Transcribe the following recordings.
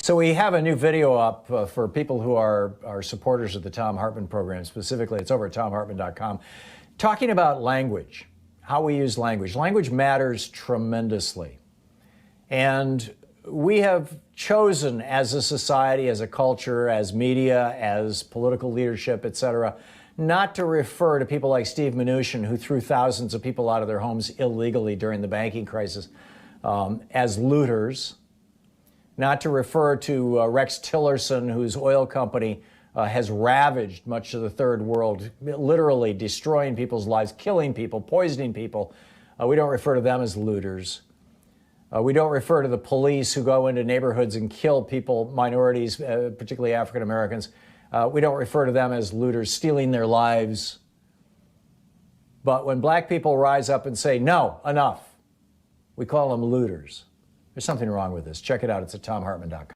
So we have a new video up for people who are supporters of the Thom Hartmann Program. Specifically, it's over at thomhartmann.com, talking about language, how we use language. Language matters tremendously. And we have chosen as a society, as a culture, as media, as political leadership, et cetera, not to refer to people like Steve Mnuchin, who threw thousands of people out of their homes illegally during the banking crisis, as looters, not to refer to Rex Tillerson, whose oil company has ravaged much of the third world, literally destroying people's lives, killing people, poisoning people. We don't refer to them as looters. We don't refer to the police who go into neighborhoods and kill people, minorities, particularly African Americans. We don't refer to them as looters, stealing their lives. But when black people rise up and say, no, enough, we call them looters. There's something wrong with this. Check it out. It's at thomhartmann.com.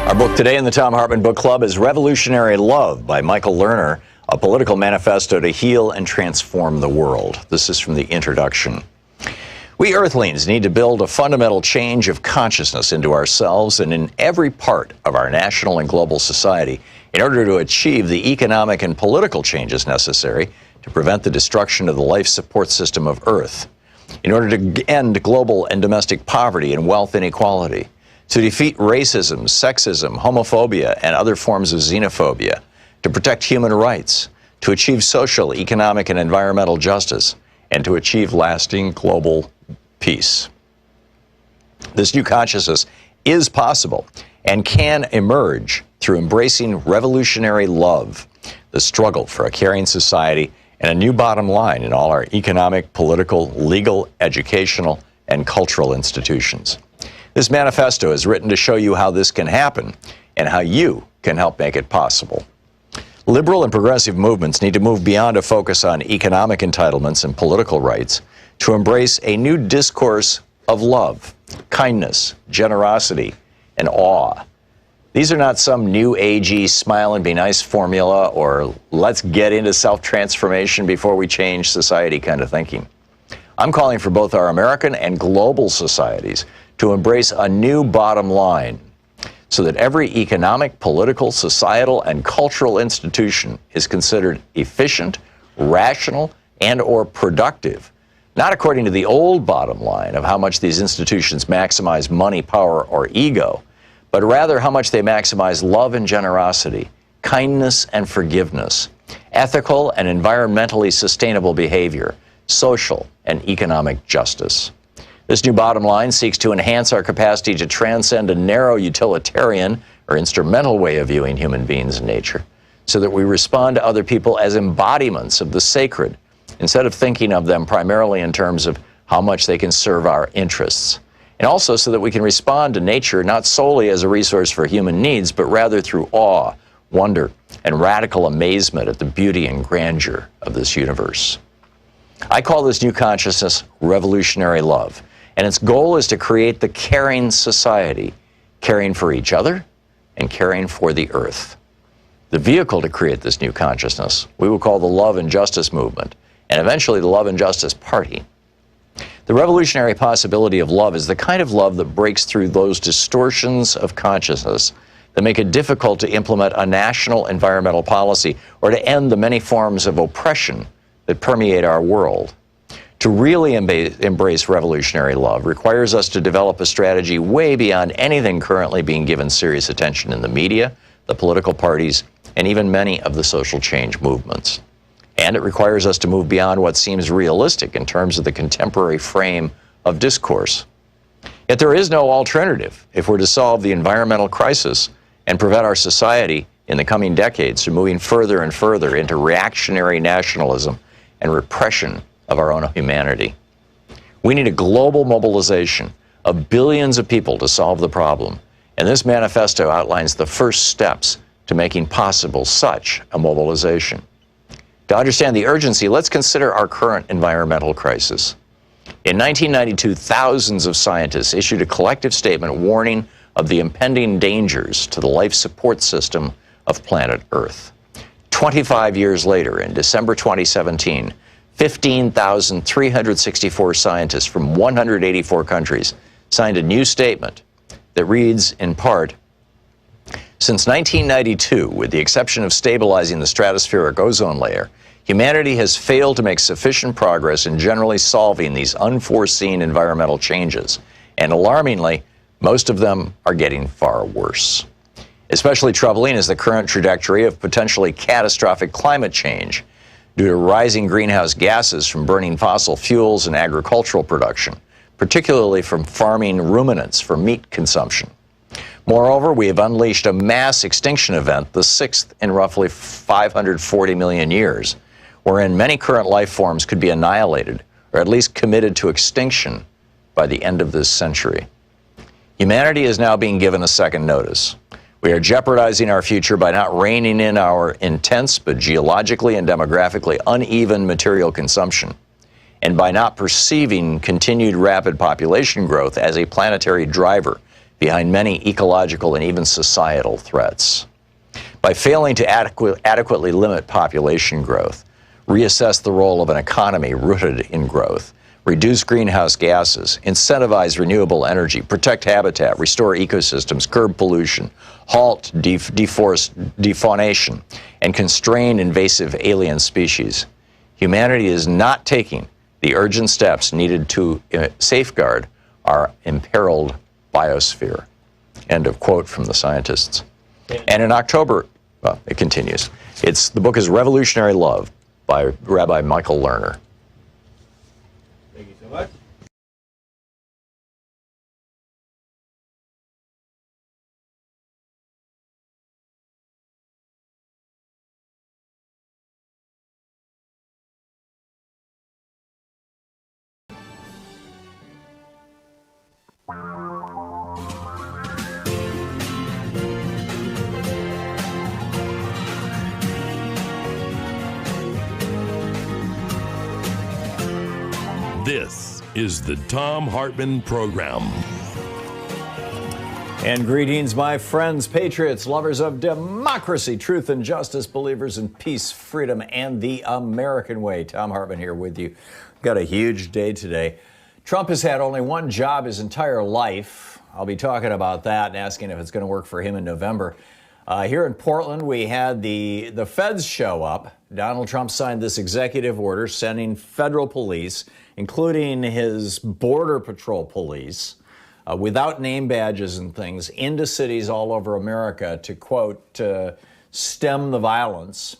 Our book today in the Thom Hartmann Book Club is Revolutionary Love by Michael Lerner, a political manifesto to heal and transform the world. This is from the introduction. We Earthlings need to build a fundamental change of consciousness into ourselves and in every part of our national and global society in order to achieve the economic and political changes necessary to prevent the destruction of the life support system of Earth, in order to end global and domestic poverty and wealth inequality, to defeat racism, sexism, homophobia, and other forms of xenophobia, to protect human rights, to achieve social, economic, and environmental justice, and to achieve lasting global peace. This new consciousness is possible and can emerge through embracing revolutionary love, the struggle for a caring society, and a new bottom line in all our economic, political, legal, educational, and cultural institutions. This manifesto is written to show you how this can happen and how you can help make it possible. Liberal and progressive movements need to move beyond a focus on economic entitlements and political rights to embrace a new discourse of love, kindness, generosity, and awe. These are not some new agey smile and be nice formula or let's get into self-transformation before we change society kind of thinking. I'm calling for both our American and global societies to embrace a new bottom line so that every economic, political, societal, and cultural institution is considered efficient, rational, and or productive, not according to the old bottom line of how much these institutions maximize money, power, or ego, but rather how much they maximize love and generosity, kindness and forgiveness, ethical and environmentally sustainable behavior, social and economic justice. This new bottom line seeks to enhance our capacity to transcend a narrow utilitarian or instrumental way of viewing human beings and nature, so that we respond to other people as embodiments of the sacred, instead of thinking of them primarily in terms of how much they can serve our interests. And also so that we can respond to nature not solely as a resource for human needs, but rather through awe, wonder, and radical amazement at the beauty and grandeur of this universe. I call this new consciousness revolutionary love, and its goal is to create the caring society, caring for each other and caring for the earth. The vehicle to create this new consciousness we will call the Love and Justice Movement, and eventually the Love and Justice Party. The revolutionary possibility of love is the kind of love that breaks through those distortions of consciousness that make it difficult to implement a national environmental policy or to end the many forms of oppression that permeate our world. To really embrace revolutionary love requires us to develop a strategy way beyond anything currently being given serious attention in the media, the political parties, and even many of the social change movements. And it requires us to move beyond what seems realistic in terms of the contemporary frame of discourse. Yet there is no alternative if we're to solve the environmental crisis and prevent our society in the coming decades from moving further and further into reactionary nationalism and repression of our own humanity. We need a global mobilization of billions of people to solve the problem, and this manifesto outlines the first steps to making possible such a mobilization. To understand the urgency, let's consider our current environmental crisis. In 1992, thousands of scientists issued a collective statement warning of the impending dangers to the life support system of planet Earth. 25 years later, in December 2017, 15,364 scientists from 184 countries signed a new statement that reads, in part, "Since 1992, with the exception of stabilizing the stratospheric ozone layer, humanity has failed to make sufficient progress in generally solving these unforeseen environmental changes, and alarmingly, most of them are getting far worse. Especially troubling is the current trajectory of potentially catastrophic climate change due to rising greenhouse gases from burning fossil fuels and agricultural production, particularly from farming ruminants for meat consumption. Moreover, we have unleashed a mass extinction event, the sixth in roughly 540 million years, wherein many current life forms could be annihilated, or at least committed to extinction by the end of this century. Humanity is now being given a second notice. We are jeopardizing our future by not reining in our intense but geologically and demographically uneven material consumption, and by not perceiving continued rapid population growth as a planetary driver behind many ecological and even societal threats. By failing to adequately limit population growth, reassess the role of an economy rooted in growth, reduce greenhouse gases, incentivize renewable energy, protect habitat, restore ecosystems, curb pollution, halt defaunation, and constrain invasive alien species, humanity is not taking the urgent steps needed to safeguard our imperiled biosphere." End of quote from the scientists. And in October, well, it continues. The book is Revolutionary Love by Rabbi Michael Lerner. Thank you so much. This is the Thom Hartmann Program. And greetings, my friends, patriots, lovers of democracy, truth and justice, believers in peace, freedom, and the American way. Thom Hartmann here with you. Got a huge day today. Trump has had only one job his entire life. I'll be talking about that and asking if it's going to work for him in November. Here in Portland, we had the feds show up. Donald Trump signed this executive order sending federal police, including his Border Patrol police, without name badges and things, into cities all over America to, quote, stem the violence.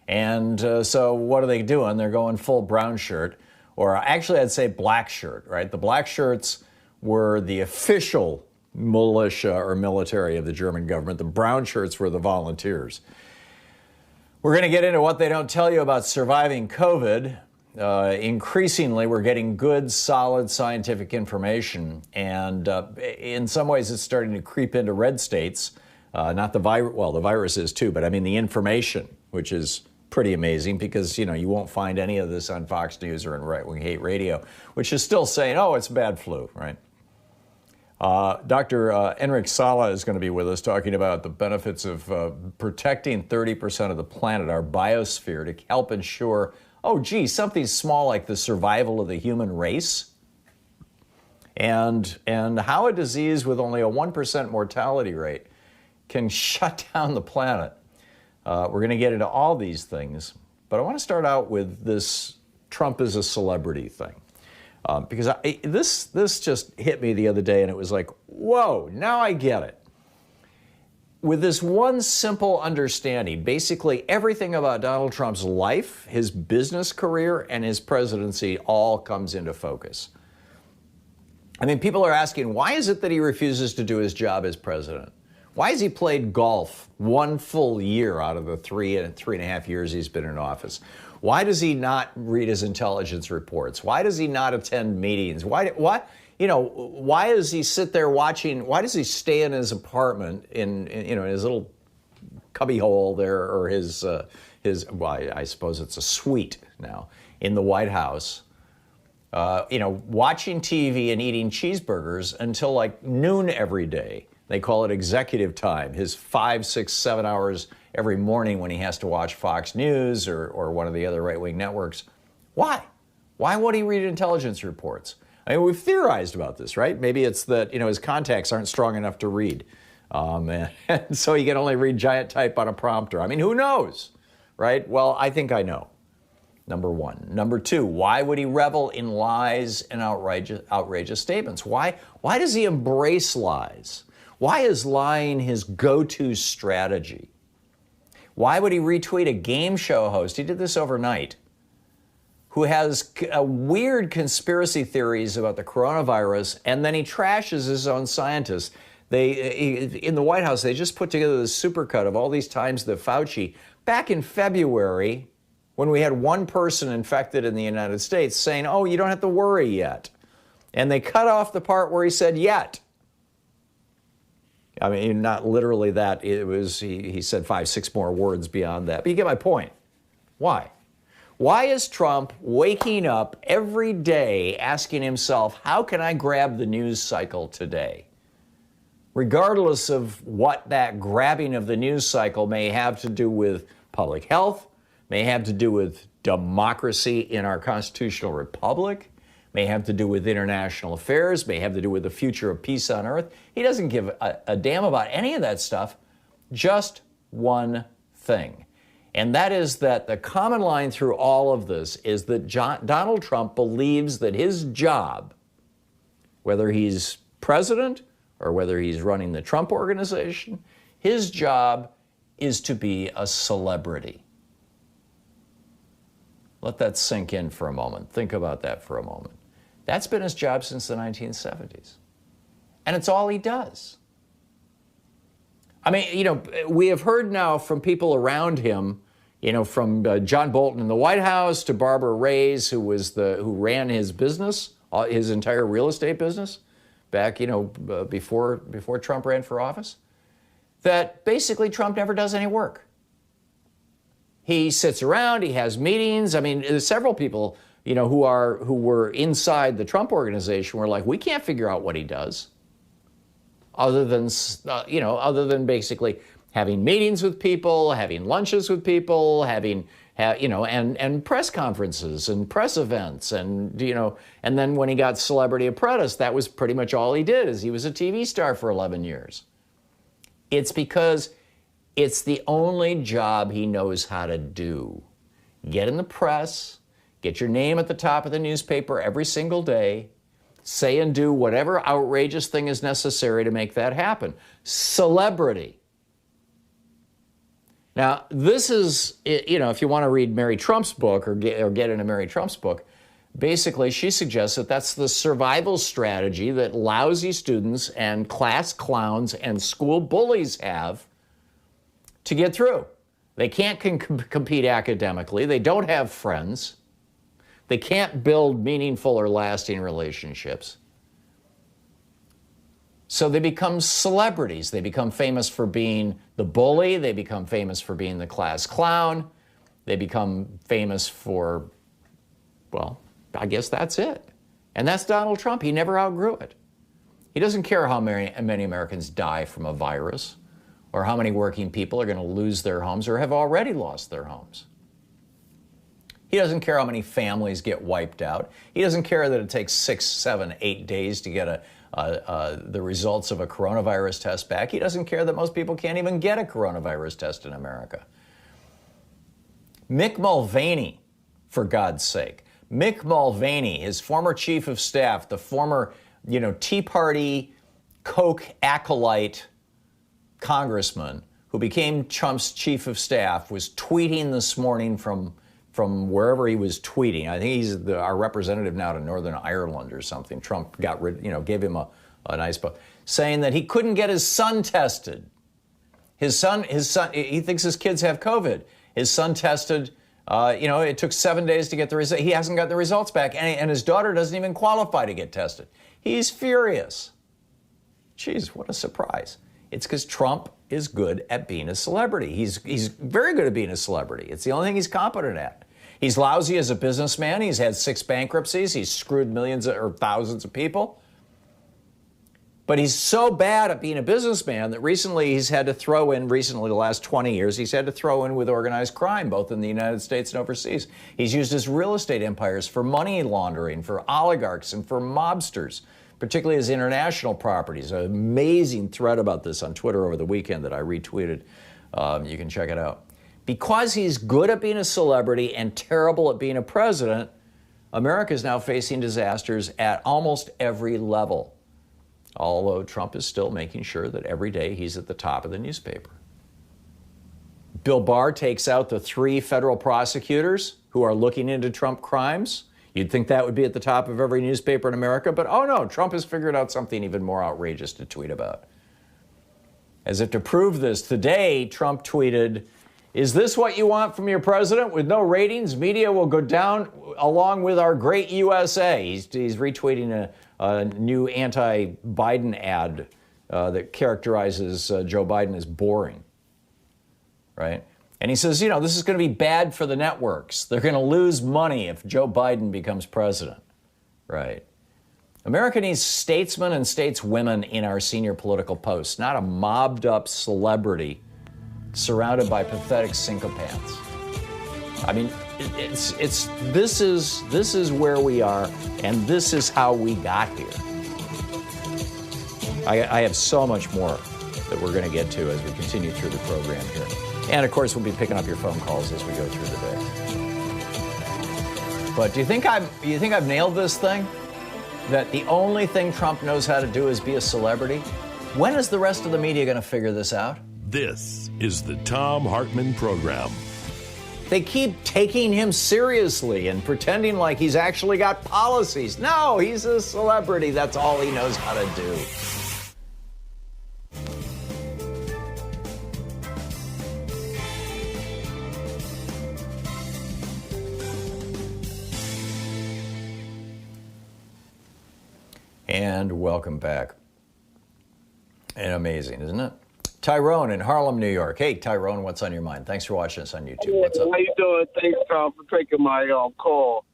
And so what are they doing? They're going full brown shirt, or actually I'd say black shirt, right? The black shirts were the official militia or military of the German government. The brown shirts were the volunteers. We're going to get into what they don't tell you about surviving COVID. Increasingly, we're getting good, solid scientific information, and in some ways it's starting to creep into red states. Not the virus, well, the virus is too, but I mean the information, which is pretty amazing because, you know, you won't find any of this on Fox News or in right-wing hate radio, which is still saying, oh, it's bad flu, right? Dr. Enric Sala is going to be with us talking about the benefits of protecting 30% of the planet, our biosphere, to help ensure, oh, gee, something small like the survival of the human race, and how a disease with only a 1% mortality rate can shut down the planet. We're going to get into all these things, but I want to start out with this Trump is a celebrity thing. Because this just hit me the other day, and it was like, whoa, now I get it. With this one simple understanding, basically everything about Donald Trump's life, his business career, and his presidency all comes into focus. I mean, people are asking, why is it that he refuses to do his job as president? Why has he played golf one full year out of the three and a half years he's been in office? Why does he not read his intelligence reports? Why does he not attend meetings? Why does he sit there watching? Why does he stay in his apartment in his little cubby hole there, or his well, I suppose it's a suite now in the White House, watching TV and eating cheeseburgers until like noon every day? They call it executive time, his 5, 6, 7 hours every morning when he has to watch Fox News or one of the other right-wing networks. Why? Why would he read intelligence reports? I mean, we've theorized about this, right? Maybe it's that, his contacts aren't strong enough to read. And so he can only read giant type on a prompter. I mean, who knows, right? Well, I think I know, number one. Number two, why would he revel in lies and outrageous statements? Why does he embrace lies? Why is lying his go-to strategy? Why would he retweet a game show host? He did this overnight, who has weird conspiracy theories about the coronavirus, and then he trashes his own scientists. In the White House, they just put together this supercut of all these times that Fauci, back in February, when we had one person infected in the United States, saying, oh, you don't have to worry yet. And they cut off the part where he said yet. I mean, not literally that. It was, he said 5-6 more words beyond that. But you get my point. Why? Why is Trump waking up every day asking himself, how can I grab the news cycle today? Regardless of what that grabbing of the news cycle may have to do with public health, may have to do with democracy in our constitutional republic, may have to do with international affairs, may have to do with the future of peace on earth. He doesn't give a damn about any of that stuff, just one thing. And that is that the common line through all of this is that Donald Trump believes that his job, whether he's president or whether he's running the Trump Organization, his job is to be a celebrity. Let that sink in for a moment. Think about that for a moment. That's been his job since the 1970s. And it's all he does. I mean, we have heard now from people around him, from John Bolton in the White House to Barbara Reyes, who ran his business, his entire real estate business, back, before Trump ran for office, that basically Trump never does any work. He sits around, he has meetings. I mean, there's several people, who were inside the Trump Organization were like, we can't figure out what he does, other than basically having meetings with people, having lunches with people, and press conferences and press events, and then when he got Celebrity Apprentice, that was pretty much all he did. Is he was a TV star for 11 years. It's because it's the only job he knows how to do. Get in the press, get your name at the top of the newspaper every single day, say and do whatever outrageous thing is necessary to make that happen. Celebrity. Now, this is, if you want to read Mary Trump's book or get into Mary Trump's book, basically she suggests that that's the survival strategy that lousy students and class clowns and school bullies have to get through. They can't compete academically. They don't have friends. They can't build meaningful or lasting relationships. So they become celebrities. They become famous for being the bully. They become famous for being the class clown. They become famous for, well, I guess that's it. And that's Donald Trump. He never outgrew it. He doesn't care how many Americans die from a virus or how many working people are going to lose their homes or have already lost their homes. He doesn't care how many families get wiped out. He doesn't care that it takes 6, 7, 8 days to get the results of a coronavirus test back. He doesn't care that most people can't even get a coronavirus test in America. Mick Mulvaney, for God's sake. Mick Mulvaney, his former chief of staff, the former, Tea Party, Koch acolyte congressman who became Trump's chief of staff, was tweeting this morning from wherever he was tweeting. I think he's our representative now to Northern Ireland or something. Trump got rid, gave him a nice book, saying that he couldn't get his son tested. His son, he thinks his kids have COVID. His son tested, it took 7 days to get the result. He hasn't got the results back, and his daughter doesn't even qualify to get tested. He's furious. Jeez, what a surprise. It's because Trump is good at being a celebrity. He's very good at being a celebrity. It's the only thing he's competent at. He's lousy as a businessman. He's had 6 bankruptcies. He's screwed millions or thousands of people. But he's so bad at being a businessman that recently the last 20 years, he's had to throw in with organized crime, both in the United States and overseas. He's used his real estate empires for money laundering, for oligarchs, and for mobsters, particularly his international properties. An amazing thread about this on Twitter over the weekend that I retweeted. You can check it out. Because he's good at being a celebrity and terrible at being a president, America is now facing disasters at almost every level. Although Trump is still making sure that every day he's at the top of the newspaper. Bill Barr takes out the 3 federal prosecutors who are looking into Trump crimes. You'd think that would be at the top of every newspaper in America, but oh no, Trump has figured out something even more outrageous to tweet about. As if to prove this, today Trump tweeted, "Is this what you want from your president? With no ratings, media will go down along with our great USA." He's retweeting a new anti-Biden ad that characterizes Joe Biden as boring, right? And he says, this is going to be bad for the networks. They're going to lose money if Joe Biden becomes president, right? America needs statesmen and stateswomen in our senior political posts, not a mobbed-up celebrity surrounded by pathetic sycophants. I mean, this is where we are, and this is how we got here. I have so much more that we're going to get to as we continue through the program here. And of course, we'll be picking up your phone calls as we go through the day. But do you think I've nailed this thing? That the only thing Trump knows how to do is be a celebrity? When is the rest of the media going to figure this out? This is the Thom Hartmann Program. They keep taking him seriously and pretending like he's actually got policies. No, he's a celebrity. That's all he knows how to do. And welcome back. And amazing, isn't it? Tyrone in Harlem, New York. Hey, Tyrone, what's on your mind? Thanks for watching us on YouTube. What's up? How you doing? Thanks, Tom, for taking my call.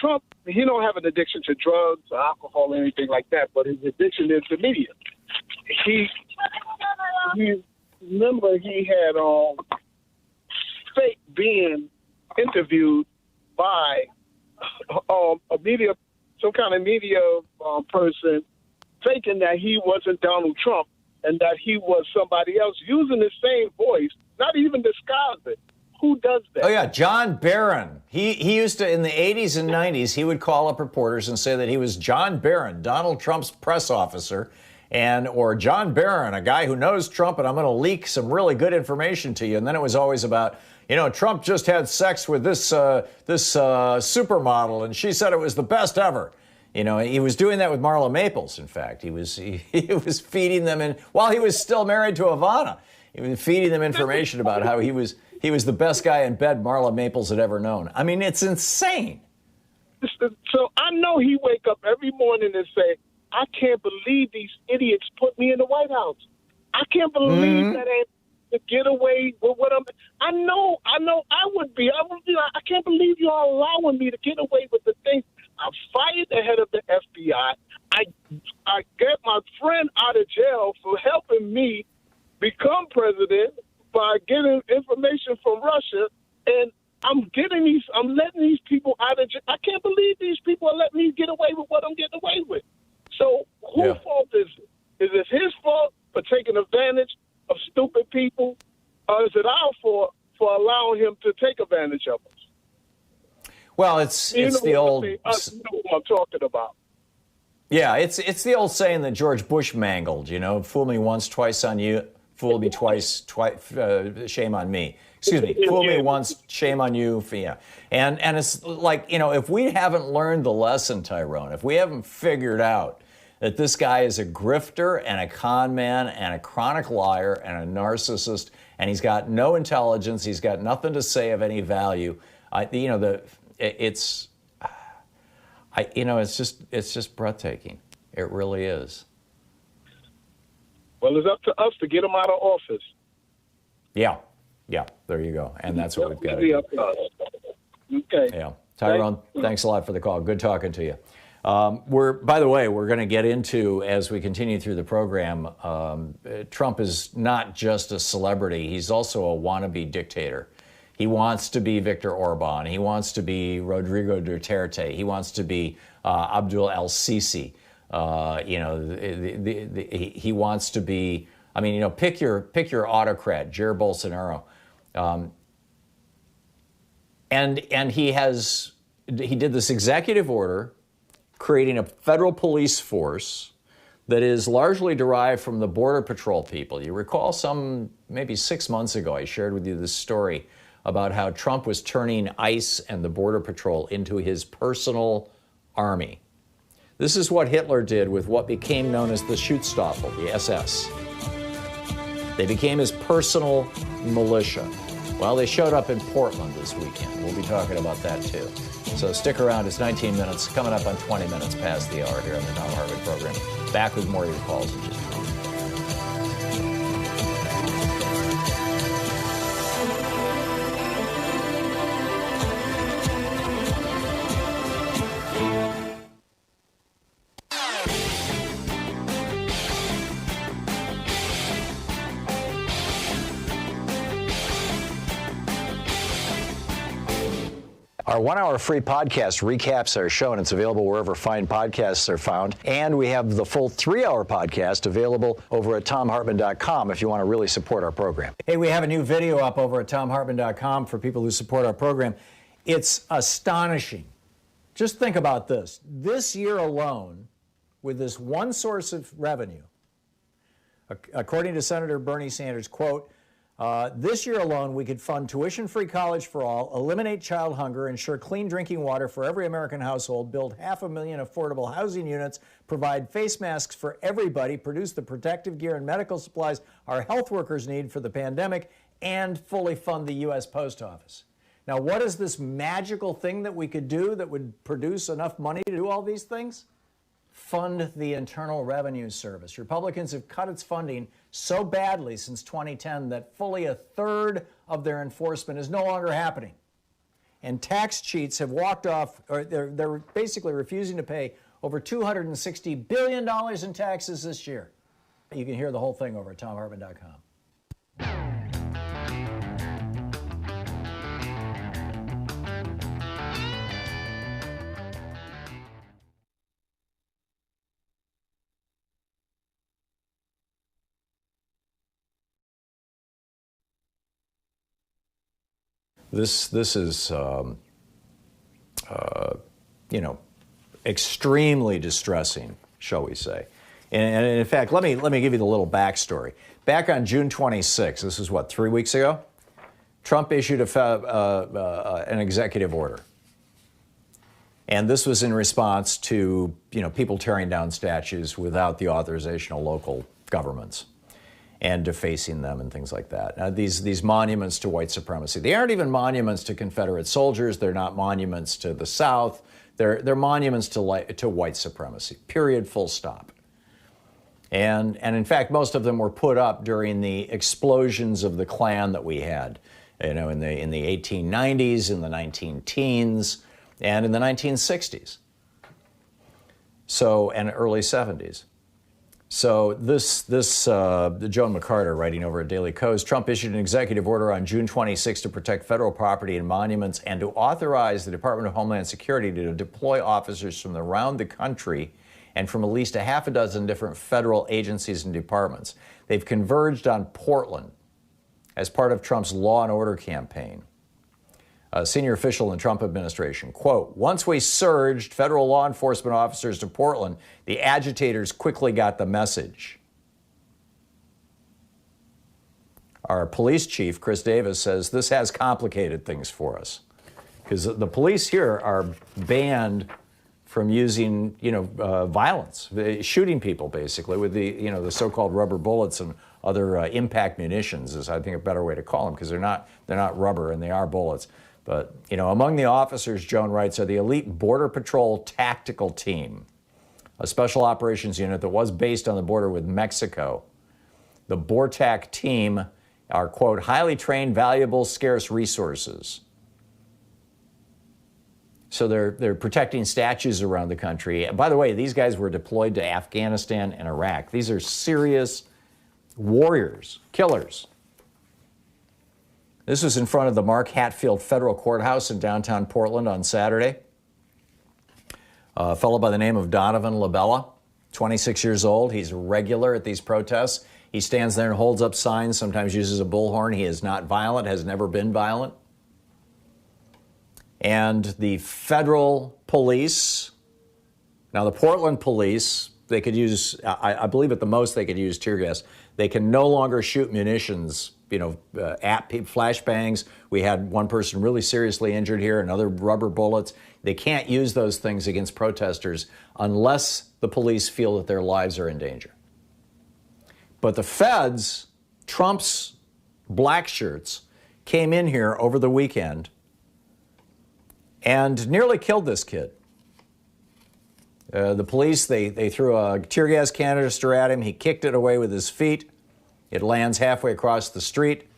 Trump, he don't have an addiction to drugs or alcohol or anything like that, but his addiction is the media. He remember he had fake being interviewed by some kind of media person, faking that he wasn't Donald Trump and that he was somebody else, using the same voice, not even disguise it. Who does that? Oh, yeah, John Barron. He used to, in the 80s and 90s, he would call up reporters and say that he was John Barron, Donald Trump's press officer, or John Barron, a guy who knows Trump, and I'm going to leak some really good information to you. And then it was always about, Trump just had sex with this supermodel, and she said it was the best ever. He was doing that with Marla Maples, in fact. He was feeding them, while he was still married to Ivana, he was feeding them information about how he was the best guy in bed Marla Maples had ever known. I mean, it's insane. So I know he wake up every morning and say, I can't believe these idiots put me in the White House. I can't believe that ain't to get away with what I know I would be. I can't believe you're allowing me to get away with the things. I fired the head of the FBI. I get my friend out of jail for helping me become president by getting information from Russia, and I'm letting these people out of jail. I can't believe these people are letting me get away with what I'm getting away with. So whose fault is it? Is it his fault for taking advantage of stupid people, or is it our fault for allowing him to take advantage of us? Well, it's the old. You know what I'm talking about. Yeah, it's the old saying that George Bush mangled. Fool me once, twice on you. Fool me twice, shame on me. Excuse me. Fool me once, shame on you. Yeah, and it's like if we haven't learned the lesson, Tyrone, if we haven't figured out that this guy is a grifter and a con man and a chronic liar and a narcissist, and he's got no intelligence, he's got nothing to say of any value. It's just breathtaking. It really is. Well, it's up to us to get him out of office. Yeah, there you go. And that's what we've got to do. Okay. Yeah. Tyrone, thanks a lot for the call. Good talking to you. By the way, we're going to get into, as we continue through the program, Trump is not just a celebrity, he's also a wannabe dictator. He wants to be Viktor Orban. He wants to be Rodrigo Duterte. He wants to be Abdul el-Sisi. He wants to be, pick your autocrat, Jair Bolsonaro. And he did this executive order creating a federal police force that is largely derived from the Border Patrol people. You recall maybe 6 months ago, I shared with you this story about how Trump was turning ICE and the Border Patrol into his personal army. This is what Hitler did with what became known as the Schutzstaffel, the SS. They became his personal militia. Well, they showed up in Portland this weekend. We'll be talking about that too. So stick around. It's 19 minutes, coming up on 20 minutes past the hour here on the Thom Hartmann Program. Back with more of your calls in just a moment. Our 1 hour free podcast recaps our show, and it's available wherever fine podcasts are found. And we have the full 3 hour podcast available over at thomhartmann.com if you want to really support our program. Hey, we have a new video up over at thomhartmann.com for people who support our program. It's astonishing. Just think about this. This year alone, with this one source of revenue, according to Senator Bernie Sanders, quote, this year alone, we could fund tuition-free college for all, eliminate child hunger, ensure clean drinking water for every American household, build 500,000 affordable housing units, provide face masks for everybody, produce the protective gear and medical supplies our health workers need for the pandemic, and fully fund the U.S. Post Office. Now, what is this magical thing that we could do that would produce enough money to do all these things? Fund the Internal Revenue Service. Republicans have cut its funding so badly since 2010 that fully a third of their enforcement is no longer happening. And tax cheats have walked off, or they're basically refusing to pay over $260 billion in taxes this year. You can hear the whole thing over at thomhartmann.com. This is, extremely distressing, shall we say. And in fact, let me give you the little backstory. Back on June 26, this is 3 weeks ago, Trump issued an executive order. And this was in response to, people tearing down statues without the authorization of local governments and defacing them and things like that. Now, these monuments to white supremacy, they aren't even monuments to Confederate soldiers. They're not monuments to the South. They're monuments to white supremacy, period, full stop. And in fact, most of them were put up during the explosions of the Klan that we had, in the 1890s, in the 19-teens, and in the 1960s. And early 70s. So Joan McCarter, writing over at Daily Kos, Trump issued an executive order on June 26 to protect federal property and monuments and to authorize the Department of Homeland Security to deploy officers from around the country and from at least a half a dozen different federal agencies and departments. They've converged on Portland as part of Trump's law and order campaign. A senior official in the Trump administration, quote, once we surged federal law enforcement officers to Portland, the agitators quickly got the message. Our police chief, Chris Davis, says this has complicated things for us because the police here are banned from using, violence, shooting people basically with the so-called rubber bullets and other impact munitions is, I think, a better way to call them because they're not rubber and they are bullets. But, among the officers, Joan writes, are the elite Border Patrol Tactical Team, a special operations unit that was based on the border with Mexico. The BORTAC team are, quote, highly trained, valuable, scarce resources. So they're protecting statues around the country. By the way, these guys were deployed to Afghanistan and Iraq. These are serious warriors, killers. This was in front of the Mark Hatfield Federal Courthouse in downtown Portland on Saturday. A fellow by the name of Donovan LaBella, 26 years old. He's a regular at these protests. He stands there and holds up signs, sometimes uses a bullhorn. He is not violent, has never been violent. And the federal police, now the Portland police, they could use, I believe at the most they could use tear gas. They can no longer shoot munitions, at flashbangs. We had one person really seriously injured here, another rubber bullets. They can't use those things against protesters unless the police feel that their lives are in danger. But the feds, Trump's black shirts, came in here over the weekend and nearly killed this kid. The police, they threw a tear gas canister at him. He kicked it away with his feet. It lands halfway across the street.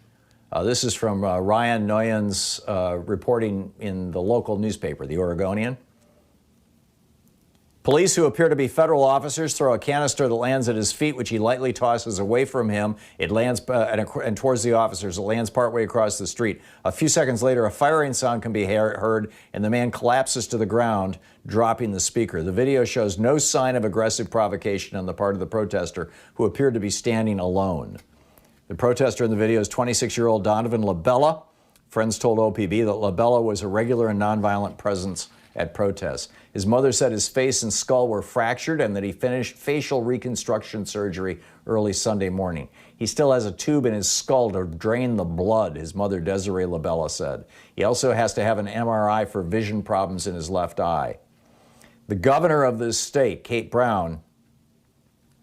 This is from Ryan Noyen's reporting in the local newspaper, the Oregonian. Police who appear to be federal officers throw a canister that lands at his feet, which he lightly tosses away from him. It lands and towards the officers. It lands partway across the street. A few seconds later, a firing sound can be heard, and the man collapses to the ground, dropping the speaker. The video shows no sign of aggressive provocation on the part of the protester, who appeared to be standing alone. The protester in the video is 26-year-old Donovan LaBella. Friends told OPB that LaBella was a regular and nonviolent presence at protests. His mother said his face and skull were fractured and that he finished facial reconstruction surgery early Sunday morning. He still has a tube in his skull to drain the blood, his mother Desiree LaBella said. He also has to have an MRI for vision problems in his left eye. The governor of this state, Kate Brown,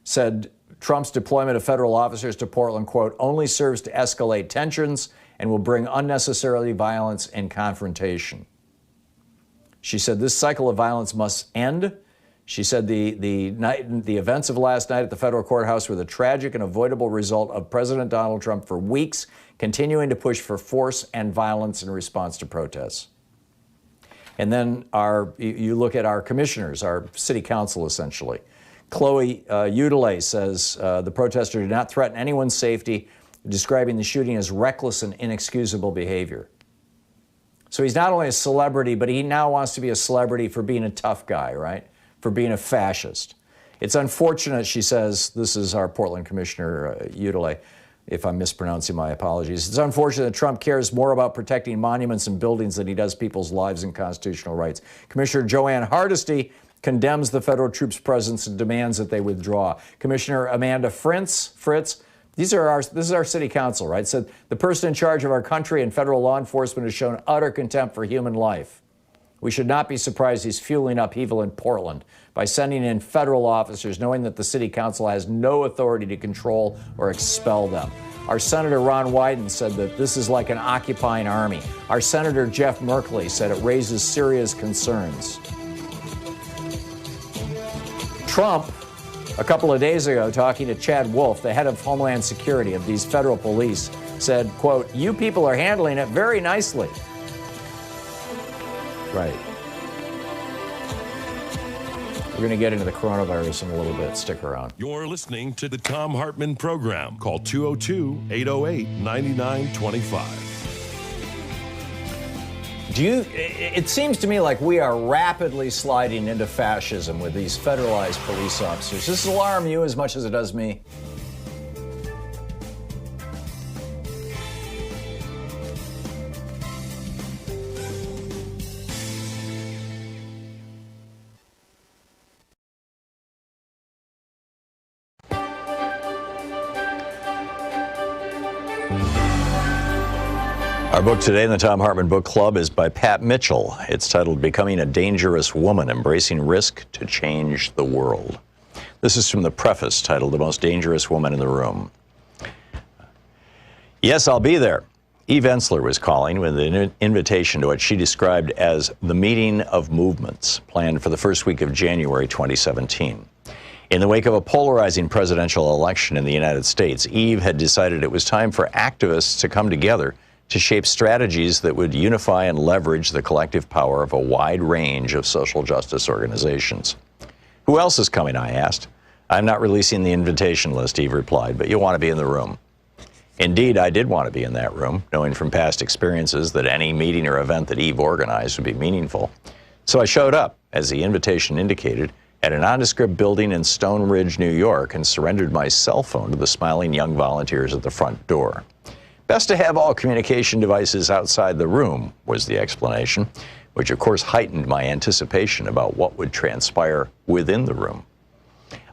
said Trump's deployment of federal officers to Portland, quote, only serves to escalate tensions and will bring unnecessarily violence and confrontation. She said this cycle of violence must end. She said the events of last night at the federal courthouse were the tragic and avoidable result of President Donald Trump for weeks continuing to push for force and violence in response to protests. And then you look at our commissioners, our city council essentially. Chloe Udele says the protester did not threaten anyone's safety, describing the shooting as reckless and inexcusable behavior. So he's not only a celebrity, but he now wants to be a celebrity for being a tough guy, right? For being a fascist. It's unfortunate, she says, this is our Portland Commissioner, Udele, if I'm mispronouncing, my apologies. It's unfortunate that Trump cares more about protecting monuments and buildings than he does people's lives and constitutional rights. Commissioner Joanne Hardesty condemns the federal troops' presence and demands that they withdraw. Commissioner Amanda Fritz, this is our city council, right? Said the person in charge of our country and federal law enforcement has shown utter contempt for human life. We should not be surprised he's fueling upheaval in Portland by sending in federal officers, knowing that the city council has no authority to control or expel them. Our Senator Ron Wyden said that this is like an occupying army. Our Senator Jeff Merkley said it raises serious concerns. Trump, a couple of days ago, talking to Chad Wolf, the head of Homeland Security of these federal police, said, quote, you people are handling it very nicely. Right. We're going to get into the coronavirus in a little bit. Stick around. You're listening to the Thom Hartmann Program. Call 202-808-9925. It seems to me like we are rapidly sliding into fascism with these federalized police officers. Does this alarm you as much as it does me? Our book today in the Thom Hartmann Book Club is by Pat Mitchell. It's titled Becoming a Dangerous Woman, Embracing Risk to Change the World. This is from the preface titled The Most Dangerous Woman in the Room. Yes, I'll be there. Eve Ensler was calling with an invitation to what she described as the meeting of movements, planned for the first week of January 2017. In the wake of a polarizing presidential election in the United States, Eve had decided it was time for activists to come together to shape strategies that would unify and leverage the collective power of a wide range of social justice organizations. Who else is coming, I asked. I'm not releasing the invitation list, Eve replied, but you'll want to be in the room. Indeed, I did want to be in that room, knowing from past experiences that any meeting or event that Eve organized would be meaningful. So I showed up, as the invitation indicated, at a nondescript building in Stone Ridge, New York, and surrendered my cell phone to the smiling young volunteers at the front door. Best to have all communication devices outside the room, was the explanation, which of course heightened my anticipation about what would transpire within the room.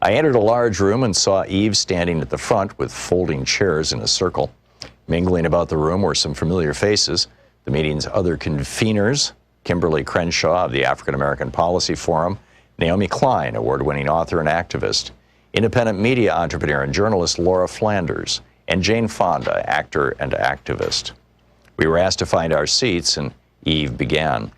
I entered a large room and saw Eve standing at the front with folding chairs in a circle. Mingling about the room were some familiar faces, the meeting's other conveners, Kimberly Crenshaw of the African American Policy Forum, Naomi Klein, award-winning author and activist, independent media entrepreneur and journalist Laura Flanders, and Jane Fonda, actor and activist. We were asked to find our seats, and Eve began.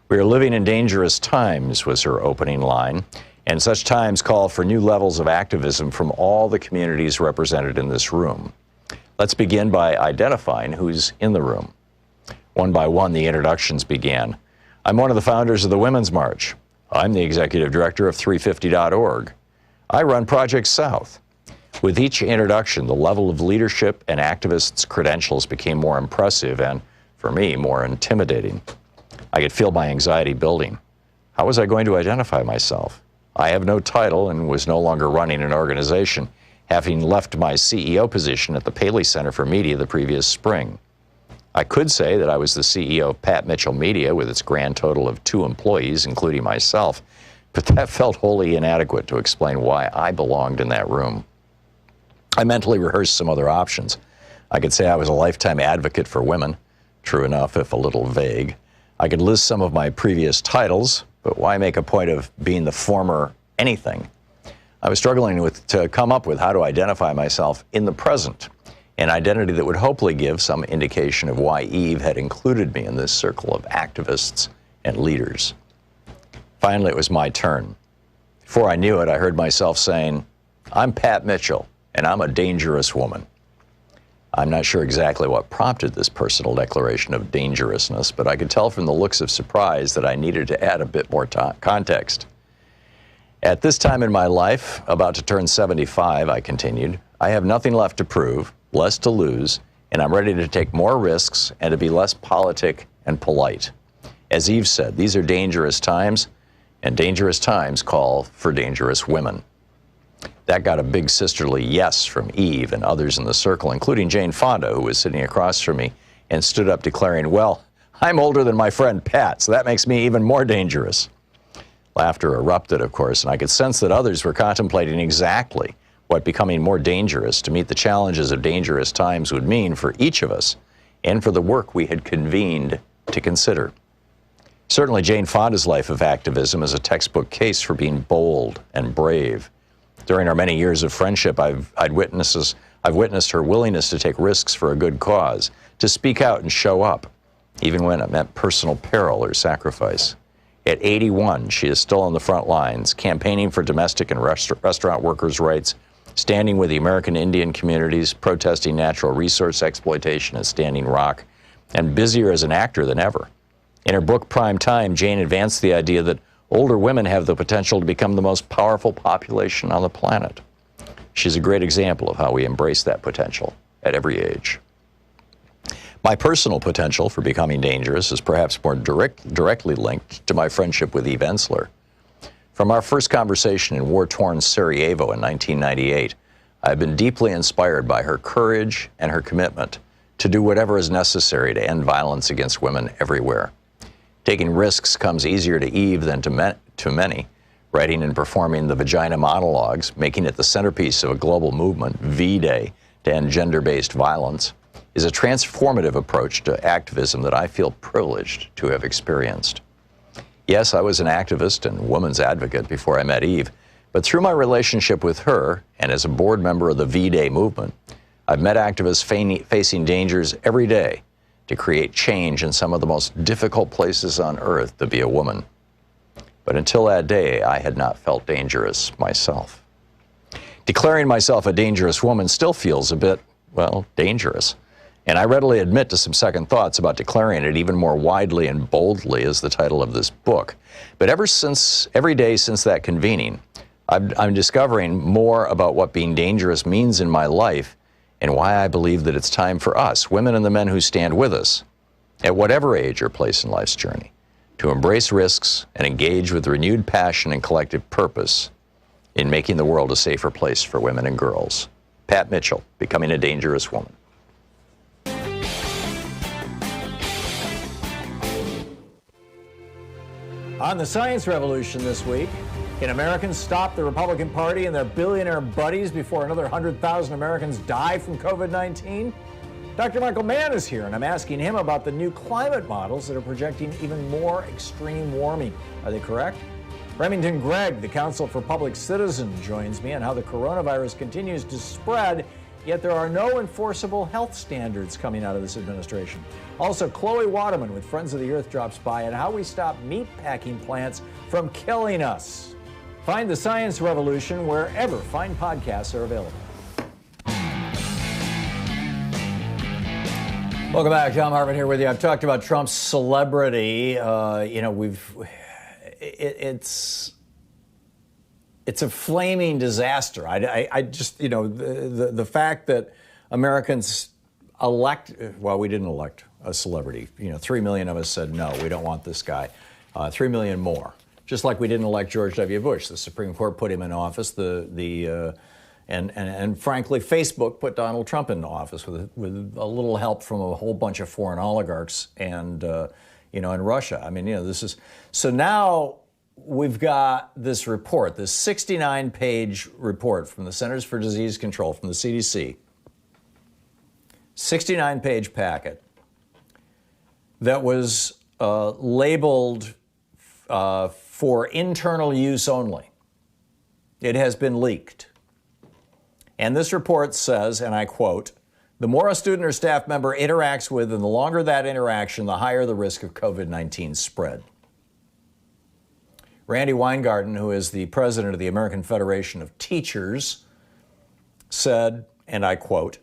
"We are living in dangerous times," was her opening line, and such times call for new levels of activism from all the communities represented in this room. Let's begin by identifying who's in the room. One by one, the introductions began. I'm one of the founders of the Women's March. I'm the executive director of 350.org. I run Project South. With each introduction, the level of leadership and activists' credentials became more impressive and, for me, more intimidating. I could feel my anxiety building. How was I going to identify myself? I have no title and was no longer running an organization, having left my CEO position at the Paley Center for Media the previous spring. I could say that I was the CEO of Pat Mitchell Media with its grand total of 2 employees, including myself, but that felt wholly inadequate to explain why I belonged in that room. I mentally rehearsed some other options. I could say I was a lifetime advocate for women, true enough if a little vague. I could list some of my previous titles, but why make a point of being the former anything? I was struggling to come up with how to identify myself in the present, an identity that would hopefully give some indication of why Eve had included me in this circle of activists and leaders. Finally, it was my turn. Before I knew it, I heard myself saying, "I'm Pat Mitchell, and I'm a dangerous woman." I'm not sure exactly what prompted this personal declaration of dangerousness, but I could tell from the looks of surprise that I needed to add a bit more context. At this time in my life, about to turn 75, I continued, I have nothing left to prove, less to lose, and I'm ready to take more risks and to be less politic and polite. As Eve said, these are dangerous times, and dangerous times call for dangerous women. That got a big sisterly yes from Eve and others in the circle, including Jane Fonda, who was sitting across from me, and stood up declaring, "Well, I'm older than my friend Pat, so that makes me even more dangerous." Laughter erupted, of course, and I could sense that others were contemplating exactly what becoming more dangerous to meet the challenges of dangerous times would mean for each of us and for the work we had convened to consider. Certainly, Jane Fonda's life of activism is a textbook case for being bold and brave. During our many years of friendship, I've witnessed her willingness to take risks for a good cause, to speak out and show up, even when it meant personal peril or sacrifice. At 81, she is still on the front lines, campaigning for domestic and restaurant workers' rights, standing with the American Indian communities, protesting natural resource exploitation at Standing Rock, and busier as an actor than ever. In her book, Prime Time, Jane advanced the idea that older women have the potential to become the most powerful population on the planet. She's a great example of how we embrace that potential at every age. My personal potential for becoming dangerous is perhaps more directly linked to my friendship with Eve Ensler. From our first conversation in war-torn Sarajevo in 1998, I've been deeply inspired by her courage and her commitment to do whatever is necessary to end violence against women everywhere. Taking risks comes easier to Eve than to many. Writing and performing the Vagina Monologues, making it the centerpiece of a global movement, V-Day, to end gender-based violence, is a transformative approach to activism that I feel privileged to have experienced. Yes, I was an activist and woman's advocate before I met Eve, but through my relationship with her and as a board member of the V-Day movement, I've met activists facing dangers every day to create change in some of the most difficult places on earth to be a woman. But until that day, I had not felt dangerous myself. Declaring myself a dangerous woman still feels a bit, well, dangerous. And I readily admit to some second thoughts about declaring it even more widely and boldly as the title of this book. But every day since that convening, I'm discovering more about what being dangerous means in my life and why I believe that it's time for us, women and the men who stand with us, at whatever age or place in life's journey, to embrace risks and engage with renewed passion and collective purpose in making the world a safer place for women and girls. Pat Mitchell, Becoming a Dangerous Woman. On the Science Revolution this week, can Americans stop the Republican Party and their billionaire buddies before another 100,000 Americans die from COVID-19? Dr. Michael Mann is here, and I'm asking him about the new climate models that are projecting even more extreme warming. Are they correct? Remington Gregg, the Council for Public Citizen, joins me on how the coronavirus continues to spread, yet there are no enforceable health standards coming out of this administration. Also, Chloe Waterman with Friends of the Earth drops by and how we stop meatpacking plants from killing us. Find the Science Revolution wherever fine podcasts are available. Welcome back. Thom Hartmann here with you. I've talked about Trump's celebrity. It's a flaming disaster. I just, the fact that Americans we didn't elect a celebrity. 3 million of us said, no, we don't want this guy. 3 million more. Just like we didn't elect George W. Bush. The Supreme Court put him in office. And frankly, Facebook put Donald Trump into office with a little help from a whole bunch of foreign oligarchs and in Russia. I mean, this is so now we've got this report, this 69-page report from the Centers for Disease Control, from the CDC, 69-page packet that was labeled for internal use only. It has been leaked. And this report says, and I quote, "The more a student or staff member interacts with and the longer that interaction, the higher the risk of COVID-19 spread." Randy Weingarten, who is the president of the American Federation of Teachers, said, and I quote,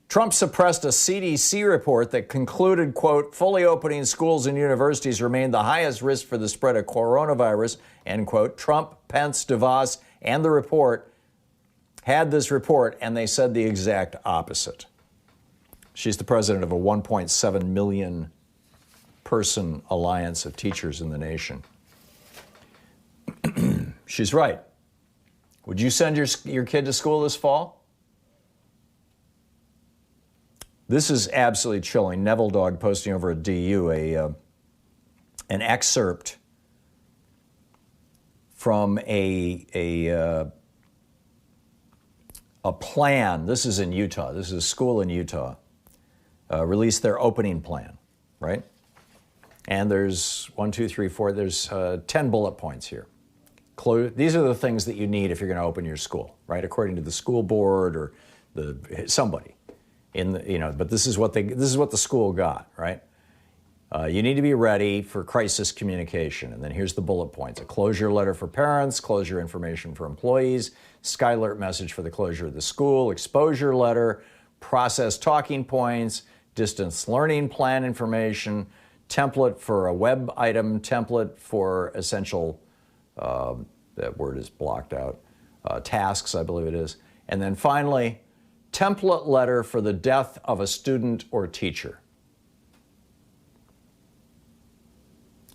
"Trump suppressed a CDC report that concluded, quote, fully opening schools and universities remained the highest risk for the spread of coronavirus, end quote. Trump, Pence, DeVos, and the report had this report, and they said the exact opposite." She's the president of a 1.7 million person alliance of teachers in the nation. She's right. Would you send your kid to school this fall? This is absolutely chilling. Neville Dog posting over at DU an excerpt from a plan. This is in Utah. This is a school in Utah. Released their opening plan, right? And there's 1, 2, 3, 4. There's 10 bullet points here. These are the things that you need if you're going to open your school, right? According to the school board or somebody But this is what the school got, right? You need to be ready for crisis communication. And then here's the bullet points: a closure letter for parents, closure information for employees, Skylert message for the closure of the school, exposure letter, process talking points, distance learning plan information, template for a web item, template for essential, that word is blocked out, tasks, I believe it is. And then finally, template letter for the death of a student or teacher.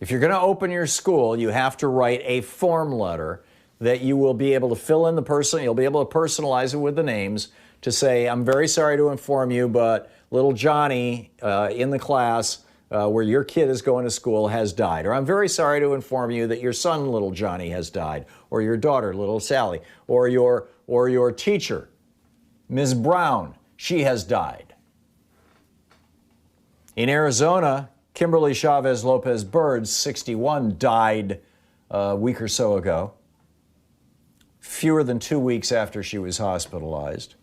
If you're going to open your school, you have to write a form letter that you will be able to fill in the person. You'll be able to personalize it with the names to say, "I'm very sorry to inform you, but little Johnny in the class where your kid is going to school has died." Or, "I'm very sorry to inform you that your son, little Johnny, has died." Or, "Your daughter, little Sally." Or your teacher, Ms. Brown, she has died. In Arizona, Kimberly Chavez Lopez Bird, 61, died a week or so ago, fewer than 2 weeks after she was hospitalized.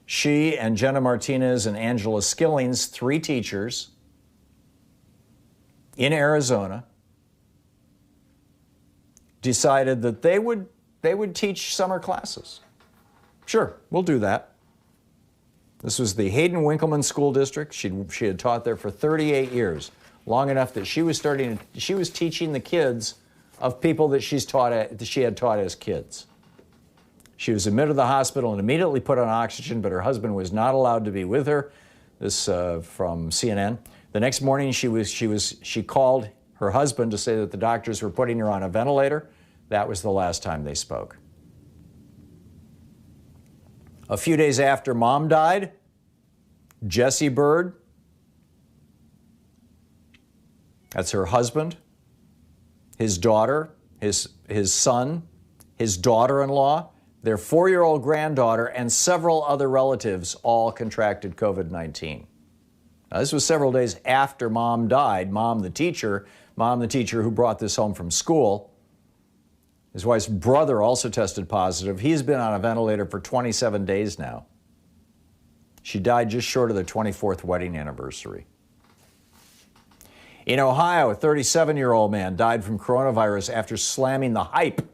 She and Jenna Martinez and Angela Skillings, 3 teachers in Arizona, decided that they would teach summer classes. Sure, we'll do that. This was the Hayden Winkleman School District. She had taught there for 38 years, long enough that she was teaching the kids of people that she had taught as kids. She was admitted to the hospital and immediately put on oxygen, but her husband was not allowed to be with her. This from CNN. The next morning, she called her husband to say that the doctors were putting her on a ventilator. That was the last time they spoke. A few days after Mom died, Jesse Bird, that's her husband, his daughter, his son, his daughter-in-law, their 4-year-old granddaughter, and several other relatives all contracted COVID-19. Now, this was several days after Mom died. Mom, the teacher who brought this home from school. His wife's brother also tested positive. He's been on a ventilator for 27 days now. She died just short of their 24th wedding anniversary. In Ohio, a 37-year-old man died from coronavirus after slamming the hype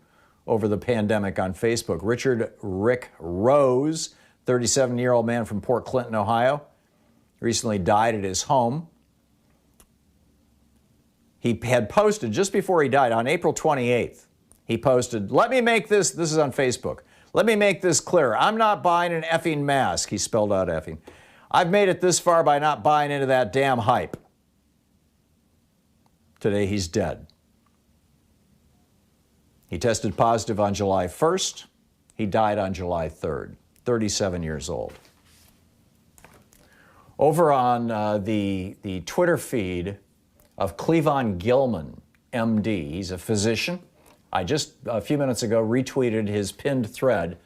over the pandemic on Facebook. Richard Rick Rose, 37-year-old man from Port Clinton, Ohio, recently died at his home. He had posted just before he died, on April 28th, he posted, "Let me make this is on Facebook, let me make this clear. I'm not buying an effing mask." He spelled out effing. "I've made it this far by not buying into that damn hype." Today he's dead. He tested positive on July 1st. He died on July 3rd, 37 years old. Over on the Twitter feed of Cleavon Gilman, MD, he's a physician. I just a few minutes ago retweeted his pinned thread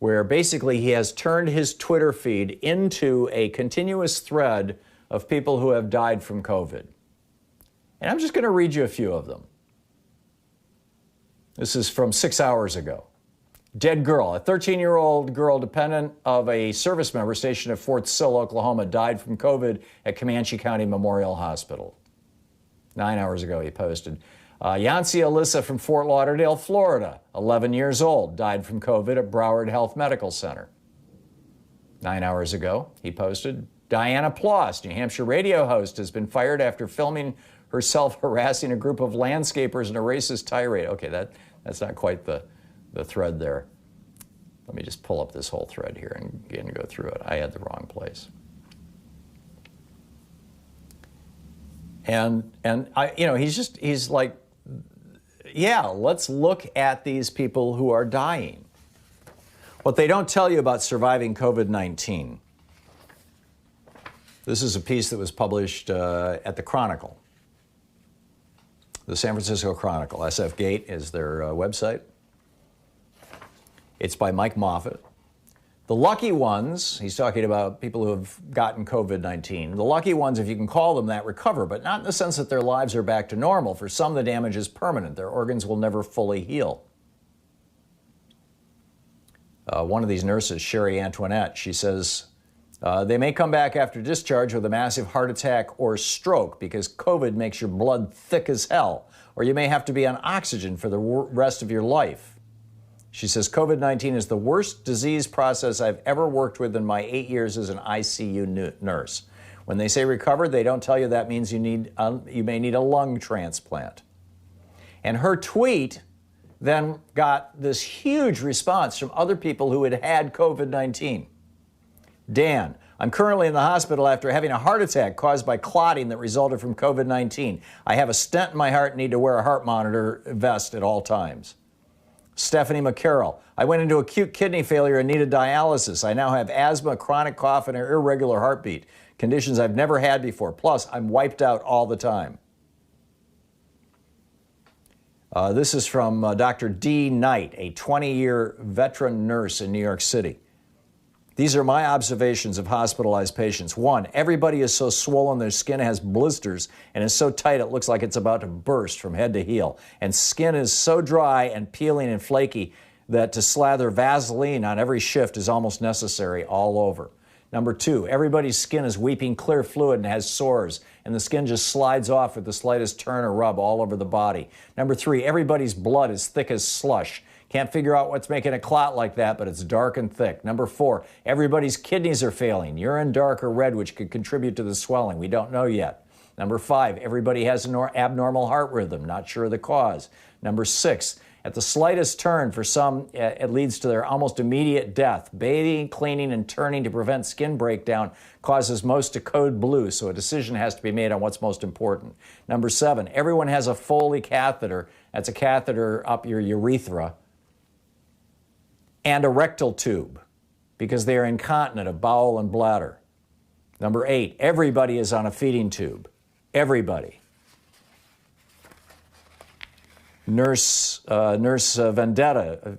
where basically he has turned his Twitter feed into a continuous thread of people who have died from COVID. And I'm just going to read you a few of them. This is from 6 hours ago. Dead girl. A 13-year-old girl dependent of a service member stationed at Fort Sill, Oklahoma, died from COVID at Comanche County Memorial Hospital. 9 hours ago, he posted. Yancy Alyssa from Fort Lauderdale, Florida, 11 years old, died from COVID at Broward Health Medical Center. 9 hours ago, he posted. Diana Ploss, New Hampshire radio host, has been fired after filming herself harassing a group of landscapers in a racist tirade. Okay, that's not quite the thread there. Let me just pull up this whole thread here and begin to go through it. I had the wrong place. And he's like, yeah, let's look at these people who are dying. What they don't tell you about surviving COVID-19. This is a piece that was published at the Chronicle. The San Francisco Chronicle. SF Gate is their website. It's by Mike Moffat. The lucky ones, he's talking about people who have gotten COVID-19. The lucky ones, if you can call them that, recover, but not in the sense that their lives are back to normal. For some, the damage is permanent. Their organs will never fully heal. One of these nurses, Sherry Antoinette, she says, they may come back after discharge with a massive heart attack or stroke because COVID makes your blood thick as hell, or you may have to be on oxygen for the rest of your life. She says, COVID-19 is the worst disease process I've ever worked with in my 8 years as an ICU nurse. When they say recover, they don't tell you that means you may need a lung transplant. And her tweet then got this huge response from other people who had had COVID-19. Dan, I'm currently in the hospital after having a heart attack caused by clotting that resulted from COVID-19. I have a stent in my heart and need to wear a heart monitor vest at all times. Stephanie McCarroll, I went into acute kidney failure and needed dialysis. I now have asthma, chronic cough, and an irregular heartbeat, conditions I've never had before. Plus, I'm wiped out all the time. This is from Dr. D. Knight, a 20-year veteran nurse in New York City. These are my observations of hospitalized patients. 1, everybody is so swollen their skin has blisters and is so tight it looks like it's about to burst from head to heel. And skin is so dry and peeling and flaky that to slather Vaseline on every shift is almost necessary all over. Number 2, everybody's skin is weeping clear fluid and has sores, and the skin just slides off with the slightest turn or rub all over the body. Number 3, everybody's blood is thick as slush. Can't figure out what's making a clot like that, but it's dark and thick. Number 4, everybody's kidneys are failing. Urine dark or red, which could contribute to the swelling. We don't know yet. Number 5, everybody has an abnormal heart rhythm. Not sure of the cause. Number 6, at the slightest turn, for some, it leads to their almost immediate death. Bathing, cleaning, and turning to prevent skin breakdown causes most to code blue, so a decision has to be made on what's most important. Number 7, everyone has a Foley catheter. That's a catheter up your urethra. And a rectal tube, because they are incontinent of bowel and bladder. Number 8, everybody is on a feeding tube. Everybody. Nurse Vendetta,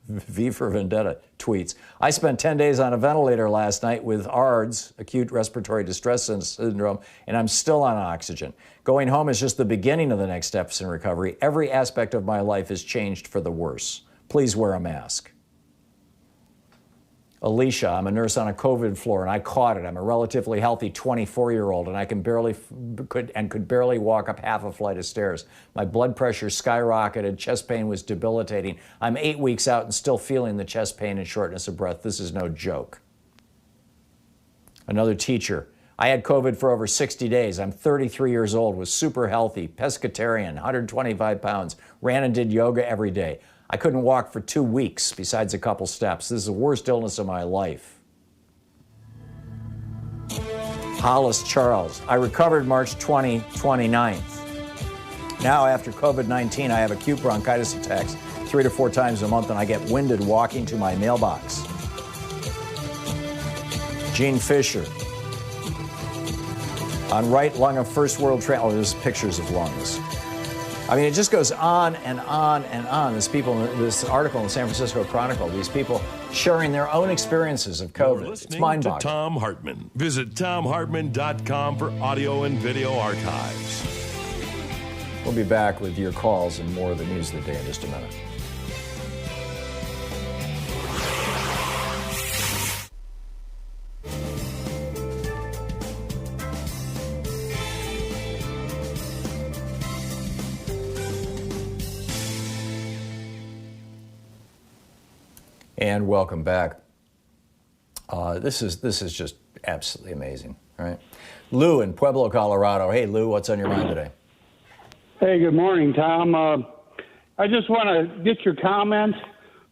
V for Vendetta, tweets, I spent 10 days on a ventilator last night with ARDS, acute respiratory distress syndrome, and I'm still on oxygen. Going home is just the beginning of the next steps in recovery. Every aspect of my life has changed for the worse. Please wear a mask. Alicia, I'm a nurse on a COVID floor and I caught it. I'm a relatively healthy 24-year-old and I could barely walk up half a flight of stairs. My blood pressure skyrocketed, chest pain was debilitating. I'm 8 weeks out and still feeling the chest pain and shortness of breath. This is no joke. Another teacher, I had COVID for over 60 days. I'm 33 years old, was super healthy, pescatarian, 125 pounds, ran and did yoga every day. I couldn't walk for 2 weeks besides a couple steps. This is the worst illness of my life. Hollis Charles, I recovered March 29th. Now after COVID-19, I have acute bronchitis attacks 3 to 4 times a month and I get winded walking to my mailbox. Gene Fisher, on right lung of first world oh, there's pictures of lungs. I mean, it just goes on and on and on. This article in the San Francisco Chronicle, these people sharing their own experiences of COVID. You're It's listening mind-boggling. to Thom Hartmann. Visit thomhartmann.com for audio and video archives. We'll be back with your calls and more of the news of the day in just a minute. And welcome back. This is just absolutely amazing, right? Lou in Pueblo, Colorado. Hey, Lou, what's on your mind today? Hey, good morning, Tom. I just want to get your comment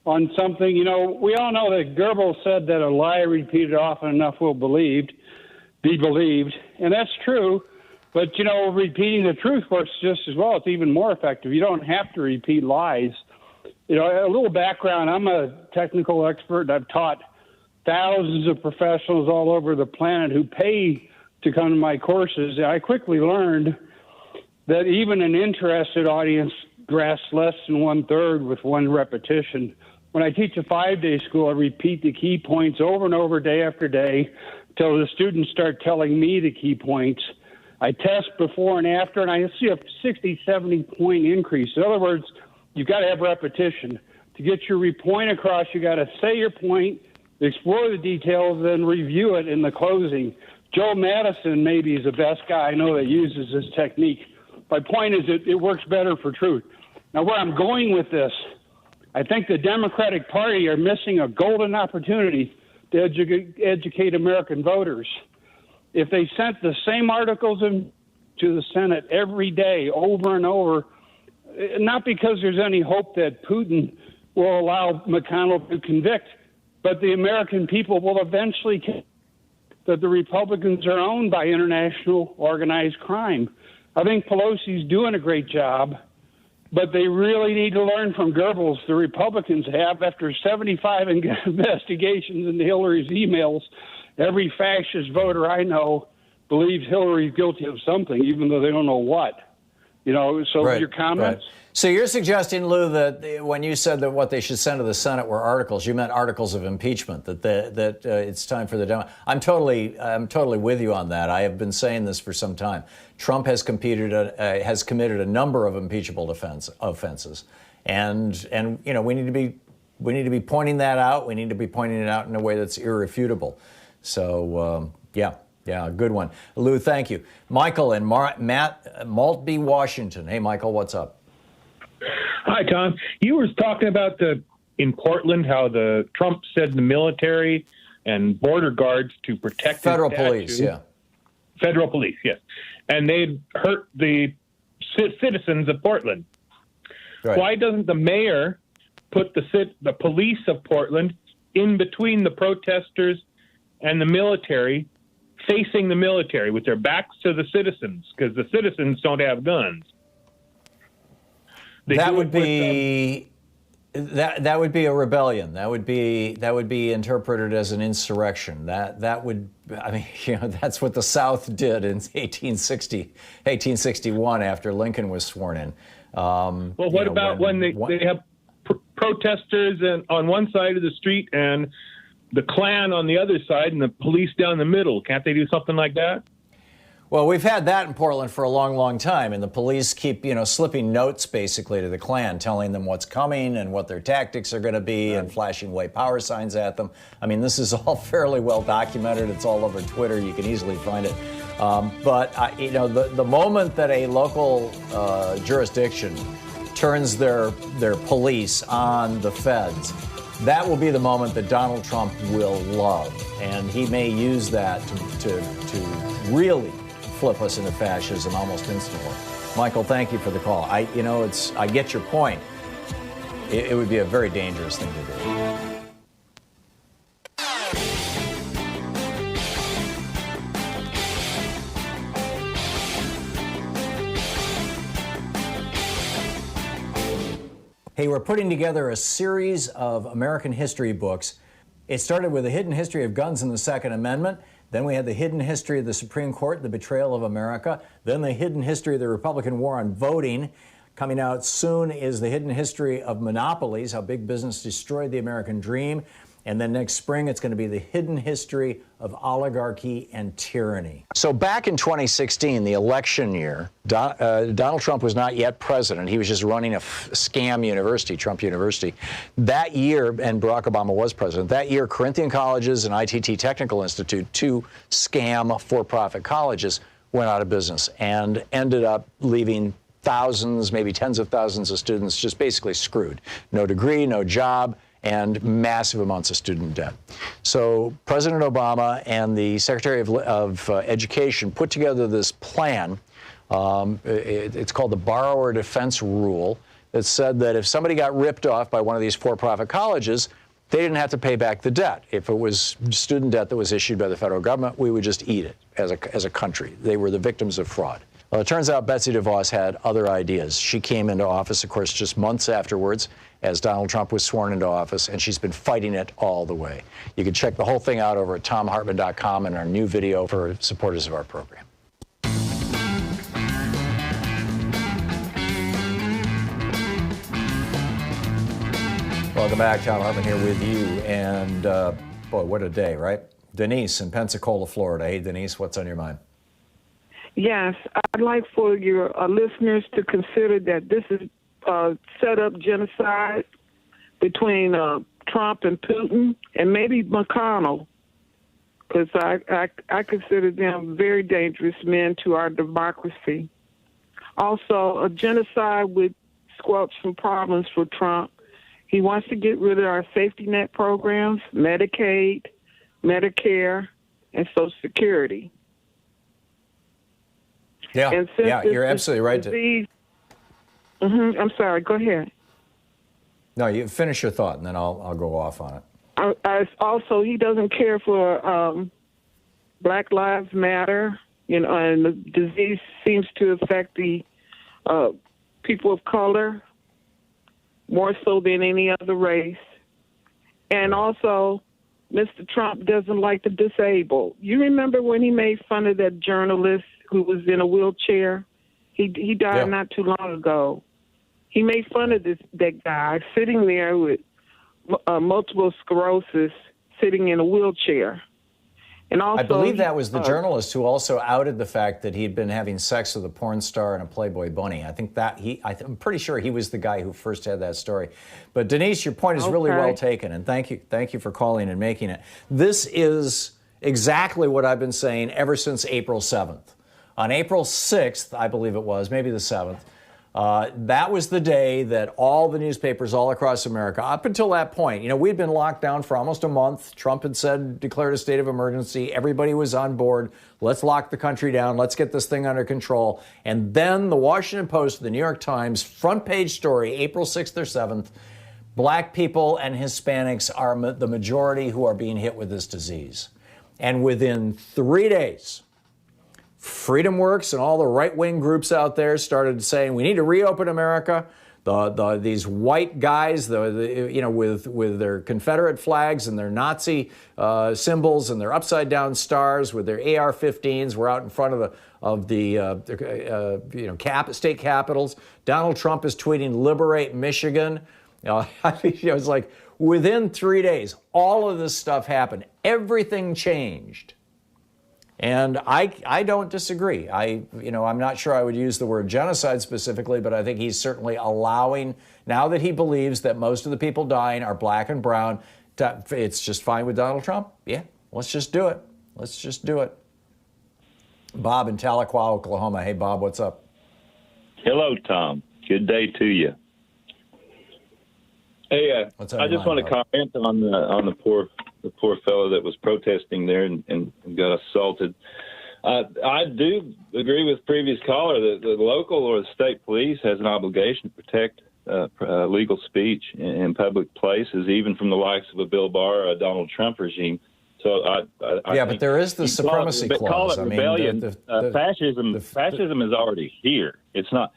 on something. You know, we all know that Goebbels said that a lie repeated often enough will be believed, and that's true. But, you know, repeating the truth works just as well. It's even more effective. You don't have to repeat lies. You know, a little background, I'm a technical expert, and I've taught thousands of professionals all over the planet who pay to come to my courses. I quickly learned that even an interested audience grasps less than 1/3 with one repetition. When I teach a 5-day school, I repeat the key points over and over, day after day, until the students start telling me the key points. I test before and after, and I see a 60, 70-point increase. In other words, you've got to have repetition. To get your point across, you got to say your point, explore the details, then review it in the closing. Joe Madison maybe is the best guy I know that uses this technique. My point is it works better for truth. Now, where I'm going with this, I think the Democratic Party are missing a golden opportunity to educate American voters. If they sent the same articles to the Senate every day, over and over, not because there's any hope that Putin will allow McConnell to convict, but the American people will eventually that the Republicans are owned by international organized crime. I think Pelosi's doing a great job, but they really need to learn from Goebbels. The Republicans have, after 75 investigations into Hillary's emails, every fascist voter I know believes Hillary's guilty of something, even though they don't know what. You know, so Right, your comments? right. So you're suggesting, Lou, that when you said that what they should send to the Senate were articles, you meant articles of impeachment. That it's time for the Democrats. I'm totally with you on that. I have been saying this for some time. Trump has committed a number of impeachable offenses, and you know we need to be pointing that out. We need to be pointing it out in a way that's irrefutable. So yeah, good one, Lou. Thank you, Michael and Maltby, Washington. Hey, Michael, what's up? Hi, Tom. You were talking about in Portland how the Trump said the military and border guards to protect Federal his police, statue. yeah. Federal police, yes. And they'd hurt the citizens of Portland. Right. Why doesn't the mayor put the police of Portland in between the protesters and the military, facing the military with their backs to the citizens, because the citizens don't have guns? That would be that would be a rebellion. That would be interpreted as an insurrection. That would, I mean, that's what the South did in 1861 after Lincoln was sworn in. Well, what about when they have protesters on one side of the street and the Klan on the other side and the police down the middle? Can't they do something like that? Well, we've had that in Portland for a long, long time, and the police keep, slipping notes basically to the Klan, telling them what's coming and what their tactics are going to be, and flashing white power signs at them. I mean, this is all fairly well documented. It's all over Twitter. You can easily find it. But the moment that a local jurisdiction turns their police on the feds, that will be the moment that Donald Trump will love, and he may use that to really flip us into fascism almost instantly. Michael, thank you for the call. I get your point. It would be a very dangerous thing to do. Hey, we're putting together a series of American history books. It started with a hidden history of guns and the Second Amendment. Then we had the hidden history of the Supreme Court, the betrayal of America. Then the hidden history of the Republican war on voting. Coming out soon is the hidden history of monopolies, how big business destroyed the American dream. And then next spring, it's going to be the hidden history of oligarchy and tyranny. So back in 2016, the election year, Donald Trump was not yet president. He was just running a scam university, Trump University. That year, and Barack Obama was president, that year, Corinthian Colleges and ITT Technical Institute, two scam for-profit colleges, went out of business and ended up leaving thousands, maybe tens of thousands of students just basically screwed. No degree, no job, and massive amounts of student debt. So President Obama and the Secretary of Education put together this plan. It's called the Borrower Defense Rule, that said that if somebody got ripped off by one of these for-profit colleges, they didn't have to pay back the debt. If it was student debt that was issued by the federal government, we would just eat it as a country. They were the victims of fraud. Well, it turns out Betsy DeVos had other ideas. She came into office, of course, just months afterwards, as Donald Trump was sworn into office, and she's been fighting it all the way. You can check the whole thing out over at thomhartmann.com and our new video for supporters of our program. Welcome back. Thom Hartmann here with you. And boy, what a day, right? Denise in Pensacola, Florida. Hey, Denise, what's on your mind? Yes, I'd like for your listeners to consider that this is set up genocide between Trump and Putin and maybe McConnell, because I consider them very dangerous men to our democracy. Also, a genocide would squelch some problems for Trump. He wants to get rid of our safety net programs, Medicaid, Medicare, and Social Security. Yeah, you're absolutely right. I'm sorry, go ahead. No, you finish your thought, and then I'll go off on it. Also, he doesn't care for Black Lives Matter, and the disease seems to affect the people of color more so than any other race. And also, Mr. Trump doesn't like the disabled. You remember when he made fun of that journalist who was in a wheelchair? He died not too long ago. He made fun of that guy sitting there with multiple sclerosis, sitting in a wheelchair. And also, I believe that was the journalist who also outed the fact that he'd been having sex with a porn star and a Playboy bunny. I think that I'm pretty sure he was the guy who first had that story. But Denise, your point is really well taken, and thank you for calling and making it. This is exactly what I've been saying ever since April 7th. On April 6th, I believe it was, maybe the 7th, That was the day that all the newspapers all across America, up until that point, we'd been locked down for almost a month. Trump had said, declared a state of emergency. Everybody was on board. Let's lock the country down. Let's get this thing under control. And then the Washington Post, the New York Times, front page story, April 6th or 7th, Black people and Hispanics are the majority who are being hit with this disease. And within 3 days, Freedom Works and all the right-wing groups out there started saying we need to reopen America. These white guys, with their Confederate flags and their Nazi symbols and their upside-down stars with their AR-15s, were out in front of the state capitals. Donald Trump is tweeting "Liberate Michigan." It was like within 3 days, all of this stuff happened. Everything changed. And I don't disagree. I'm not sure I would use the word genocide specifically, but I think he's certainly allowing, now that he believes that most of the people dying are black and brown, it's just fine with Donald Trump. Yeah, let's just do it. Let's just do it. Bob in Tahlequah, Oklahoma. Hey, Bob, what's up? Hello, Tom. Good day to you. Hey, I just want to comment on the poor fellow that was protesting there and got assaulted. I do agree with previous caller that the local or the state police has an obligation to protect legal speech in public places, even from the likes of a Bill Barr or a Donald Trump regime. So I but there is the supremacy clause. Call it rebellion. Fascism is already here. It's not.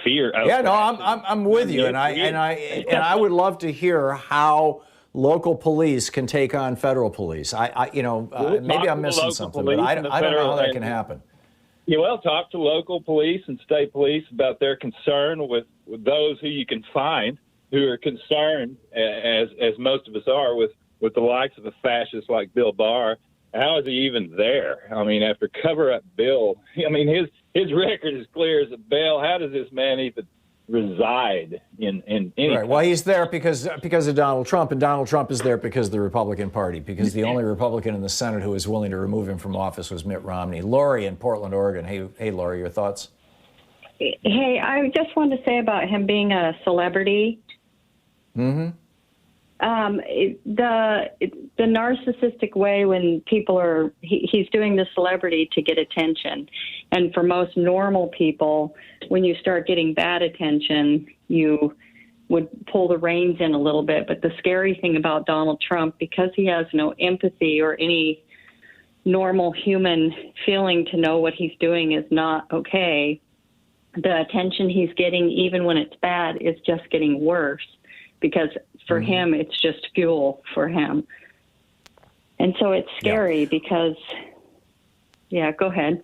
Fear. Yeah, no, I'm with you, and I would love to hear how local police can take on federal police. Maybe I'm missing something, but I don't know how that can happen. Talk to local police and state police about their concern with those who you can find who are concerned, as most of us are, with the likes of a fascist like Bill Barr. How is he even there? I mean, after cover-up Bill, his record is clear as a bell. How does this man even reside in any? Right. Well, he's there because of Donald Trump, and Donald Trump is there because of the Republican Party, because the only Republican in the Senate who was willing to remove him from office was Mitt Romney. Lori in Portland, Oregon. Hey, Lori, your thoughts? Hey, I just wanted to say about him being a celebrity. Mm-hmm. The narcissistic way when people he's doing the celebrity to get attention. And for most normal people, when you start getting bad attention, you would pull the reins in a little bit. But the scary thing about Donald Trump, because he has no empathy or any normal human feeling to know what he's doing is not okay, the attention he's getting, even when it's bad, is just getting worse. Because for him, it's just fuel for him. And so it's scary because, go ahead.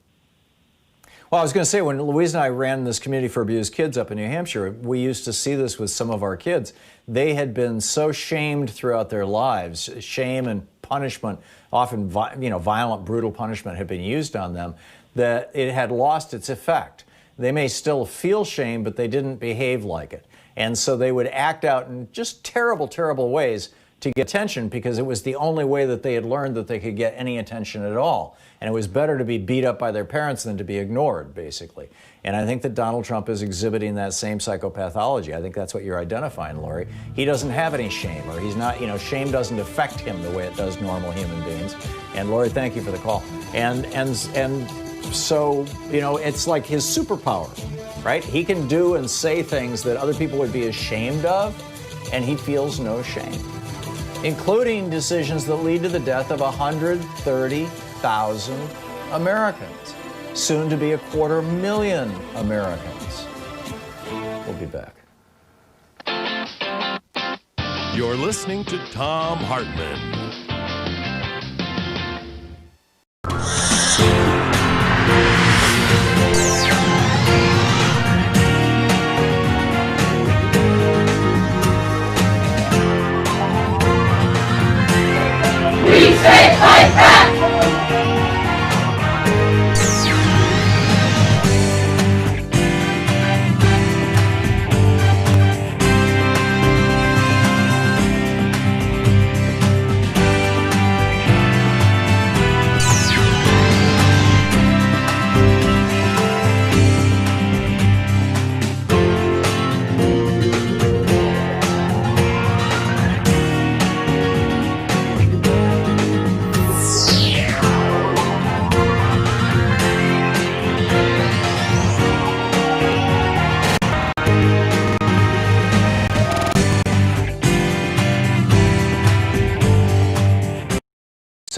Well, I was going to say, when Louise and I ran this community for abused kids up in New Hampshire, we used to see this with some of our kids. They had been so shamed throughout their lives. Shame and punishment, often violent, brutal punishment had been used on them, that it had lost its effect. They may still feel shame, but they didn't behave like it. And so they would act out in just terrible, terrible ways to get attention, because it was the only way that they had learned that they could get any attention at all. And it was better to be beat up by their parents than to be ignored, basically. And I think that Donald Trump is exhibiting that same psychopathology. I think that's what you're identifying, Lori. He doesn't have any shame, or he's not, shame doesn't affect him the way it does normal human beings. And Lori, thank you for the call. And so, it's like his superpower. Right? He can do and say things that other people would be ashamed of, and he feels no shame, including decisions that lead to the death of 130,000 Americans, soon to be 250,000 Americans. We'll be back. You're listening to Thom Hartmann.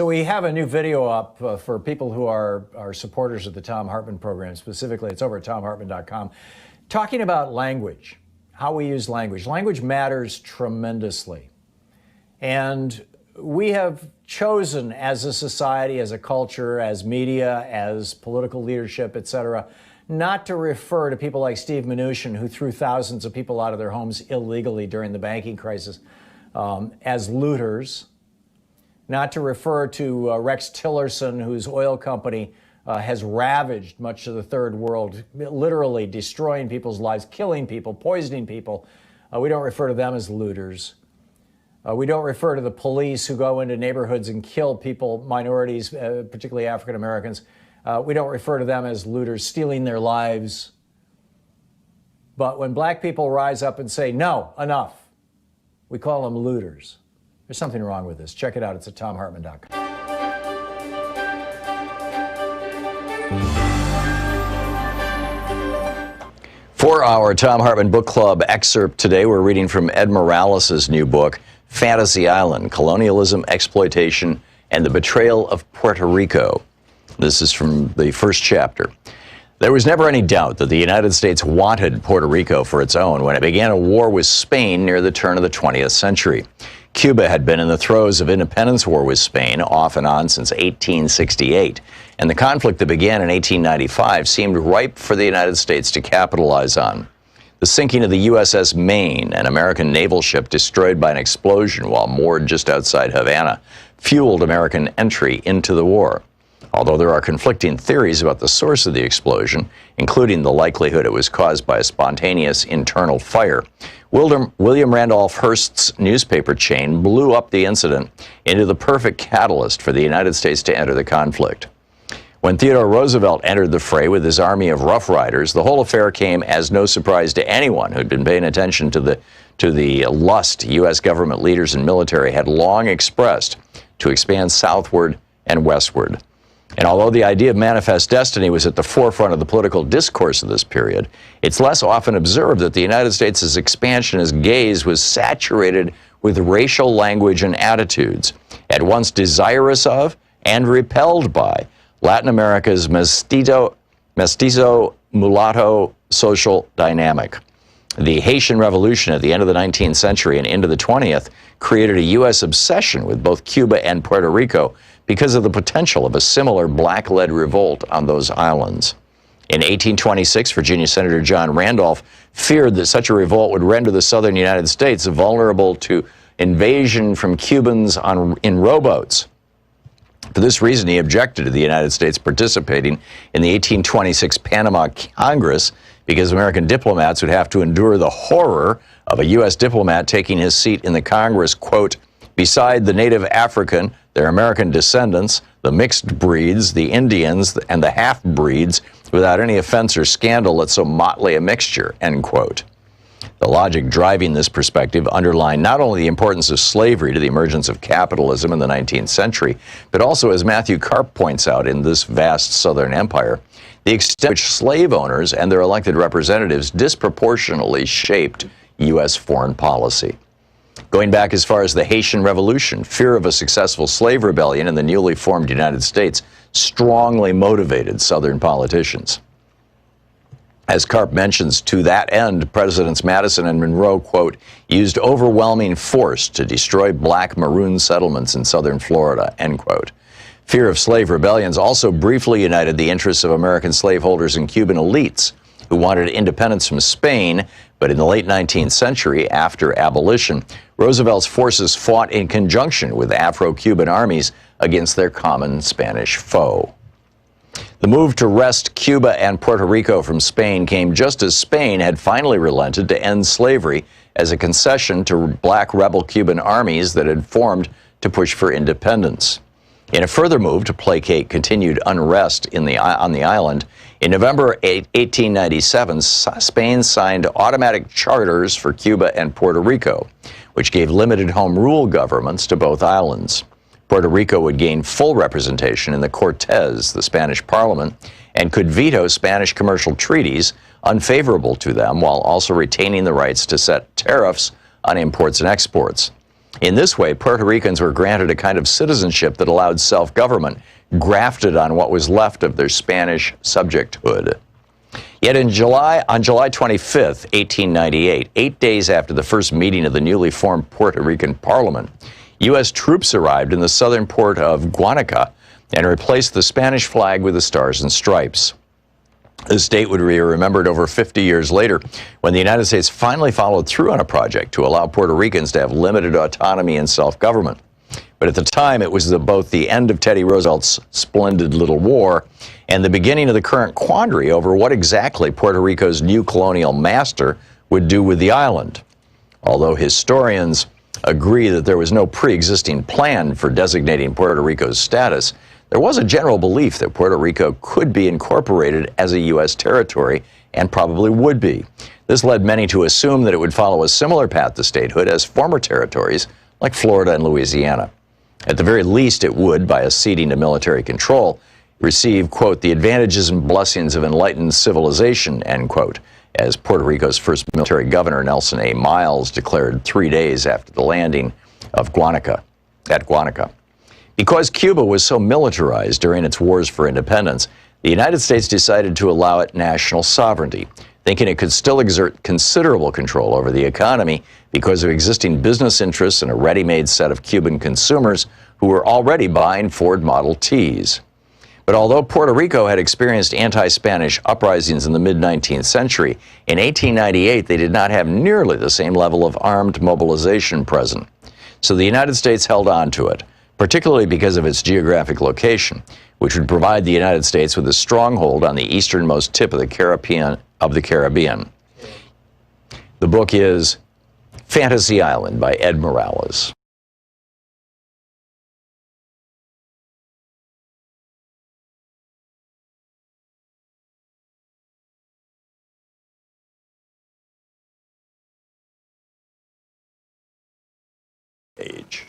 So we have a new video up for people who are supporters of the Thom Hartmann Program. Specifically, it's over at thomhartmann.com, talking about language, how we use language. Language matters tremendously. And we have chosen as a society, as a culture, as media, as political leadership, et cetera, not to refer to people like Steve Mnuchin, who threw thousands of people out of their homes illegally during the banking crisis, as looters, not to refer to Rex Tillerson, whose oil company has ravaged much of the third world, literally destroying people's lives, killing people, poisoning people. We don't refer to them as looters. We don't refer to the police who go into neighborhoods and kill people, minorities, particularly African Americans. We don't refer to them as looters, stealing their lives. But when black people rise up and say, no, enough, we call them looters. There's something wrong with this. Check it out. It's at thomhartmann.com. For our Thom Hartmann Book Club excerpt today, we're reading from Ed Morales' new book, Fantasy Island, Colonialism, Exploitation, and the Betrayal of Puerto Rico. This is from the first chapter. There was never any doubt that the United States wanted Puerto Rico for its own when it began a war with Spain near the turn of the 20th century. Cuba had been in the throes of independence war with Spain off and on since 1868, and the conflict that began in 1895 seemed ripe for the United States to capitalize on. The sinking of the USS Maine, an American naval ship destroyed by an explosion while moored just outside Havana, fueled American entry into the war. Although there are conflicting theories about the source of the explosion, including the likelihood it was caused by a spontaneous internal fire, William Randolph Hearst's newspaper chain blew up the incident into the perfect catalyst for the United States to enter the conflict. When Theodore Roosevelt entered the fray with his army of Rough Riders, the whole affair came as no surprise to anyone who'd been paying attention to the lust U.S. government leaders and military had long expressed to expand southward and westward. And although the idea of manifest destiny was at the forefront of the political discourse of this period, it's less often observed that the United States' expansionist gaze was saturated with racial language and attitudes, at once desirous of and repelled by Latin America's mestizo mulatto social dynamic. The Haitian Revolution at the end of the 19th century and into the 20th created a U.S. obsession with both Cuba and Puerto Rico because of the potential of a similar black-led revolt on those islands. In 1826, Virginia Senator John Randolph feared that such a revolt would render the southern United States vulnerable to invasion from Cubans in rowboats. For this reason, he objected to the United States participating in the 1826 Panama Congress because American diplomats would have to endure the horror of a U.S. diplomat taking his seat in the Congress, quote, beside the native African, their American descendants, the mixed breeds, the Indians, and the half-breeds, without any offense or scandal at so motley a mixture, end quote. The logic driving this perspective underlined not only the importance of slavery to the emergence of capitalism in the 19th century, but also, as Matthew Karp points out in this vast southern empire, the extent to which slave owners and their elected representatives disproportionately shaped U.S. foreign policy. Going back as far as the Haitian Revolution, fear of a successful slave rebellion in the newly formed United States strongly motivated Southern politicians. As Karp mentions, to that end, Presidents Madison and Monroe, quote, used overwhelming force to destroy black maroon settlements in southern Florida, end quote. Fear of slave rebellions also briefly united the interests of American slaveholders and Cuban elites who wanted independence from Spain, but in the late 19th century, after abolition, Roosevelt's forces fought in conjunction with Afro-Cuban armies against their common Spanish foe. The move to wrest Cuba and Puerto Rico from Spain came just as Spain had finally relented to end slavery as a concession to black rebel Cuban armies that had formed to push for independence. In a further move to placate continued unrest on the island, in November 1897, Spain signed automatic charters for Cuba and Puerto Rico, which gave limited home rule governments to both islands. Puerto Rico would gain full representation in the Cortes, the Spanish parliament, and could veto Spanish commercial treaties unfavorable to them while also retaining the rights to set tariffs on imports and exports. In this way, Puerto Ricans were granted a kind of citizenship that allowed self-government, grafted on what was left of their Spanish subjecthood. Yet on July 25th, 1898, 8 days after the first meeting of the newly formed Puerto Rican Parliament, U.S. troops arrived in the southern port of Guanica and replaced the Spanish flag with the stars and stripes. This date would be remembered over 50 years later when the United States finally followed through on a project to allow Puerto Ricans to have limited autonomy and self-government. But at the time, it was both the end of Teddy Roosevelt's splendid little war and the beginning of the current quandary over what exactly Puerto Rico's new colonial master would do with the island. Although historians agree that there was no pre-existing plan for designating Puerto Rico's status, there was a general belief that Puerto Rico could be incorporated as a U.S. territory, and probably would be. This led many to assume that it would follow a similar path to statehood as former territories like Florida and Louisiana. At the very least, it would, by acceding to military control, receive, quote, the advantages and blessings of enlightened civilization, end quote, as Puerto Rico's first military governor, Nelson A. Miles, declared 3 days after the landing of Guanica. Because Cuba was so militarized during its wars for independence, the United States decided to allow it national sovereignty, thinking it could still exert considerable control over the economy because of existing business interests and a ready-made set of Cuban consumers who were already buying Ford Model Ts. But although Puerto Rico had experienced anti-Spanish uprisings in the mid-19th century, in 1898 they did not have nearly the same level of armed mobilization present. So the United States held on to it, particularly because of its geographic location, which would provide the United States with a stronghold on the easternmost tip of the Caribbean. The book is Fantasy Island by Ed Morales. Age.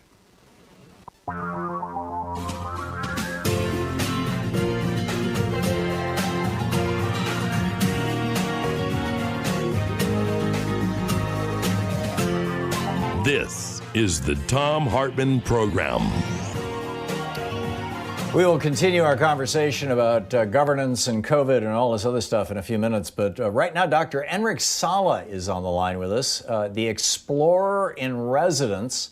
This is the Thom Hartmann Program. We will continue our conversation about governance and COVID and all this other stuff in a few minutes. But right now, Dr. Enric Sala is on the line with us, the explorer in residence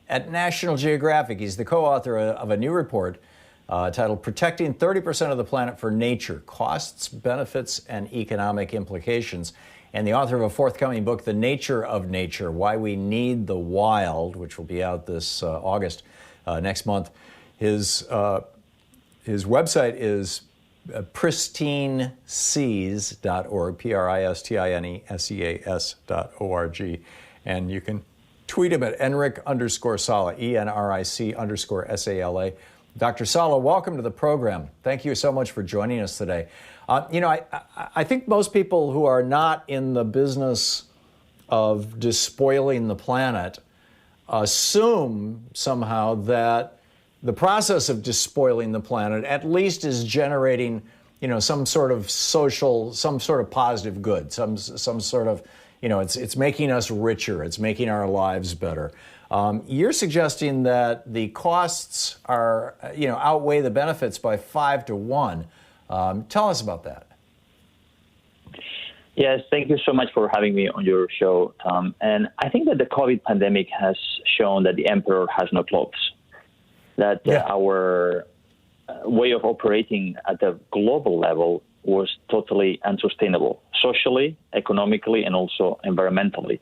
at National Geographic. He's the co-author of a new report titled Protecting 30% of the Planet for Nature, Costs, Benefits, and Economic Implications, and the author of a forthcoming book, The Nature of Nature, Why We Need the Wild, which will be out this August, next month. His website is pristineseas.org, pristineseas.org, and you can tweet him at Enric_Sala, ENRIC_SALA. Dr. Sala, welcome to the program. Thank you so much for joining us today. I think most people who are not in the business of despoiling the planet assume somehow that the process of despoiling the planet at least is generating, some sort of social, some sort of positive good, some sort of, it's making us richer, it's making our lives better. You're suggesting that the costs are, outweigh the benefits by 5 to 1. Tell us about that. Yes, thank you so much for having me on your show, Tom. And I think that the COVID pandemic has shown that the emperor has no clothes, that our way of operating at the global level was totally unsustainable, socially, economically, and also environmentally.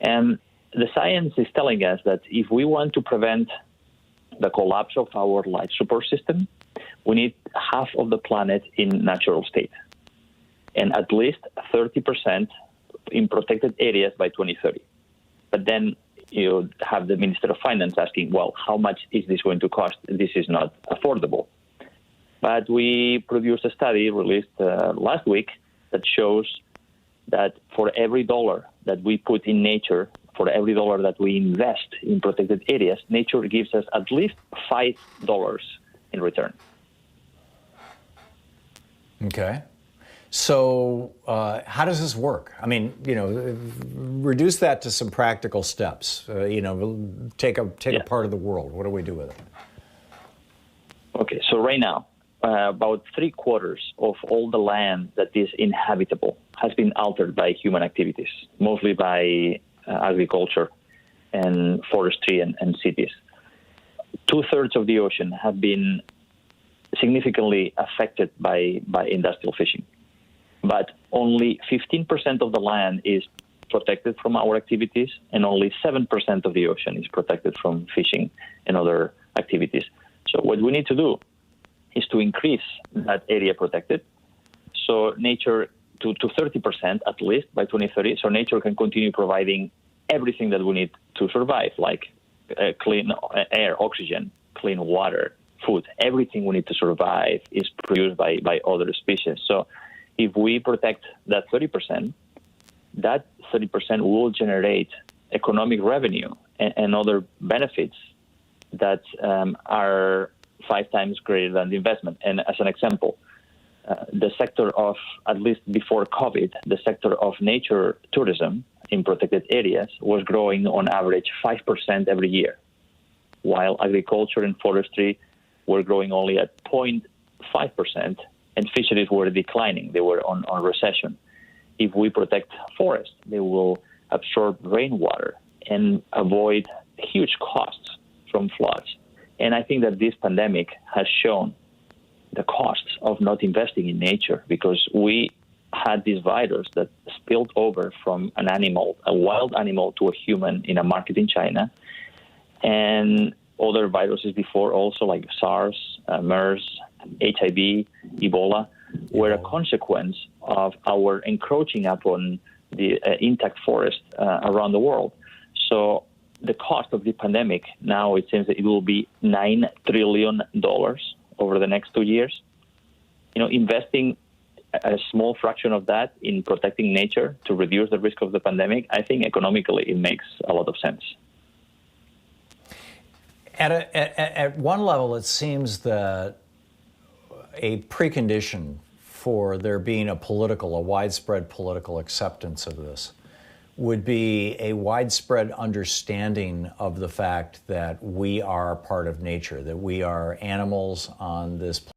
And the science is telling us that if we want to prevent the collapse of our life support system, we need half of the planet in natural state and at least 30% in protected areas by 2030. But then you have the Minister of Finance asking, well, how much is this going to cost? This is not affordable. But we produced a study released last week that shows that for every dollar that we put in nature, for every dollar that we invest in protected areas, nature gives us at least $5 in return. Okay. So how does this work? I mean, reduce that to some practical steps. Take a part of the world. What do we do with it? Okay, so right now, about 3/4 of all the land that is inhabitable has been altered by human activities, mostly by agriculture and forestry and cities. 2/3 of the ocean have been significantly affected by industrial fishing. But only 15% of the land is protected from our activities, and only 7% of the ocean is protected from fishing and other activities. So what we need to do is to increase that area protected, so nature to 30% at least by 2030, so nature can continue providing everything that we need to survive, like clean air, oxygen, clean water, food. Everything we need to survive is produced by other species. So if we protect that 30%, that 30% will generate economic revenue and other benefits that are 5 times greater than the investment. And as an example, the sector of, at least before COVID, the sector of nature tourism in protected areas was growing on average 5% every year, while agriculture and forestry were growing only at 0.5%, and fisheries were declining. They were on recession. If we protect forests, they will absorb rainwater and avoid huge costs from floods. And I think that this pandemic has shown the costs of not investing in nature, because we had this virus that spilled over from an animal, a wild animal, to a human in a market in China, and other viruses before also, like SARS, MERS, HIV, Ebola, were a consequence of our encroaching upon the intact forest around the world. So the cost of the pandemic now, it seems that it will be $9 trillion over the next 2 years. Investing a small fraction of that in protecting nature to reduce the risk of the pandemic, I think economically it makes a lot of sense. At one level, it seems that a precondition for there being a widespread political acceptance of this would be a widespread understanding of the fact that we are part of nature, that we are animals on this planet.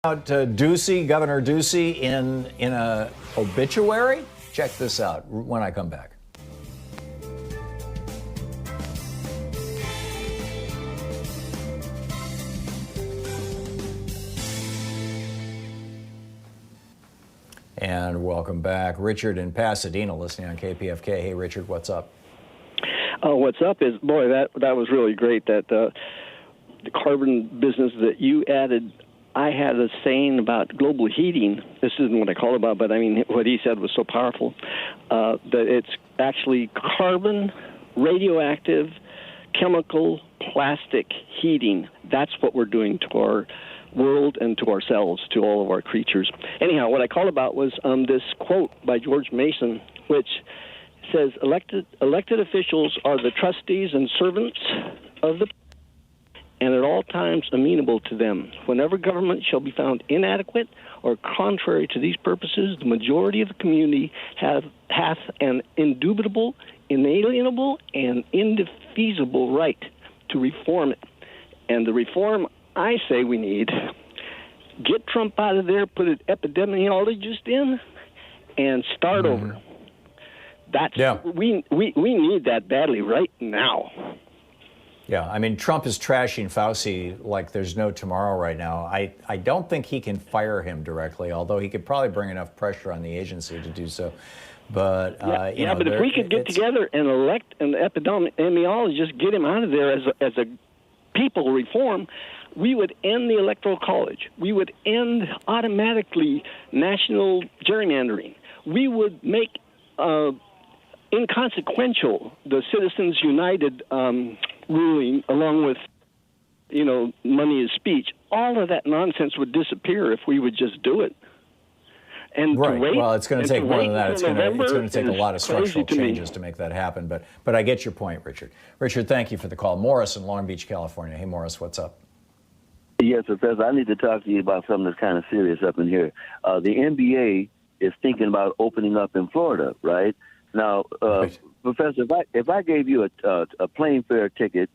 About Ducey, Governor Ducey, in a obituary? Check this out when I come back. And welcome back. Richard in Pasadena listening on KPFK. Hey, Richard, what's up? Oh, what's up is, boy, that was really great, that the carbon business that you added. I had a saying about global heating. This isn't what I call it about, but I mean, what he said was so powerful, that it's actually carbon, radioactive, chemical, plastic heating. That's what we're doing to our world and to ourselves, to all of our creatures. Anyhow, what I called about was this quote by George Mason, which says, elected officials are the trustees and servants of the and at all times amenable to them. Whenever government shall be found inadequate or contrary to these purposes, the majority of the community hath an indubitable, inalienable, and indefeasible right to reform it. And the reform I say we need, get Trump out of there, put an epidemiologist in, and start over. That's we need that badly right now. Yeah, I mean, Trump is trashing Fauci like there's no tomorrow right now. I don't think he can fire him directly, although he could probably bring enough pressure on the agency to do so. But but if we could get together and elect an epidemiologist, get him out of there as a people reform, we would end the Electoral College. We would end automatically national gerrymandering. We would make inconsequential the Citizens United ruling, along with, money is speech. All of that nonsense would disappear if we would just do it. And right. Wait, well, it's going to take more than that. It's going to take a lot of structural to changes to make that happen. But I get your point, Richard. Richard, thank you for the call. Morris in Long Beach, California. Hey, Morris, what's up? Yes, Professor, I need to talk to you about something that's kind of serious up in here. The NBA is thinking about opening up in Florida, right? Now, right. Professor, if I gave you a plane fare ticket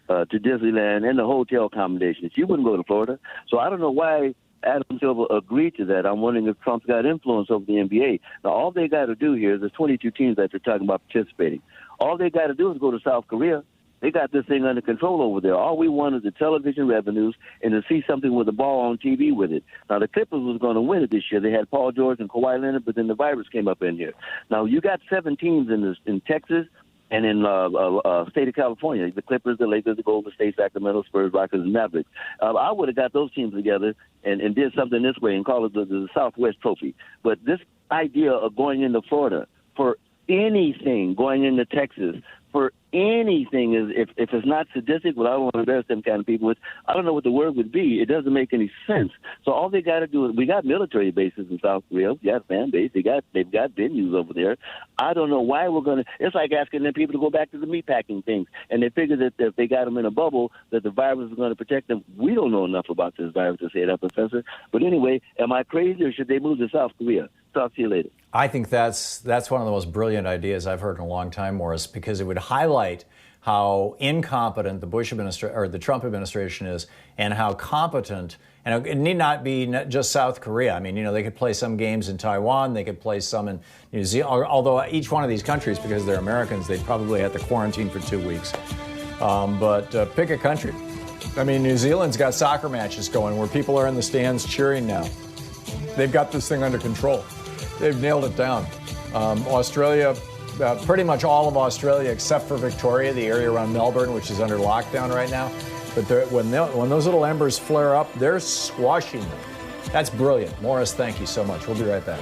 to Disneyland and the hotel accommodations, you wouldn't go to Florida. So I don't know why Adam Silver agreed to that. I'm wondering if Trump's got influence over the NBA. Now, all they got to do here, there's 22 teams that they're talking about participating. All they got to do is go to South Korea. They got this thing under control over there. All we want is the television revenues and to see something with a ball on TV with it. Now, the Clippers was going to win it this year. They had Paul George and Kawhi Leonard, but then the virus came up in here. Now, you got 7 teams in Texas and in state of California, the Clippers, the Lakers, the Golden State, Sacramento, Spurs, Rockets, and Mavericks. I would have got those teams together and did something this way and call it the Southwest Trophy. But this idea of going into Florida for anything, going into Texas, for anything, is if it's not sadistic, well, I don't want to embarrass them kind of people. I don't know what the word would be. It doesn't make any sense. So all they got to do is, we got military bases in South Korea. We got fan base. They've got venues over there. I don't know why we're going to. It's like asking them people to go back to the meatpacking things, and they figure that if they got them in a bubble, that the virus is going to protect them. We don't know enough about this virus to say that, Professor. But anyway, am I crazy, or should they move to South Korea? Talk to you later. I think that's one of the most brilliant ideas I've heard in a long time, Morris, because it would highlight how incompetent the the Trump administration is, and how competent. And it need not be just South Korea. I mean, they could play some games in Taiwan, they could play some in New Zealand. Although each one of these countries, because they're Americans, they'd probably have to quarantine for 2 weeks. But pick a country. I mean, New Zealand's got soccer matches going where people are in the stands cheering now. They've got this thing under control. They've nailed it down. Australia, pretty much all of Australia except for Victoria, the area around Melbourne, which is under lockdown right now. But when those little embers flare up, they're squashing them. That's brilliant. Morris, thank you so much. We'll be right back.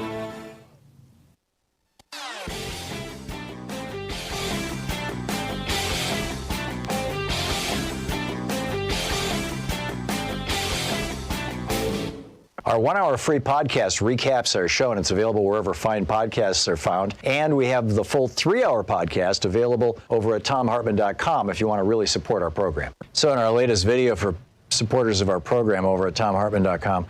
Our 1-hour free podcast recaps our show, and it's available wherever fine podcasts are found. And we have the full 3-hour podcast available over at thomhartmann.com if you want to really support our program. So in our latest video for supporters of our program over at thomhartmann.com,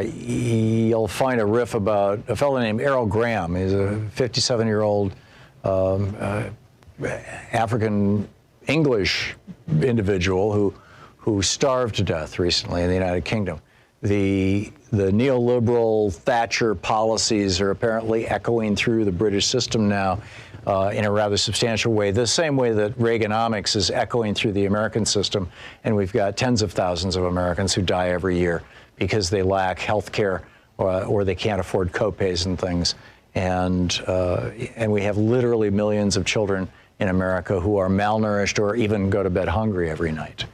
you'll find a riff about a fellow named Errol Graham. He's a 57-year-old African English individual who starved to death recently in the United Kingdom. The neoliberal Thatcher policies are apparently echoing through the British system now in a rather substantial way, the same way that Reaganomics is echoing through the American system. And we've got tens of thousands of Americans who die every year because they lack health care or they can't afford copays and things. And we have literally millions of children in America who are malnourished or even go to bed hungry every night.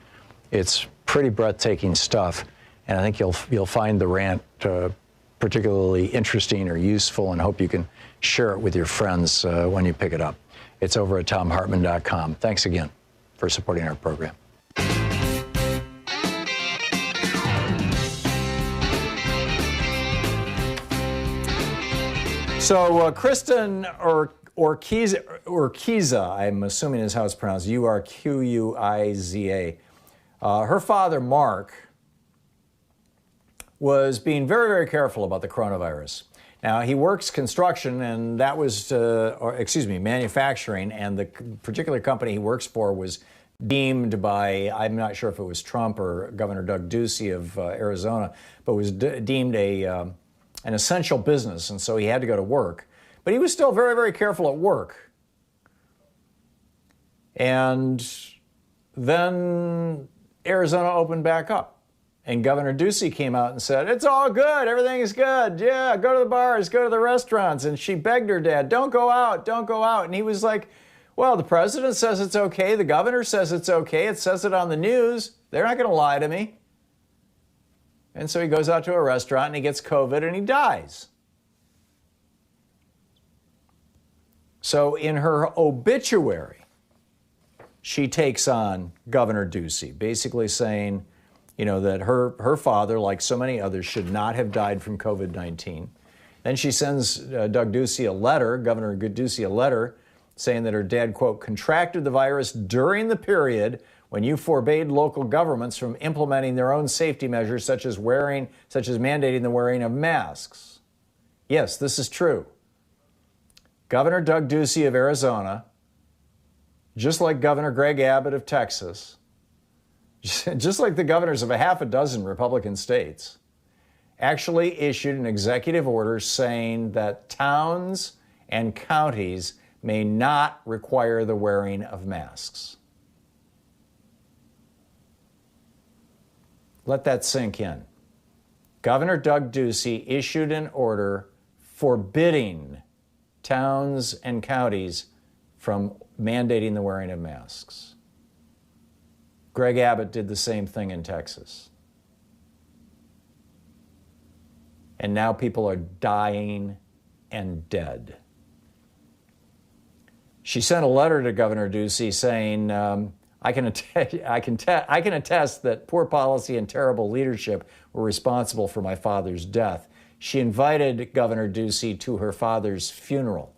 It's pretty breathtaking stuff. And I think you'll find the rant particularly interesting or useful, and hope you can share it with your friends when you pick it up. It's over at thomhartmann.com. Thanks again for supporting our program. So Kristen Urquiza, I'm assuming is how it's pronounced, Urquiza. Her father, Mark, was being very, very careful about the coronavirus. Now, he works construction, and that was, manufacturing, and the particular company he works for was deemed by, I'm not sure if it was Trump or Governor Doug Ducey of Arizona, but was deemed an essential business, and so he had to go to work. But he was still very, very careful at work. And then Arizona opened back up. And Governor Ducey came out and said, it's all good, everything is good. Yeah, go to the bars, go to the restaurants. And she begged her dad, don't go out, don't go out. And he was like, well, the president says it's okay, the governor says it's okay, it says it on the news, they're not going to lie to me. And so he goes out to a restaurant and he gets COVID and he dies. So in her obituary, she takes on Governor Ducey, basically saying, that her father, like so many others, should not have died from COVID-19. Then she sends Doug Ducey a letter, Governor Ducey a letter, saying that her dad, quote, contracted the virus during the period when you forbade local governments from implementing their own safety measures, such as mandating the wearing of masks. Yes, this is true. Governor Doug Ducey of Arizona, just like Governor Greg Abbott of Texas, just like the governors of a half a dozen Republican states, actually issued an executive order saying that towns and counties may not require the wearing of masks. Let that sink in. Governor Doug Ducey issued an order forbidding towns and counties from mandating the wearing of masks. Greg Abbott did the same thing in Texas. And now people are dying and dead. She sent a letter to Governor Ducey saying, I can attest that poor policy and terrible leadership were responsible for my father's death. She invited Governor Ducey to her father's funeral.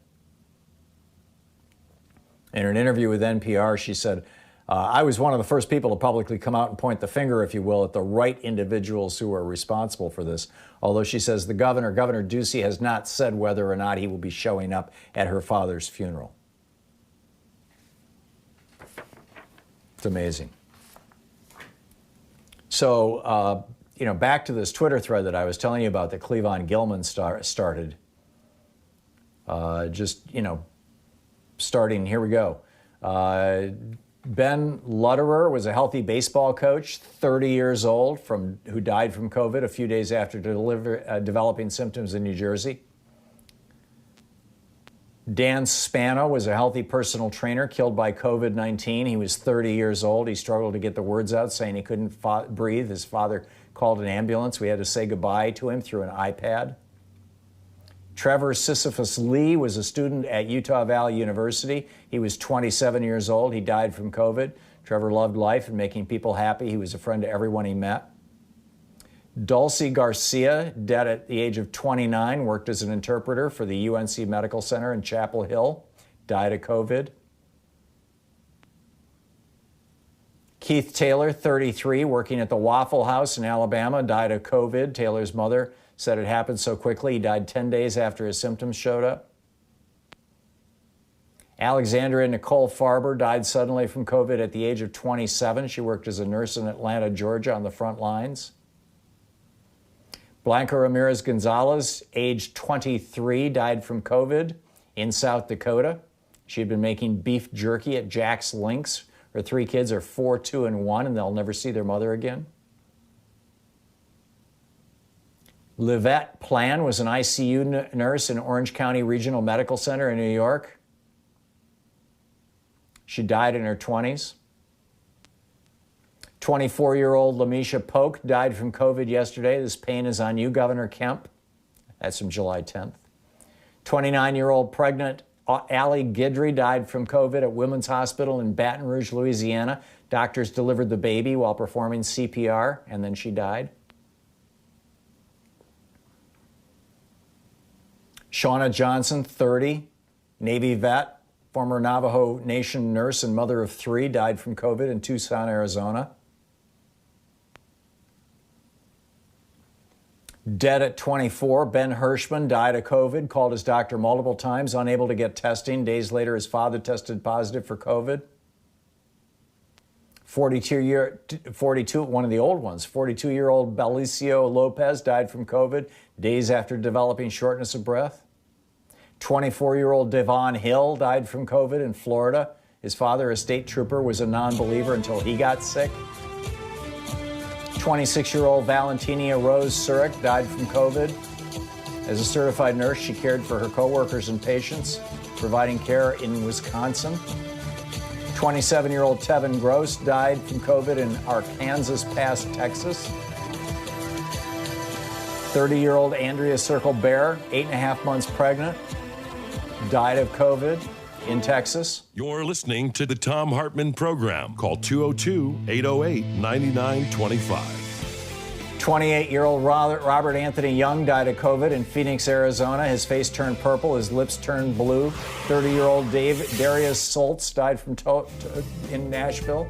In an interview with NPR, she said, I was one of the first people to publicly come out and point the finger, if you will, at the right individuals who are responsible for this. Although she says Governor Ducey, has not said whether or not he will be showing up at her father's funeral. It's amazing. So, back to this Twitter thread that I was telling you about that Cleavon Gilman started. Starting, here we go. Ben Lutterer was a healthy baseball coach, 30 years old, who died from COVID a few days after developing symptoms in New Jersey. Dan Spano was a healthy personal trainer killed by COVID-19. He was 30 years old. He struggled to get the words out, saying he couldn't breathe. His father called an ambulance. We had to say goodbye to him through an iPad. Trevor Sisyphus Lee was a student at Utah Valley University. He was 27 years old. He died from COVID. Trevor loved life and making people happy. He was a friend to everyone he met. Dulcie Garcia, dead at the age of 29, worked as an interpreter for the UNC Medical Center in Chapel Hill, died of COVID. Keith Taylor, 33, working at the Waffle House in Alabama, died of COVID. Taylor's mother said it happened so quickly. He died 10 days after his symptoms showed up. Alexandria Nicole Farber died suddenly from COVID at the age of 27. She worked as a nurse in Atlanta, Georgia, on the front lines. Blanca Ramirez Gonzalez, age 23, died from COVID in South Dakota. She had been making beef jerky at Jack's Links. Her 3 kids are 4, 2, and 1, and they'll never see their mother again. Livette Plan was an ICU nurse in Orange County Regional Medical Center in New York. She died in her 20s. 24-year-old Lamisha Polk died from COVID yesterday. This pain is on you, Governor Kemp. That's from July 10th. 29-year-old pregnant Allie Guidry died from COVID at Women's Hospital in Baton Rouge, Louisiana. Doctors delivered the baby while performing CPR, and then she died. Shauna Johnson, 30, Navy vet, former Navajo Nation nurse and mother of 3, died from COVID in Tucson, Arizona. Dead at 24, Ben Hirschman died of COVID, called his doctor multiple times, unable to get testing. Days later, his father tested positive for COVID. 42-year-old Belicio Lopez died from COVID days after developing shortness of breath. 24-year-old Devon Hill died from COVID in Florida. His father, a state trooper, was a non-believer until he got sick. 26-year-old Valentina Rose Surik died from COVID. As a certified nurse, she cared for her coworkers and patients, providing care in Wisconsin. 27-year-old Tevin Gross died from COVID in Arkansas Pass, Texas. 30-year-old Andrea Circle Bear, 8.5 months pregnant, died of COVID in Texas. You're listening to the Thom Hartmann Program. Call 202-808-9925. 28-year-old Robert Anthony Young died of COVID in Phoenix, Arizona. His face turned purple, his lips turned blue. 30-year-old Darius Soltz died from in Nashville.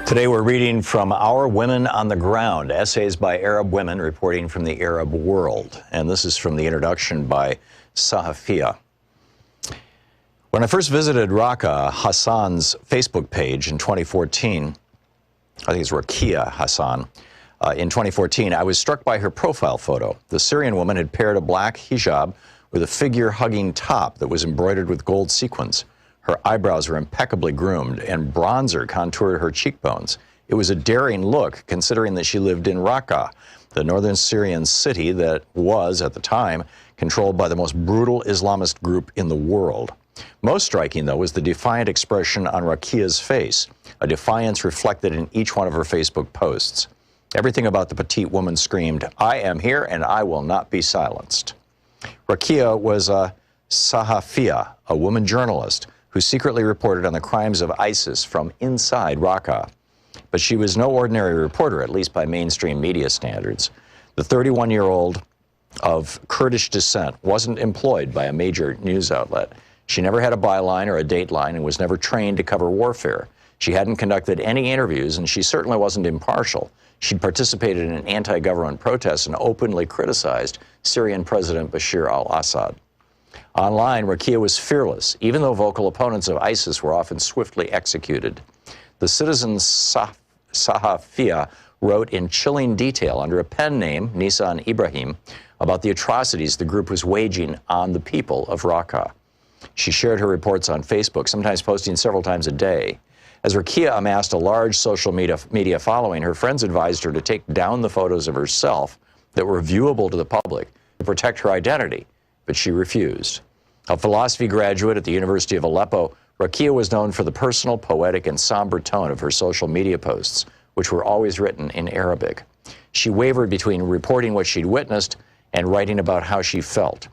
Today we're reading from Our Women on the Ground, essays by Arab women reporting from the Arab world. And this is from the introduction by Sahafia. When I first visited Raqqa, Hassan's Facebook page in 2014, I think it's Rakia Hassan, in 2014, I was struck by her profile photo. The Syrian woman had paired a black hijab with a figure-hugging top that was embroidered with gold sequins. Her eyebrows were impeccably groomed, and bronzer contoured her cheekbones. It was a daring look, considering that she lived in Raqqa, the northern Syrian city that was, at the time, controlled by the most brutal Islamist group in the world. Most striking, though, was the defiant expression on Rakia's face, a defiance reflected in each one of her Facebook posts. Everything about the petite woman screamed, "I am here and I will not be silenced." Rakia was a Sahafia, a woman journalist, who secretly reported on the crimes of ISIS from inside Raqqa. But she was no ordinary reporter, at least by mainstream media standards. The 31-year-old of Kurdish descent wasn't employed by a major news outlet. She never had a byline or a dateline and was never trained to cover warfare. She hadn't conducted any interviews, and she certainly wasn't impartial. She'd participated in anti-government protests and openly criticized Syrian President Bashar al-Assad. Online, Rakia was fearless, even though vocal opponents of ISIS were often swiftly executed. The citizen Sahafia wrote in chilling detail under a pen name, Nisan Ibrahim, about the atrocities the group was waging on the people of Raqqa. She shared her reports on Facebook, sometimes posting several times a day. As Rakia amassed a large social media following, her friends advised her to take down the photos of herself that were viewable to the public to protect her identity, but she refused. A philosophy graduate at the University of Aleppo, Rakia was known for the personal, poetic, and somber tone of her social media posts, which were always written in Arabic. She wavered between reporting what she'd witnessed and writing about how she felt.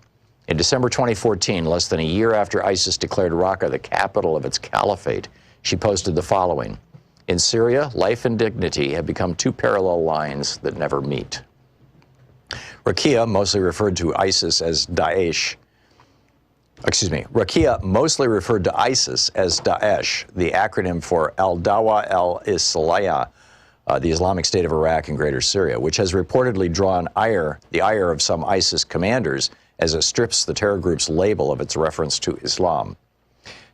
In December 2014, less than a year after ISIS declared Raqqa the capital of its caliphate, she posted the following: "In Syria, life and dignity have become two parallel lines that never meet." Rakia, mostly referred to ISIS as Daesh, Rakia mostly referred to ISIS as Daesh, the acronym for Al-Dawa al-Islamiyya, the Islamic State of Iraq and Greater Syria, which has reportedly drawn the ire of some ISIS commanders as it strips the terror group's label of its reference to Islam.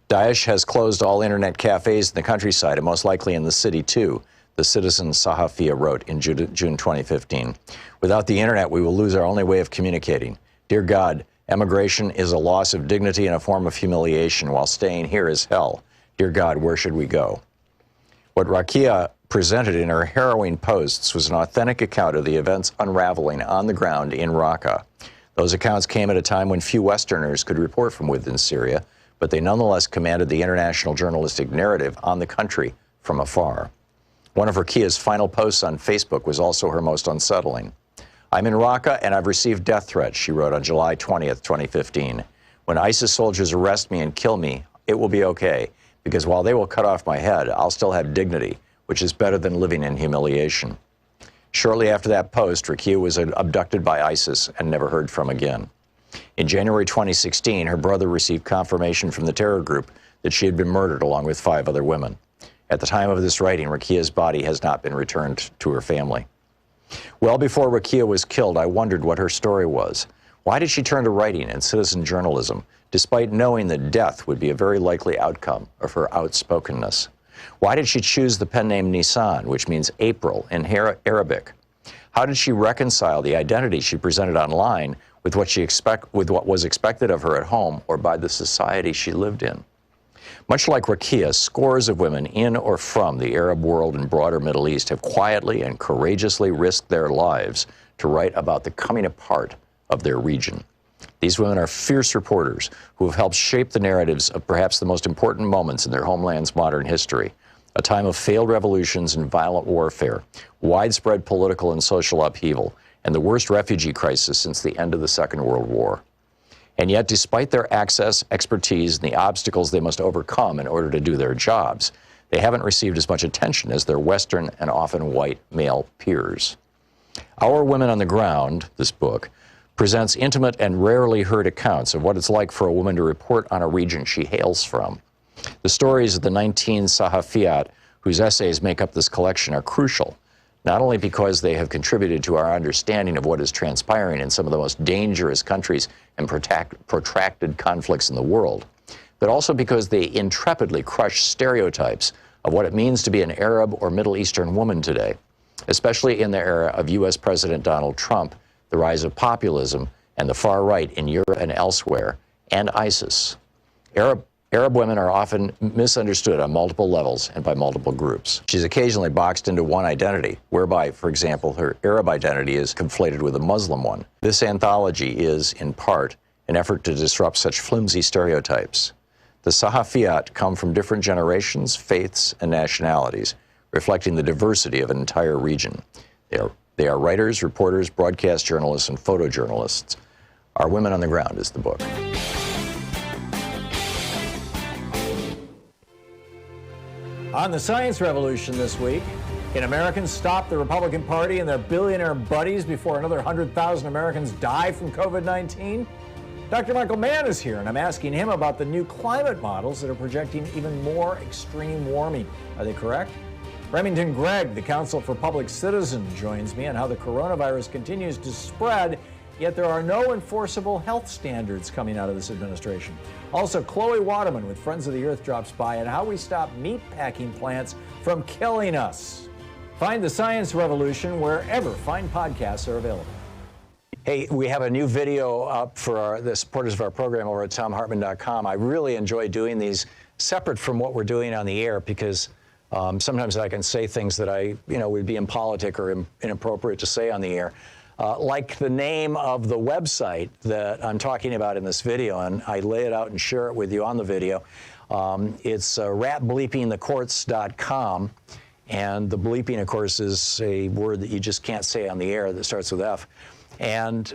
Daesh has closed all internet cafes in the countryside, and most likely in the city too, the Citizen Sahafiya wrote in June 2015. Without the internet, we will lose our only way of communicating. Dear God, emigration is a loss of dignity and a form of humiliation, while staying here is hell. Dear God, where should we go? What Rakia presented in her harrowing posts was an authentic account of the events unraveling on the ground in Raqqa. Those accounts came at a time when few Westerners could report from within Syria, but they nonetheless commanded the international journalistic narrative on the country from afar. One of Rakia's final posts on Facebook was also her most unsettling. I'm in Raqqa and I've received death threats, she wrote on July 20th, 2015. When ISIS soldiers arrest me and kill me, it will be okay, because while they will cut off my head, I'll still have dignity, which is better than living in humiliation. Shortly after that post, Rakia was abducted by ISIS and never heard from again. In January 2016, her brother received confirmation from the terror group that she had been murdered along with 5 other women. At the time of this writing, Rakia's body has not been returned to her family. Well before Rakia was killed, I wondered what her story was. Why did she turn to writing and citizen journalism, despite knowing that death would be a very likely outcome of her outspokenness? Why did she choose the pen name Nisan, which means April in Arabic? How did she reconcile the identity she presented online with what was expected of her at home or by the society she lived in? Much like Rakia, scores of women in or from the Arab world and broader Middle East have quietly and courageously risked their lives to write about the coming apart of their region. These women are fierce reporters who have helped shape the narratives of perhaps the most important moments in their homeland's modern history, a time of failed revolutions and violent warfare, widespread political and social upheaval, and the worst refugee crisis since the end of the Second World War. And yet, despite their access, expertise, and the obstacles they must overcome in order to do their jobs, they haven't received as much attention as their Western and often white male peers. Our Women on the Ground, this book, presents intimate and rarely heard accounts of what it's like for a woman to report on a region she hails from. The stories of the 19 Sahafiyat whose essays make up this collection are crucial, not only because they have contributed to our understanding of what is transpiring in some of the most dangerous countries and protracted conflicts in the world, but also because they intrepidly crush stereotypes of what it means to be an Arab or Middle Eastern woman today, especially in the era of U.S. President Donald Trump, the rise of populism, and the far right in Europe and elsewhere, and ISIS. Arab women are often misunderstood on multiple levels and by multiple groups. She's occasionally boxed into one identity, whereby, for example, her Arab identity is conflated with a Muslim one. This anthology is, in part, an effort to disrupt such flimsy stereotypes. The Sahafiyat come from different generations, faiths, and nationalities, reflecting the diversity of an entire region. They are writers, reporters, broadcast journalists, and photojournalists. Our Women on the Ground is the book. On the Science Revolution this week, can Americans stop the Republican Party and their billionaire buddies before another 100,000 Americans die from COVID-19? Dr. Michael Mann is here, and I'm asking him about the new climate models that are projecting even more extreme warming. Are they correct? Remington Gregg, the Council for Public Citizen, joins me on how the coronavirus continues to spread, yet there are no enforceable health standards coming out of this administration. Also, Chloe Waterman with Friends of the Earth drops by on how we stop meatpacking plants from killing us. Find the Science Revolution wherever fine podcasts are available. Hey, we have a new video up for the supporters of our program over at ThomHartmann.com. I really enjoy doing these separate from what we're doing on the air because sometimes I can say things that would be impolitic or inappropriate to say on the air. Like the name of the website that I'm talking about in this video, and I lay it out and share it with you on the video. It's ratbleepingthecourts.com, and the bleeping, of course, is a word that you just can't say on the air that starts with F. And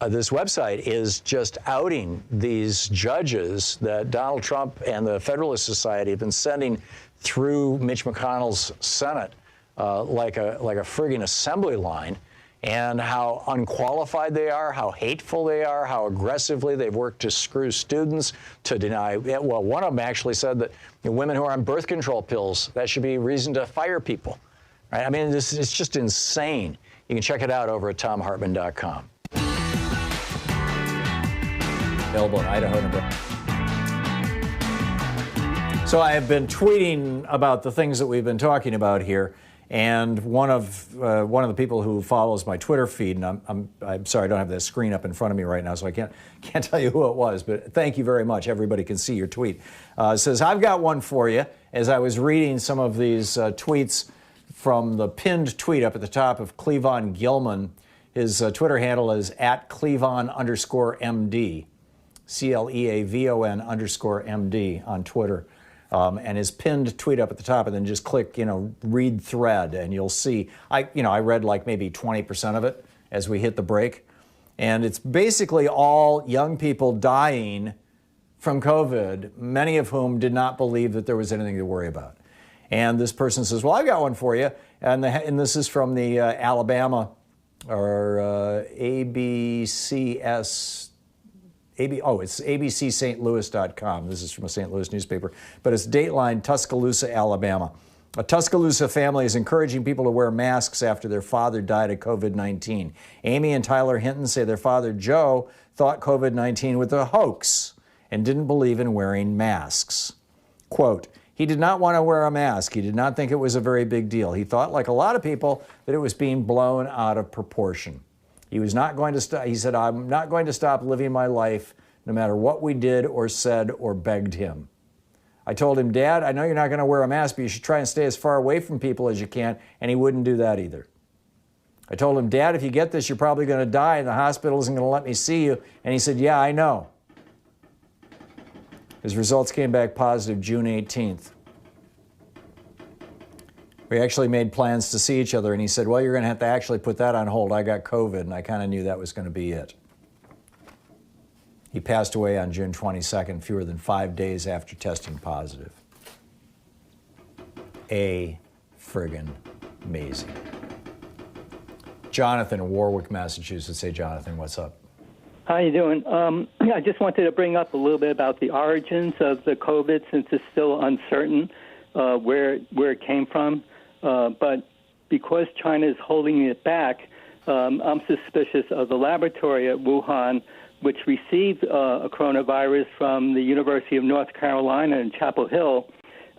this website is just outing these judges that Donald Trump and the Federalist Society have been sending through Mitch McConnell's Senate like a friggin' assembly line. and how unqualified they are, how hateful they are, how aggressively they've worked to screw students, to deny. Well, one of them actually said that women who are on birth control pills, that should be reason to fire people. Right? I mean, it's just insane. You can check it out over at thomhartmann.com. Available in Idaho, Nebraska. So I have been tweeting about the things that we've been talking about here, and one of the people who follows my Twitter feed, and I'm sorry I don't have that screen up in front of me right now, so I can't tell you who it was, but thank you very much. Everybody can see your tweet. Says, I've got one for you. As I was reading some of these tweets from the pinned tweet up at the top of Cleavon Gilman, his Twitter handle is @Cleavon_MD. CLEAVON_MD on Twitter, and his pinned tweet up at the top, and then just click, read thread, and you'll see. I read like maybe 20% of it as we hit the break, and it's basically all young people dying from COVID, many of whom did not believe that there was anything to worry about. And this person says, "Well, I've got one for you," and this is from the Alabama or ABCS. It's abcstlouis.com. This is from a St. Louis newspaper, but it's Dateline, Tuscaloosa, Alabama. A Tuscaloosa family is encouraging people to wear masks after their father died of COVID-19. Amy and Tyler Hinton say their father, Joe, thought COVID-19 was a hoax and didn't believe in wearing masks. Quote, he did not want to wear a mask. He did not think it was a very big deal. He thought, like a lot of people, that it was being blown out of proportion. He was not going to stop. He said, I'm not going to stop living my life no matter what we did or said or begged him. I told him, Dad, I know you're not going to wear a mask, but you should try and stay as far away from people as you can. And he wouldn't do that either. I told him, Dad, if you get this, you're probably going to die and the hospital isn't going to let me see you. And he said, yeah, I know. His results came back positive June 18th. We actually made plans to see each other, and he said, well, you're going to have to actually put that on hold. I got COVID, and I kind of knew that was going to be it. He passed away on June 22nd, fewer than 5 days after testing positive. Friggin' amazing. Jonathan in Warwick, Massachusetts. Hey, Jonathan, what's up? How you doing? I just wanted to bring up a little bit about the origins of the COVID, since it's still uncertain where it came from. But because China is holding it back, I'm suspicious of the laboratory at Wuhan, which received a coronavirus from the University of North Carolina in Chapel Hill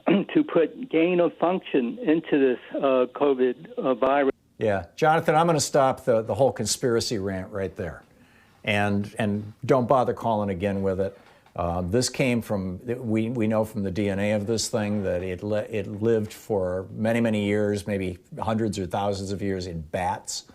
to put gain of function into this COVID virus. Yeah. Jonathan, I'm going to stop the whole conspiracy rant right there. And don't bother calling again with it. This came from, we know from the DNA of this thing that it lived for many, many years, maybe hundreds or thousands of years in bats.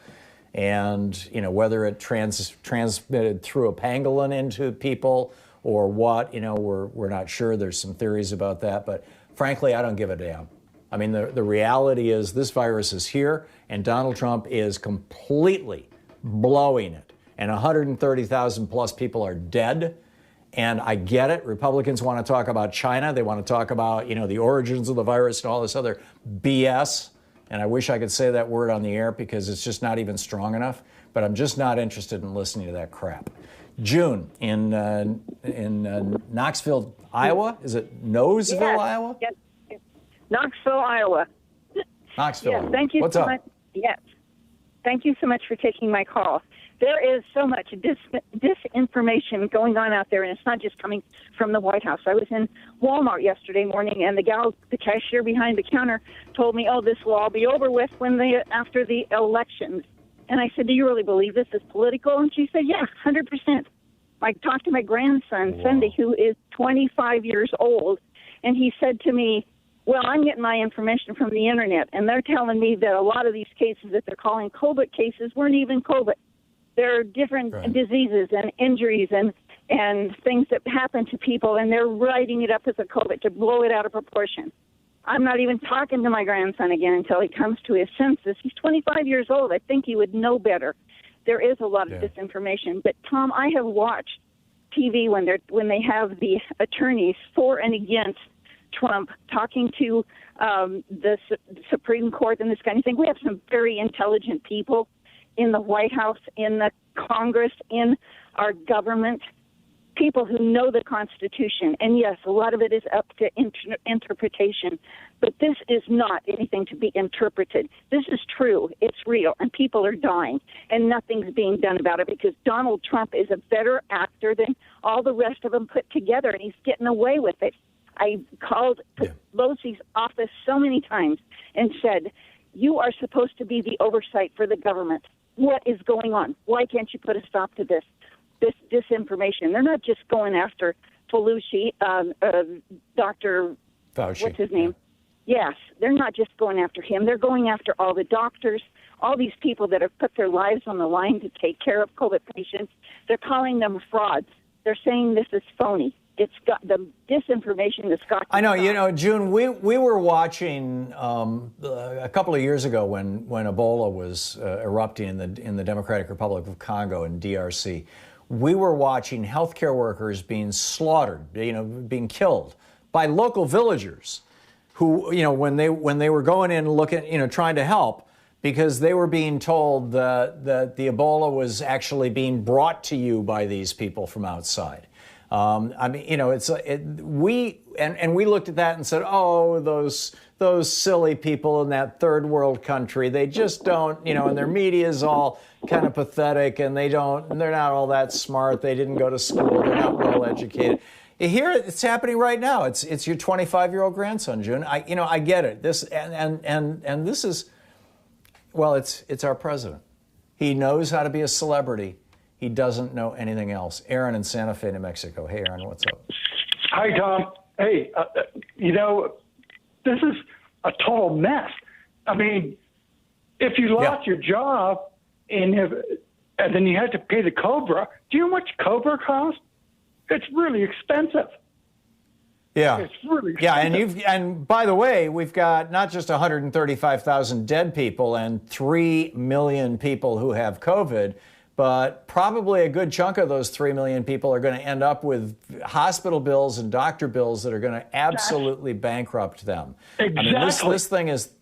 And, whether it transmitted through a pangolin into people or what, we're not sure. There's some theories about that. But frankly, I don't give a damn. I mean, the reality is this virus is here, and Donald Trump is completely blowing it. And 130,000 plus people are dead. And I get it. Republicans want to talk about China. They want to talk about, the origins of the virus and all this other BS. And I wish I could say that word on the air because it's just not even strong enough. But I'm just not interested in listening to that crap. June in Knoxville, Iowa. Is it Noseville, yes. Iowa? Yes. Knoxville, Iowa. Knoxville. Yes. Thank you What's so up? much. Yes. Thank you so much for taking my call. There is so much disinformation going on out there, and it's not just coming from the White House. I was in Walmart yesterday morning, and the cashier behind the counter told me, "Oh, this will all be over with after the elections." And I said, "Do you really believe this is political?" And she said, "Yeah, 100%." I talked to my grandson, Sunday, who is 25 years old, and he said to me, "Well, I'm getting my information from the internet, and they're telling me that a lot of these cases that they're calling COVID cases weren't even COVID. There are different diseases and injuries and things that happen to people, and they're writing it up as a COVID to blow it out of proportion." I'm not even talking to my grandson again until he comes to his senses. He's 25 years old. I think he would know better. There is a lot of disinformation. But, Tom, I have watched TV when they have the attorneys for and against Trump talking to the Supreme Court and this kind of thing. We have some very intelligent people. in the White House, in the Congress, in our government, people who know the Constitution. And yes, a lot of it is up to interpretation, but this is not anything to be interpreted. This is true. It's real, and people are dying, and nothing's being done about it because Donald Trump is a better actor than all the rest of them put together, and he's getting away with it. I called Pelosi's office so many times and said, you are supposed to be the oversight for the government. What is going on? Why can't you put a stop to this disinformation? They're not just going after Pelosi, Dr. Fauci. What's his name? Yes, they're not just going after him. They're going after all the doctors, all these people that have put their lives on the line to take care of COVID patients. They're calling them frauds. They're saying this is phony. It's got the disinformation that's got. I know, June. We were watching a couple of years ago when Ebola was erupting in the Democratic Republic of Congo in DRC. We were watching healthcare workers being slaughtered, being killed by local villagers, who, when they were going in looking, trying to help, because they were being told that the Ebola was actually being brought to you by these people from outside. We looked at that and said, oh, those silly people in that third world country, they just don't, and their media is all kind of pathetic, and they're not all that smart. They didn't go to school. They're not well educated. Here, it's happening right now. It's your 25-year-old grandson, June. I get it. This and this is, well, it's our president. He knows how to be a celebrity. He doesn't know anything else. Aaron in Santa Fe, New Mexico. Hey, Aaron, what's up? Hi, Tom. Hey, this is a total mess. I mean, if you lost your job and then you had to pay the COBRA, do you know how much COBRA costs? It's really expensive. Yeah. It's really expensive. Yeah, and by the way, we've got not just 135,000 dead people and 3 million people who have COVID, but probably a good chunk of those 3 million people are going to end up with hospital bills and doctor bills that are going to absolutely bankrupt them. Exactly. I mean, this thing is,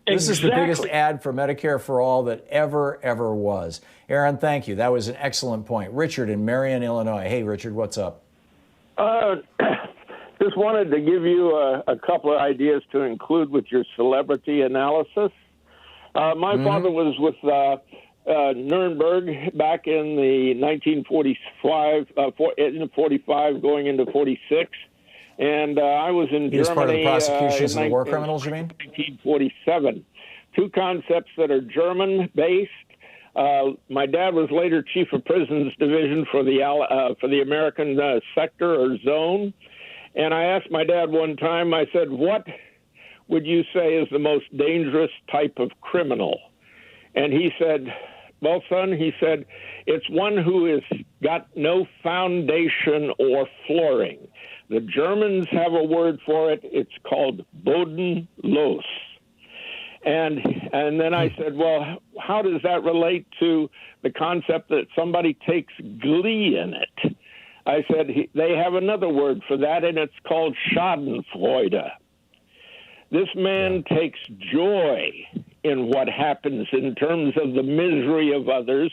this is the biggest ad for Medicare for All that ever was. Aaron, thank you. That was an excellent point. Richard in Marion, Illinois. Hey, Richard, what's up? Just wanted to give you a couple of ideas to include with your celebrity analysis. My father was with Nuremberg back in the 1945, going into 46. And I was in Germany. He was part of the prosecutions of the war criminals, you mean? 1947. Two concepts that are German-based. My dad was later chief of prisons division for the American sector or zone. And I asked my dad one time, I said, what would you say is the most dangerous type of criminal? And he said, well, son, he said, it's one who has got no foundation or flooring. The Germans have a word for it. It's called bodenlos. And then I said, well, how does that relate to the concept that somebody takes glee in it? I said, they have another word for that, and it's called schadenfreude. This man takes joy in what happens in terms of the misery of others,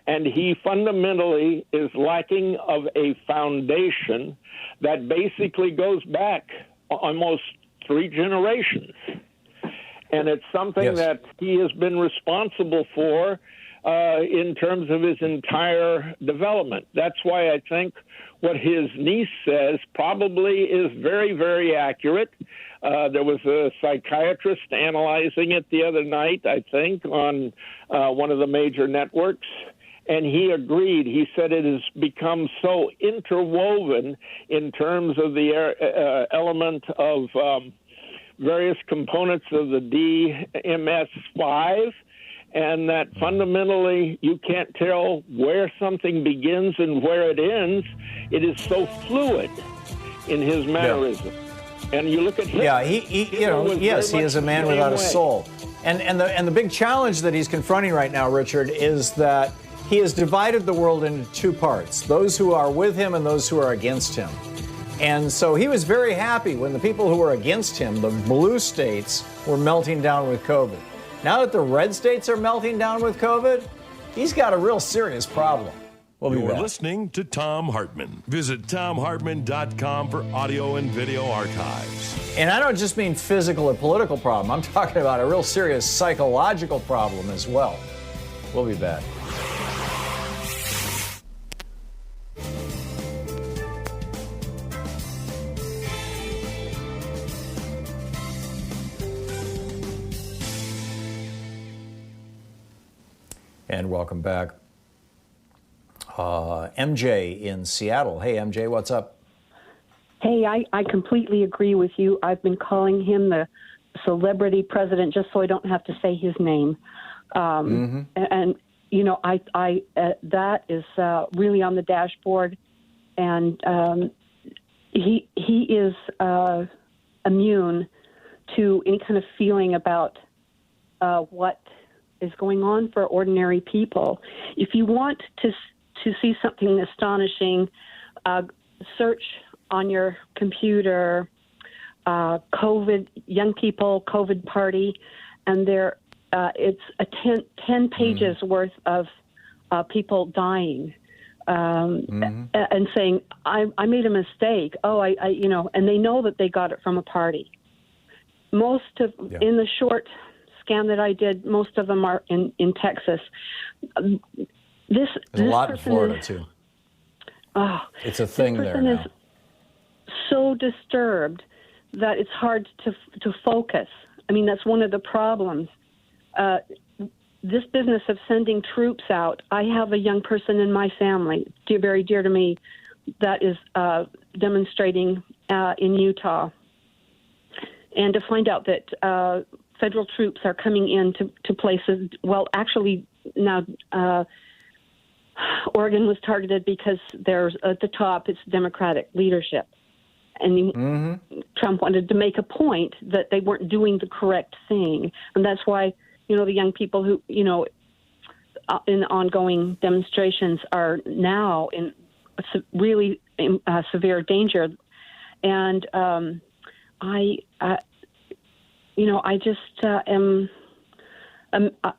and he fundamentally is lacking of a foundation that basically goes back almost 3 generations. And it's something that he has been responsible for in terms of his entire development. That's why I think what his niece says probably is very, very accurate. There was a psychiatrist analyzing it the other night, I think, on one of the major networks, and he agreed. He said it has become so interwoven in terms of the element of various components of the DMS5, and that fundamentally you can't tell where something begins and where it ends. It is so fluid in his mannerism. Yeah. And you look at him. Yeah, he is a man without a soul. And the big challenge that he's confronting right now, Richard, is that he has divided the world into 2 parts: those who are with him and those who are against him. And so he was very happy when the people who were against him, the blue states, were melting down with COVID. Now that the red states are melting down with COVID, He's got a real serious problem. We'll be You're back. listening to Thom Hartmann. Visit ThomHartmann.com for audio and video archives. And I don't just mean physical or political problem. I'm talking about a real serious psychological problem as well. We'll be back. And welcome back. MJ in Seattle. Hey, MJ, what's up? Hey, I completely agree with you. I've been calling him the celebrity president just so I don't have to say his name. And you know, that is really on the dashboard, and he is immune to any kind of feeling about what is going on for ordinary people. If you want to see something astonishing, search on your computer COVID, young people COVID party, and there it's a 10 pages worth of people dying and saying, I made a mistake. Oh, you know, and they know that they got it from a party. Most of, in the short scan that I did, most of them are in Texas. There's a lot in Florida, too. Oh, it's a thing there now. Is so disturbed that it's hard to focus. I mean, that's one of the problems. This business of sending troops out, I have a young person in my family, very dear to me, that is demonstrating in Utah. And to find out that federal troops are coming in to places, well, actually now Oregon was targeted because there's at the top, it's Democratic leadership. And Trump wanted to make a point that they weren't doing the correct thing. And that's why, you know, the young people who, you know, in ongoing demonstrations are now in really severe danger. And you know, I just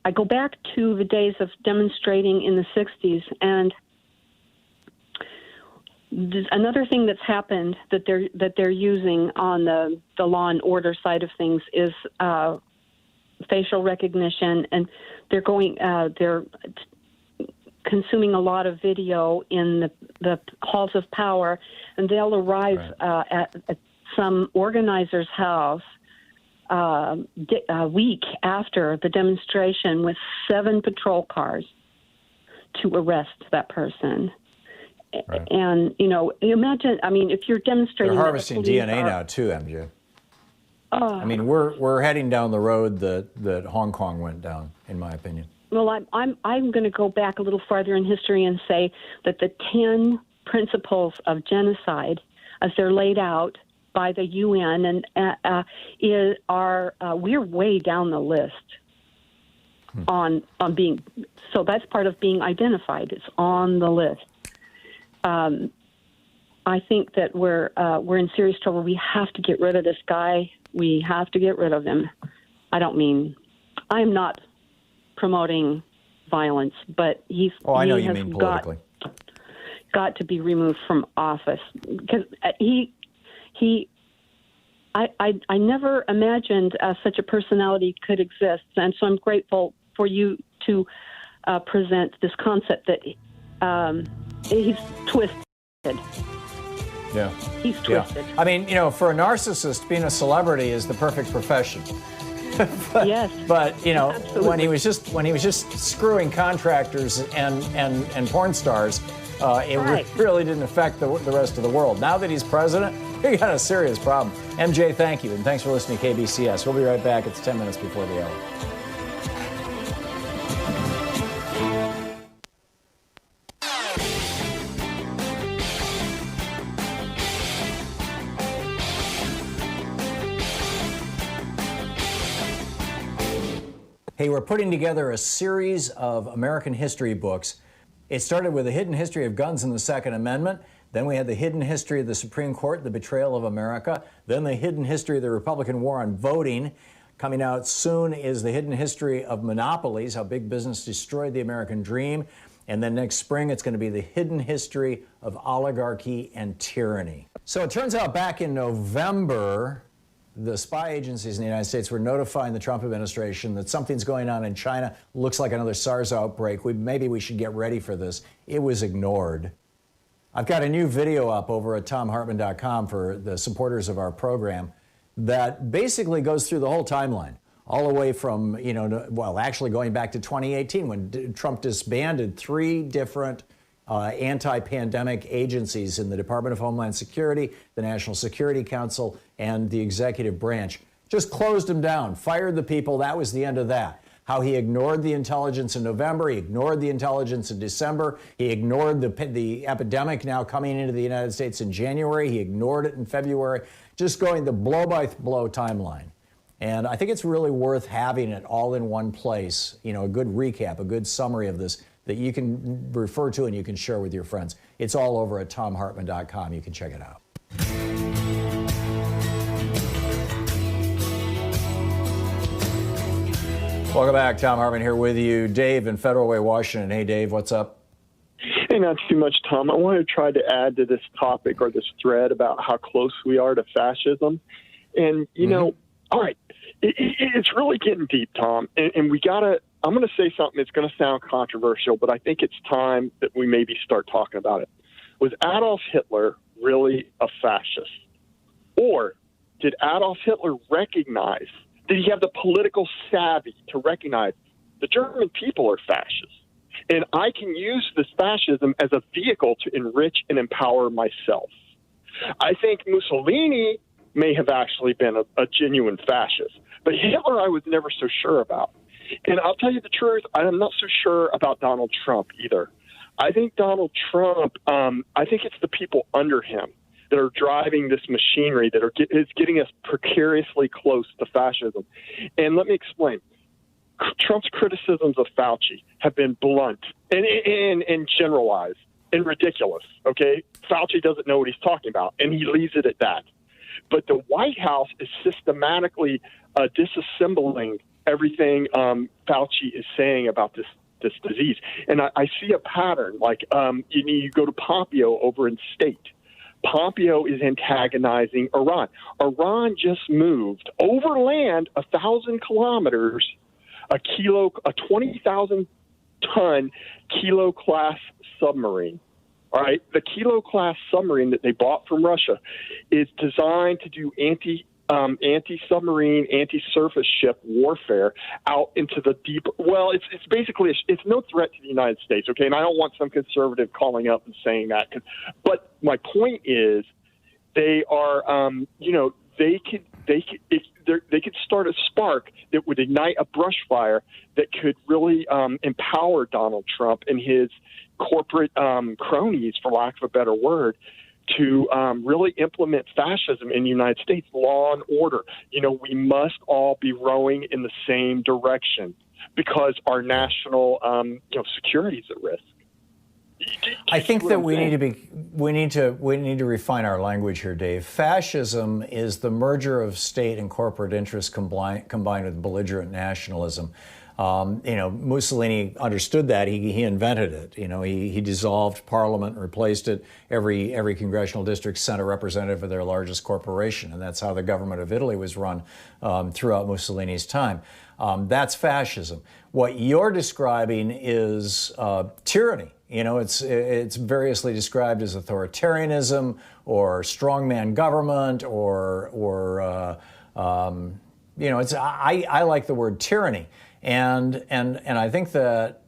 I go back to the days of demonstrating in the 60s, and another thing that's happened that they're using on the law and order side of things is facial recognition, and they're consuming a lot of video in the halls of power, and they'll arrive at some organizer's house a week after the demonstration with 7 patrol cars to arrest that person. Right. And, you know, imagine, I mean, if you're demonstrating... They're harvesting DNA now, too, MJ. I mean, we're heading down the road that Hong Kong went down, in my opinion. Well, I'm going to go back a little farther in history and say that the 10 principles of genocide, as they're laid out by the UN, and we're way down the list on being. So that's part of being identified. It's on the list. I think that we're in serious trouble. We have to get rid of this guy. We have to get rid of him. I'm not promoting violence, but I know you mean politically. Got to be removed from office because I never imagined such a personality could exist, and so I'm grateful for you to present this concept that he's twisted. Yeah. He's twisted. Yeah. I mean, you know, for a narcissist, being a celebrity is the perfect profession. Yes. But you know, Absolutely. when he was just screwing contractors and porn stars, it really didn't affect the rest of the world. Now that he's president, he got a serious problem. MJ, thank you, and thanks for listening to KBCS. We'll be right back. It's 10 minutes before the hour. Hey, we're putting together a series of American history books. It started with a hidden history of guns and the Second Amendment. Then we had the hidden history of the Supreme Court, the betrayal of America. Then the hidden history of the Republican war on voting. Coming out soon is The Hidden History of Monopolies, How Big Business Destroyed the American Dream. And then next spring, it's going to be The Hidden History of Oligarchy and Tyranny. So it turns out back in November, the spy agencies in the United States were notifying the Trump administration that something's going on in China. Looks like another SARS outbreak. Maybe we should get ready for this. It was ignored. I've got a new video up over at thomhartmann.com for the supporters of our program that basically goes through the whole timeline, all the way from, actually going back to 2018 when Trump disbanded 3 different anti-pandemic agencies in the Department of Homeland Security, the National Security Council, and the executive branch. Just closed them down, fired the people. That was the end of that. How he ignored the intelligence in November, he ignored the intelligence in December, he ignored the epidemic now coming into the United States in January, he ignored it in February, just going the blow-by-blow timeline. And I think it's really worth having it all in one place, a good recap, a good summary of this that you can refer to and you can share with your friends. It's all over at thomhartmann.com. You can check it out. Welcome back. Thom Hartmann here with you. Dave in Federal Way, Washington. Hey, Dave, what's up? Hey, not too much, Tom. I want to try to add to this topic or this thread about how close we are to fascism. And, all right, it's really getting deep, Tom. And we got to, I'm going to say something that's going to sound controversial, but I think it's time that we maybe start talking about it. Was Adolf Hitler really a fascist? Or did Adolf Hitler recognize, did he have the political savvy to recognize the German people are fascists? And I can use this fascism as a vehicle to enrich and empower myself. I think Mussolini may have actually been a genuine fascist, but Hitler I was never so sure about. And I'll tell you the truth, I'm not so sure about Donald Trump either. I think Donald Trump, I think it's the people under him that are driving this machinery that is getting us precariously close to fascism. And let me explain. Trump's criticisms of Fauci have been blunt and generalized and ridiculous, okay? Fauci doesn't know what he's talking about, and he leaves it at that. But the White House is systematically disassembling everything Fauci is saying about this disease. And I see a pattern, like you go to Pompeo over in state. Pompeo is antagonizing Iran. Iran just moved overland 1,000 kilometers, a 20,000-ton Kilo-class submarine. All right, the Kilo-class submarine that they bought from Russia is designed to do anti-submarine, anti-surface ship warfare out into the deep. Well, it's basically it's no threat to the United States, okay? And I don't want some conservative calling up and saying that. But my point is, they are, they could start a spark that would ignite a brush fire that could really empower Donald Trump and his corporate cronies, for lack of a better word, to really implement fascism in the United States, law and order. We must all be rowing in the same direction because our national security is at risk. I think that we need to refine our language here, Dave. Fascism is the merger of state and corporate interests combined with belligerent nationalism. Mussolini understood that. He invented it. He dissolved Parliament, replaced it. Every congressional district sent a representative of their largest corporation, and that's how the government of Italy was run throughout Mussolini's time. That's fascism. What you're describing is tyranny. It's variously described as authoritarianism or strongman government or I like the word tyranny. And I think that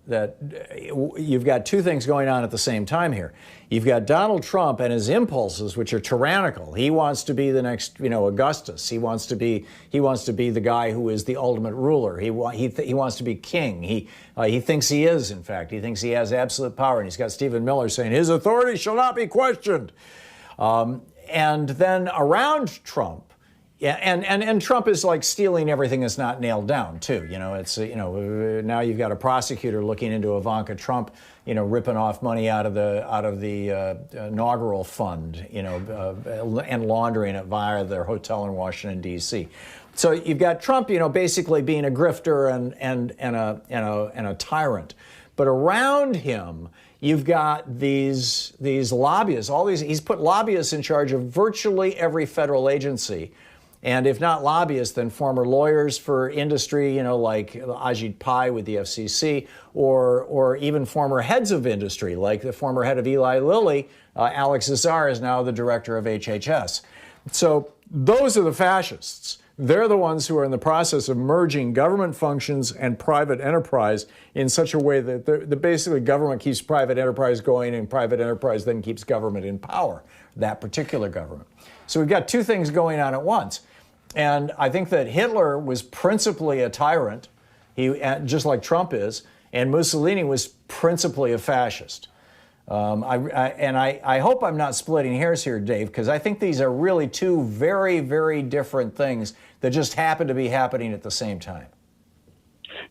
you've got two things going on at the same time here. You've got Donald Trump and his impulses, which are tyrannical. He wants to be the next, Augustus. He wants to be the guy who is the ultimate ruler. He wants to be king. He thinks he is, in fact. He thinks he has absolute power. And he's got Stephen Miller saying his authority shall not be questioned. And then around Trump Yeah, and Trump is like stealing everything that's not nailed down too. It's now you've got a prosecutor looking into Ivanka Trump, ripping off money out of the inaugural fund, and laundering it via their hotel in Washington D.C. So you've got Trump, basically being a grifter and a tyrant, but around him you've got these lobbyists. He's put lobbyists in charge of virtually every federal agency. And if not lobbyists, then former lawyers for industry, like Ajit Pai with the FCC, or even former heads of industry, like the former head of Eli Lilly, Alex Azar, is now the director of HHS. So those are the fascists. They're the ones who are in the process of merging government functions and private enterprise in such a way that basically government keeps private enterprise going, and private enterprise then keeps government in power, that particular government. So we've got two things going on at once. And I think that Hitler was principally a tyrant, just like Trump is, and Mussolini was principally a fascist. I hope I'm not splitting hairs here, Dave, because I think these are really two very, very different things that just happen to be happening at the same time.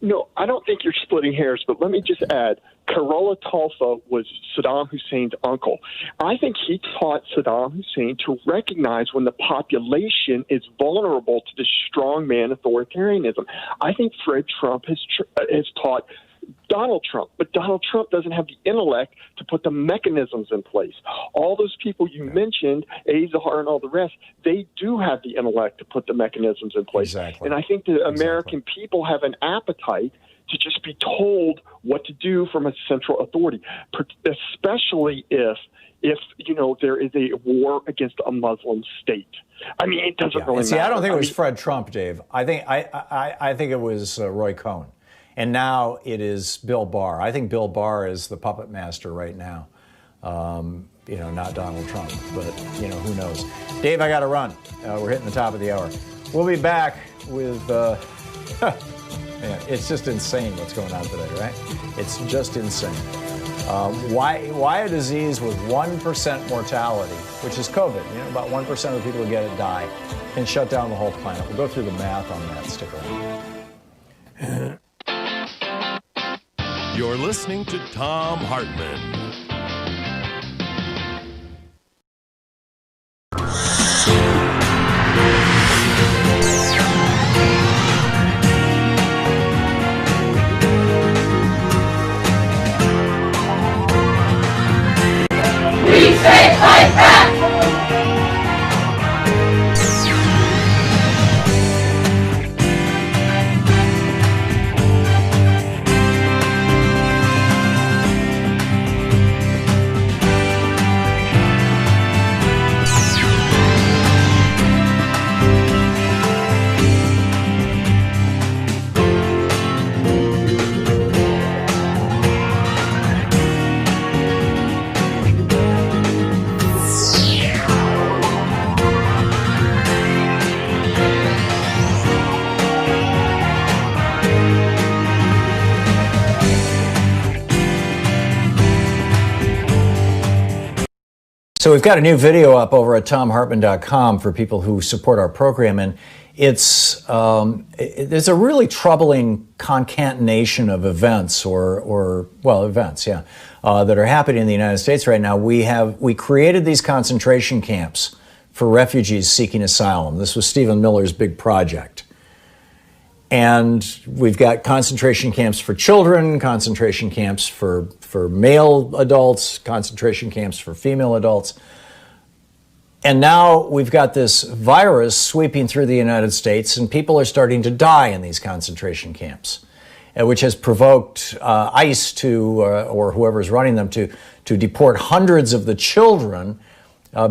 No, I don't think you're splitting hairs, but let me just add, Karola Talfa was Saddam Hussein's uncle. I think he taught Saddam Hussein to recognize when the population is vulnerable to this strongman authoritarianism. I think Fred Trump has taught Donald Trump, but Donald Trump doesn't have the intellect to put the mechanisms in place. All those people you mentioned, Azar and all the rest, they do have the intellect to put the mechanisms in place. Exactly. And I think the American people have an appetite to just be told what to do from a central authority, especially if there is a war against a Muslim state. I mean, it doesn't really matter. I don't think it was Fred Trump, Dave. I think it was Roy Cohn. And now it is Bill Barr. I think Bill Barr is the puppet master right now. Not Donald Trump, but, who knows. Dave, I got to run. We're hitting the top of the hour. We'll be back with, it's just insane what's going on today, right? It's just insane. Why a disease with 1% mortality, which is COVID, about 1% of the people who get it die, can shut down the whole planet. We'll go through the math on that. Stick around. You're listening to Thom Hartmann. We say fight back! So we've got a new video up over at thomhartmann.com for people who support our program, and there's a really troubling concatenation of events that are happening in the United States right now. We created these concentration camps for refugees seeking asylum. This was Stephen Miller's big project. And we've got concentration camps for children, concentration camps for male adults, concentration camps for female adults. And now we've got this virus sweeping through the United States, and people are starting to die in these concentration camps, which has provoked ICE or whoever's running them to deport hundreds of the children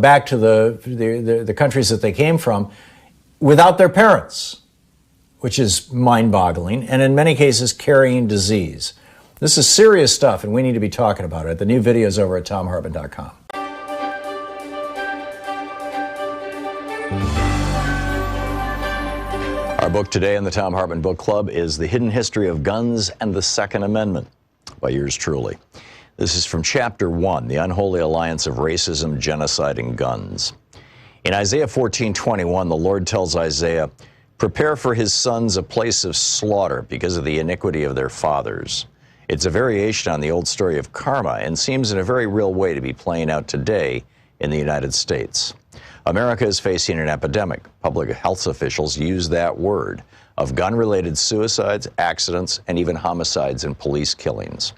back to the countries that they came from without their parents, which is mind-boggling, and in many cases carrying disease. This is serious stuff, and we need to be talking about it. The new video is over at thomhartmann.com. Our book today in the Thom Hartmann Book Club is The Hidden History of Guns and the Second Amendment by yours truly. This is from Chapter 1, The Unholy Alliance of Racism, Genocide, and Guns. In Isaiah 14:21, the Lord tells Isaiah, "Prepare for his sons a place of slaughter because of the iniquity of their fathers." It's a variation on the old story of karma and seems in a very real way to be playing out today in the United States. America is facing an epidemic. Public health officials use that word of gun-related suicides, accidents, and even homicides and police killings.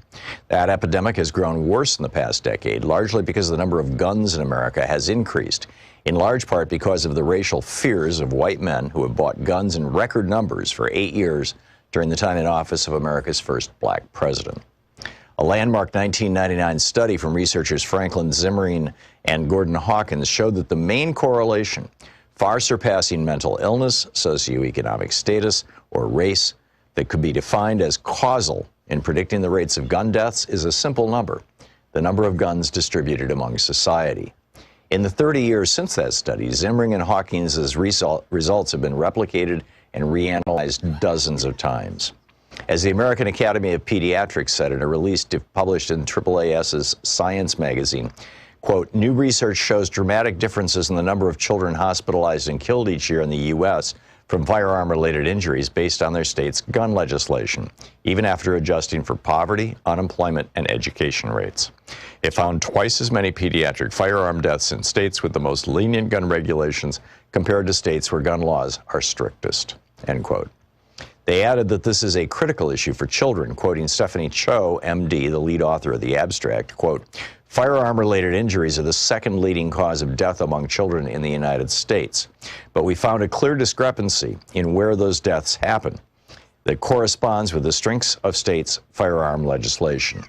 That epidemic has grown worse in the past decade, largely because the number of guns in America has increased, in large part because of the racial fears of white men who have bought guns in record numbers for 8 years during the time in office of America's first black president. A landmark 1999 study from researchers Franklin Zimring and Gordon Hawkins showed that the main correlation, far surpassing mental illness, socioeconomic status, or race, that could be defined as causal in predicting the rates of gun deaths is a simple number: the number of guns distributed among society. In the 30 years since that study, Zimring and Hawkins' results have been replicated and reanalyzed dozens of times. As the American Academy of Pediatrics said in a release published in AAAS's Science magazine, quote, "New research shows dramatic differences in the number of children hospitalized and killed each year in the U.S. from firearm-related injuries based on their state's gun legislation, even after adjusting for poverty, unemployment, and education rates. It found twice as many pediatric firearm deaths in states with the most lenient gun regulations compared to states where gun laws are strictest," end quote. They added that this is a critical issue for children, quoting Stephanie Cho, MD, the lead author of the abstract, quote, "Firearm-related injuries are the second leading cause of death among children in the United States. But we found a clear discrepancy in where those deaths happen that corresponds with the strengths of states' firearm legislation.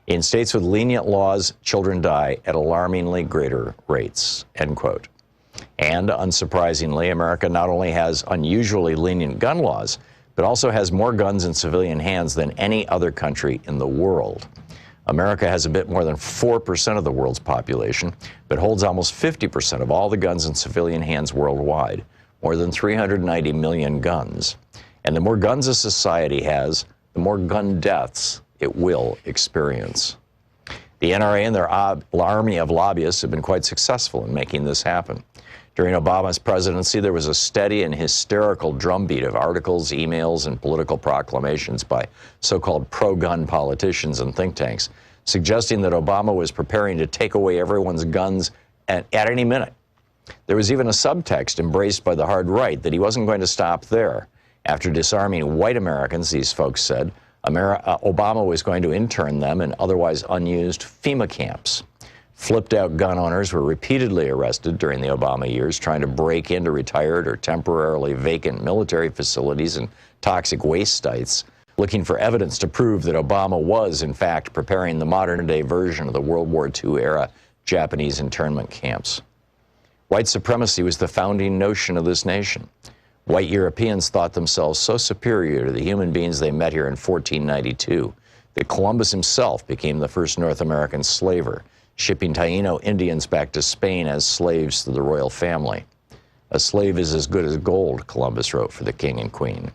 In states with lenient laws, children die at alarmingly greater rates," end quote. And unsurprisingly, America not only has unusually lenient gun laws, but also has more guns in civilian hands than any other country in the world. America has a bit more than 4% of the world's population, but holds almost 50% of all the guns in civilian hands worldwide, more than 390 million guns. And the more guns a society has, the more gun deaths it will experience. The NRA and their army of lobbyists have been quite successful in making this happen. During Obama's presidency, there was a steady and hysterical drumbeat of articles, emails, and political proclamations by so-called pro-gun politicians and think tanks, suggesting that Obama was preparing to take away everyone's guns at any minute. There was even a subtext embraced by the hard right that he wasn't going to stop there. After disarming white Americans, these folks said, Obama was going to intern them in otherwise unused FEMA camps. Flipped-out gun owners were repeatedly arrested during the Obama years trying to break into retired or temporarily vacant military facilities and toxic waste sites, looking for evidence to prove that Obama was, in fact, preparing the modern-day version of the World War II-era Japanese internment camps. White supremacy was the founding notion of this nation. White Europeans thought themselves so superior to the human beings they met here in 1492 that Columbus himself became the first North American slaver, shipping Taino Indians back to Spain as slaves to the royal family. "A slave is as good as gold," Columbus wrote for the king and queen.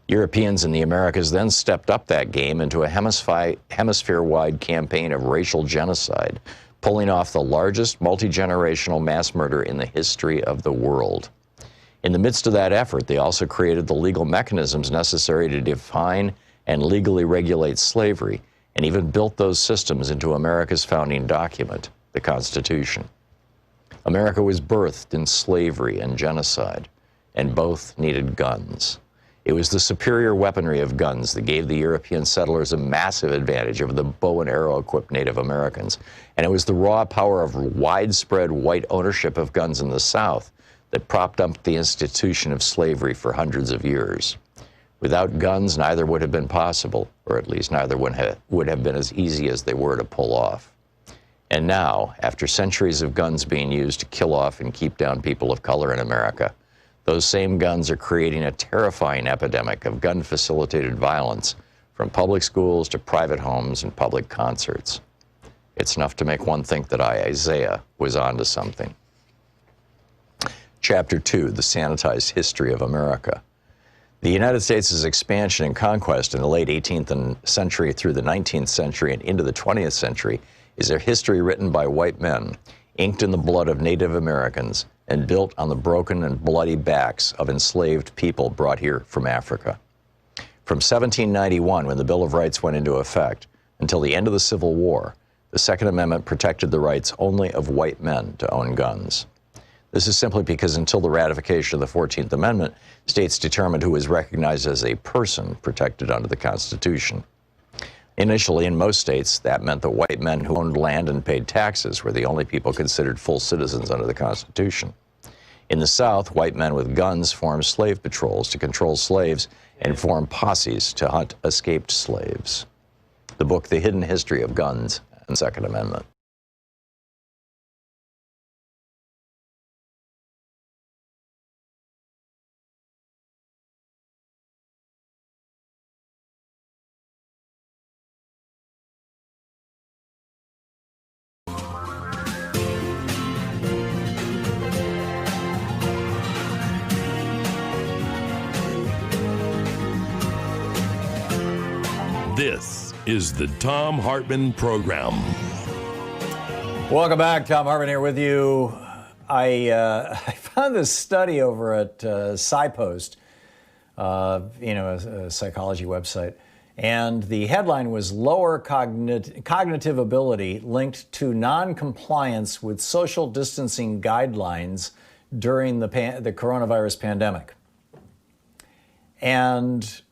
Europeans in the Americas then stepped up that game into a hemisphere-wide campaign of racial genocide, pulling off the largest multi-generational mass murder in the history of the world. In the midst of that effort, they also created the legal mechanisms necessary to define and legally regulate slavery, and even built those systems into America's founding document, the Constitution. America was birthed in slavery and genocide, and both needed guns. It was the superior weaponry of guns that gave the European settlers a massive advantage over the bow and arrow-equipped Native Americans, and it was the raw power of widespread white ownership of guns in the South that propped up the institution of slavery for hundreds of years. Without guns, neither would have been possible, or at least neither would have been as easy as they were to pull off. And now, after centuries of guns being used to kill off and keep down people of color in America, those same guns are creating a terrifying epidemic of gun-facilitated violence, from public schools to private homes and public concerts. It's enough to make one think that Isaiah was onto something. Chapter 2, The Sanitized History of America. The United States' expansion and conquest in the late 18th century through the 19th century and into the 20th century is a history written by white men. inked in the blood of Native Americans and built on the broken and bloody backs of enslaved people brought here from Africa. From 1791, when the Bill of Rights went into effect, until the end of the Civil War, the Second Amendment protected the rights only of white men to own guns. This is simply because until the ratification of the 14th Amendment, states determined who was recognized as a person protected under the Constitution. Initially, in most states, that meant that white men who owned land and paid taxes were the only people considered full citizens under the Constitution. In the South, white men with guns formed slave patrols to control slaves and formed posses to hunt escaped slaves. The book, The Hidden History of Guns and the Second Amendment. This is the Thom Hartmann Program. Welcome back. Thom Hartmann here with you. I found this study over at SciPost, a psychology website, and the headline was "Lower Cognitive Ability Linked to Non-Compliance with Social Distancing Guidelines During the Coronavirus Pandemic." And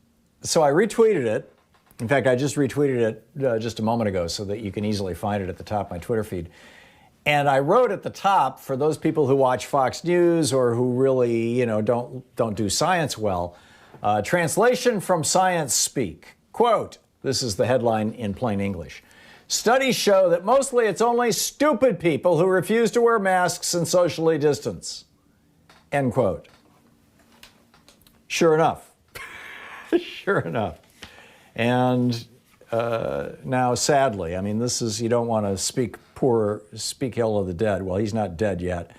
so I retweeted it. In fact, I just retweeted it just a moment ago so that you can easily find it at the top of my Twitter feed. And I wrote at the top, for those people who watch Fox News or who really, don't do science well, translation from Science Speak. Quote, this is the headline in plain English. Studies show that mostly it's only stupid people who refuse to wear masks and socially distance. End quote. Sure enough. Sure enough. And now, sadly, I mean, this is, you don't want to speak ill of the dead. Well, he's not dead yet.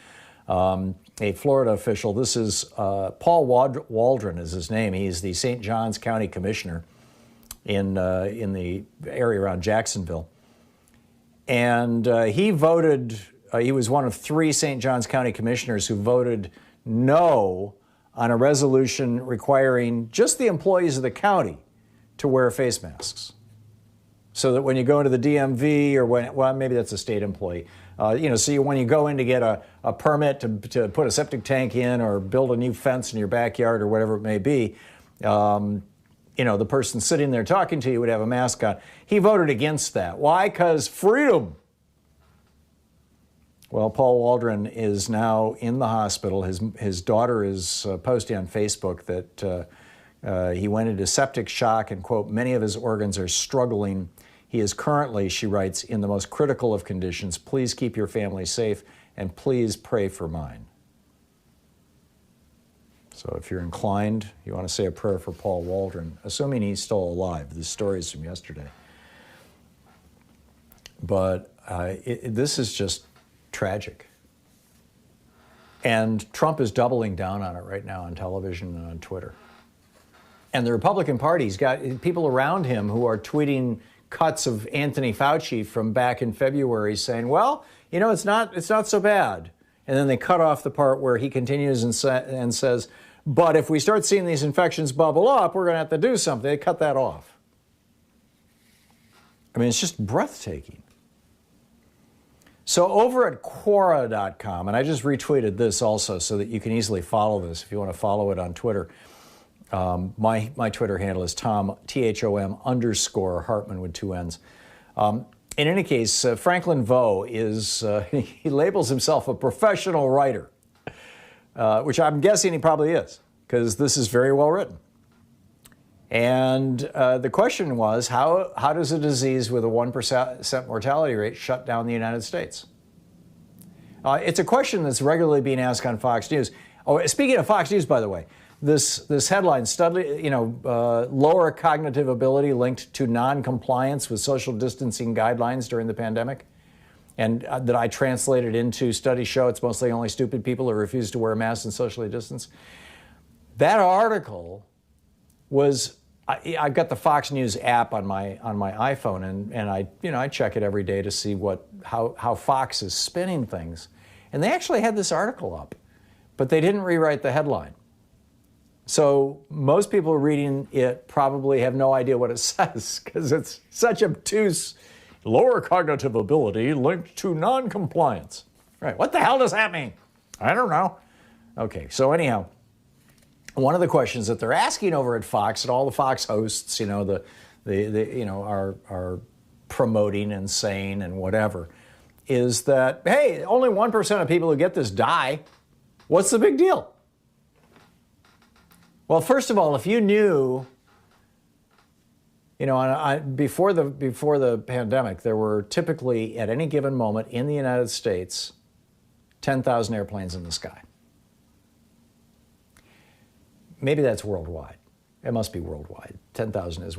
A Florida official, this is Paul Waldron is his name. He's the St. Johns County Commissioner in the area around Jacksonville. And he was one of 3 St. Johns County commissioners who voted no on a resolution requiring just the employees of the county to wear face masks, so that when you go into the DMV or maybe that's a state employee, so when you go in to get a permit to put a septic tank in or build a new fence in your backyard or whatever it may be, the person sitting there talking to you would have a mask on. He voted against that. Why? Because freedom. Well, Paul Waldron is now in the hospital. His daughter is posting on Facebook that he went into septic shock and, quote, many of his organs are struggling. He is currently, she writes, in the most critical of conditions. Please keep your family safe and please pray for mine. So if you're inclined, you want to say a prayer for Paul Waldron, assuming he's still alive. This story is from yesterday. But this is just tragic. And Trump is doubling down on it right now on television and on Twitter. And the Republican Party's got people around him who are tweeting cuts of Anthony Fauci from back in February saying, well, it's not so bad. And then they cut off the part where he continues and says, but if we start seeing these infections bubble up, we're going to have to do something. They cut that off. I mean, it's just breathtaking. So over at Quora.com, and I just retweeted this also so that you can easily follow this if you want to follow it on Twitter. My Twitter handle is Thom, _Hartmann with 2 N's. In any case, Franklin Vo is, he labels himself a professional writer, which I'm guessing he probably is, because this is very well written. And the question was, how does a disease with a 1% mortality rate shut down the United States? It's a question that's regularly being asked on Fox News. Oh, speaking of Fox News, by the way, this headline, lower cognitive ability linked to non-compliance with social distancing guidelines during the pandemic, and that I translated into studies show it's mostly only stupid people who refuse to wear masks and socially distance. That article was, I've got the Fox News app on my iPhone, and I check it every day to see how Fox is spinning things. And they actually had this article up, but they didn't rewrite the headline. So most people reading it probably have no idea what it says because it's such obtuse. Lower cognitive ability linked to non-compliance. Right, what the hell does that mean? I don't know. Okay, so anyhow, one of the questions that they're asking over at Fox, and all the Fox hosts, are promoting and saying and whatever, is that, hey, only 1% of people who get this die. What's the big deal? Well, first of all, if you knew, before the pandemic, there were typically at any given moment in the United States 10,000 airplanes in the sky. Maybe that's worldwide. It must be worldwide. 10,000 is,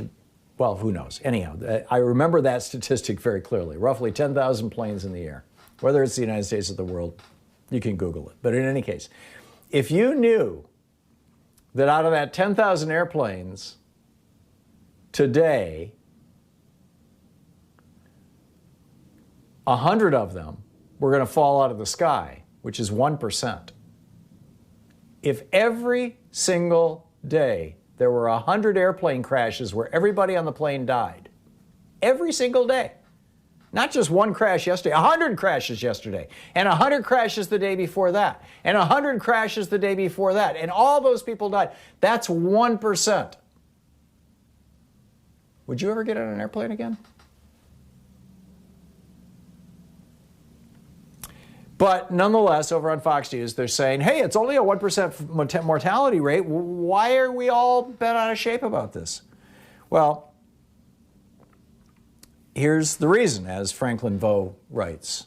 well, who knows? Anyhow, I remember that statistic very clearly. Roughly 10,000 planes in the air. Whether it's the United States or the world, you can Google it. But in any case, if you knew that out of that 10,000 airplanes today, 100 of them were going to fall out of the sky, which is 1%. If every single day there were 100 airplane crashes where everybody on the plane died, every single day, not just one crash yesterday, 100 crashes yesterday, and 100 crashes the day before that, and 100 crashes the day before that, and all those people died, that's 1%. Would you ever get on an airplane again? But nonetheless, over on Fox News, they're saying, hey, it's only a 1% mortality rate. Why are we all bent out of shape about this? Well, here's the reason, as Franklin Vo writes.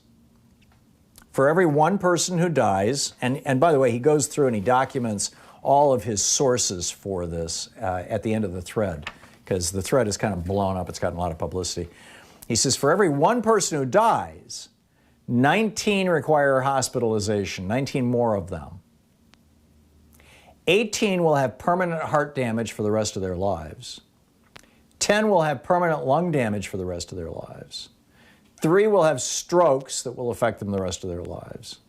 For every one person who dies, and by the way, he goes through and he documents all of his sources for this at the end of the thread, because the thread is kind of blown up. It's gotten a lot of publicity. He says, for every one person who dies, 19 require hospitalization, 19 more of them. 18 will have permanent heart damage for the rest of their lives. 10 will have permanent lung damage for the rest of their lives. 3 will have strokes that will affect them the rest of their lives.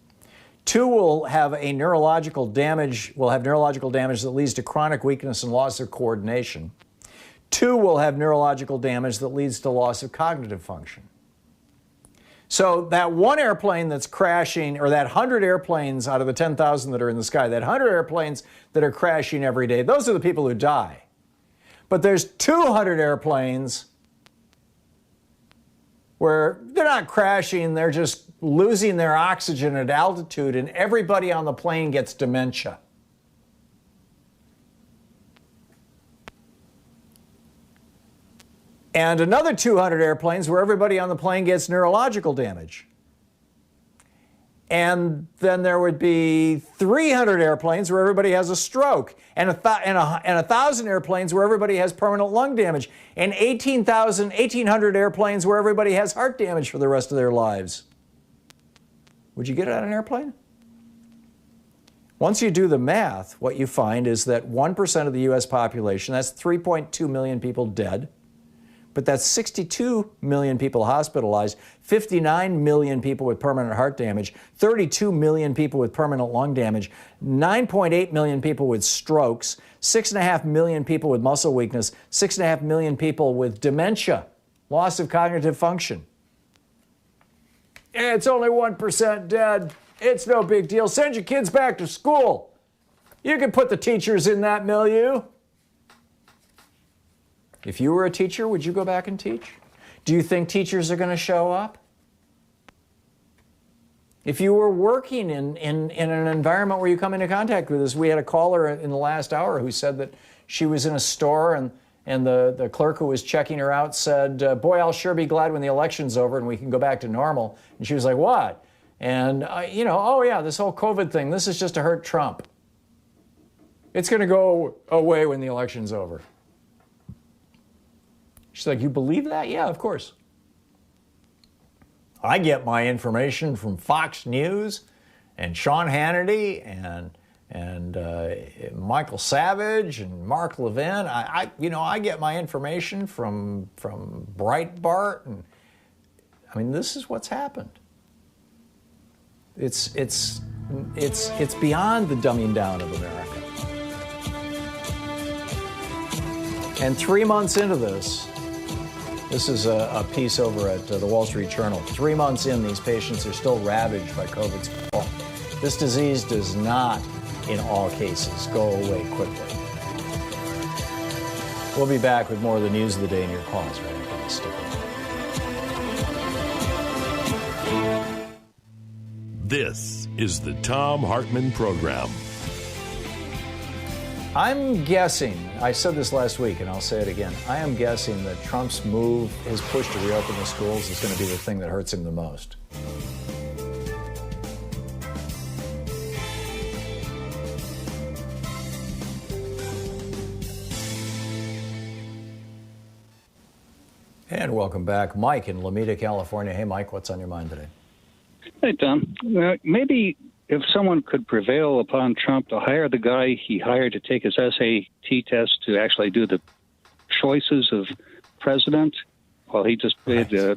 2 will have neurological damage that leads to chronic weakness and loss of coordination. 2 will have neurological damage that leads to loss of cognitive function. So that one airplane that's crashing, or that 100 airplanes out of the 10,000 that are in the sky, that 100 airplanes that are crashing every day, those are the people who die. But there's 200 airplanes where they're not crashing, they're just losing their oxygen at altitude, and everybody on the plane gets dementia. And another 200 airplanes where everybody on the plane gets neurological damage. And then there would be 300 airplanes where everybody has a stroke, and 1,000 airplanes where everybody has permanent lung damage, and 1,800 airplanes where everybody has heart damage for the rest of their lives. Would you get on an airplane? Once you do the math, what you find is that 1% of the U.S. population, that's 3.2 million people dead, but that's 62 million people hospitalized, 59 million people with permanent heart damage, 32 million people with permanent lung damage, 9.8 million people with strokes, 6.5 million people with muscle weakness, 6.5 million people with dementia, loss of cognitive function. It's only 1% dead. It's no big deal. Send your kids back to school. You can put the teachers in that milieu. If you were a teacher, would you go back and teach? Do you think teachers are going to show up? If you were working in an environment where you come into contact with this, we had a caller in the last hour who said that she was in a store and the clerk who was checking her out said, boy, I'll sure be glad when the election's over and we can go back to normal. And she was like, what? And, oh yeah, this whole COVID thing, this is just to hurt Trump. It's going to go away when the election's over. She's like, you believe that? Yeah, of course. I get my information from Fox News and Sean Hannity and and Michael Savage and Mark Levin. I get my information from Breitbart, and I mean, this is what's happened. It's beyond the dumbing down of America. And 3 months into this is a piece over at the Wall Street Journal. 3 months in, these patients are still ravaged by COVID's fault. This disease does not, in all cases, go away quickly. We'll be back with more of the news of the day and your calls right after this. Stick around. This is the Thom Hartmann Program. I'm guessing, I said this last week and I'll say it again, I am guessing that Trump's move, his push to reopen the schools, is going to be the thing that hurts him the most. And welcome back. Mike in Lomita, California. Hey, Mike, what's on your mind today? Hey, Tom. Maybe if someone could prevail upon Trump to hire the guy he hired to take his SAT test to actually do the choices of president, while he just played a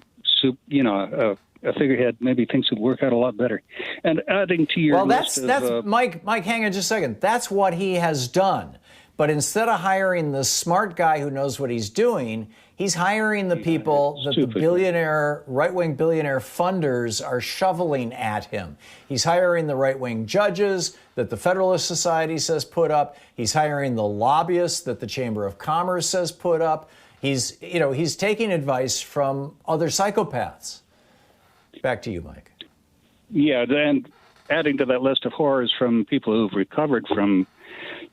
figurehead, maybe things would work out a lot better. And adding to your that's Mike, hang on just a second. That's what he has done. But instead of hiring the smart guy who knows what he's doing, he's hiring the people that the billionaire, right-wing billionaire funders are shoveling at him. He's hiring the right-wing judges that the Federalist Society says put up. He's hiring the lobbyists that the Chamber of Commerce says put up. He's taking advice from other psychopaths. Back to you, Mike. Yeah, and adding to that list of horrors from people who've recovered from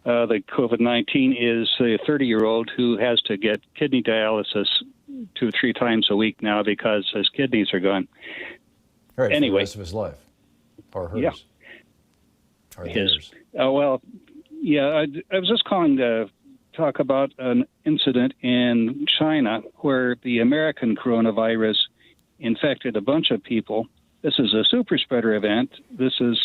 the COVID-19 is a 30-year-old who has to get kidney dialysis 2 or 3 times a week now because his kidneys are gone. Right, anyway, for the rest of his life. Or hers. Yeah. Or his. I was just calling to talk about an incident in China where the American coronavirus infected a bunch of people. This is a super spreader event. This is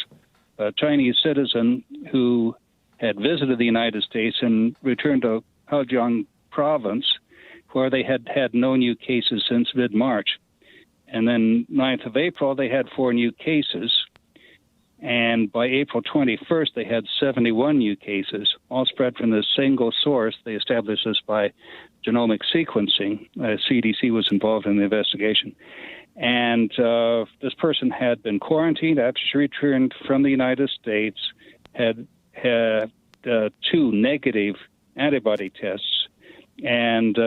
a Chinese citizen who had visited the United States and returned to Zhejiang province, where they had had no new cases since mid-March. And then 9th of April, they had 4 new cases. And by April 21st, they had 71 new cases, all spread from the single source. They established this by genomic sequencing. CDC was involved in the investigation. And this person had been quarantined after she returned from the United States, had 2 negative antibody tests, and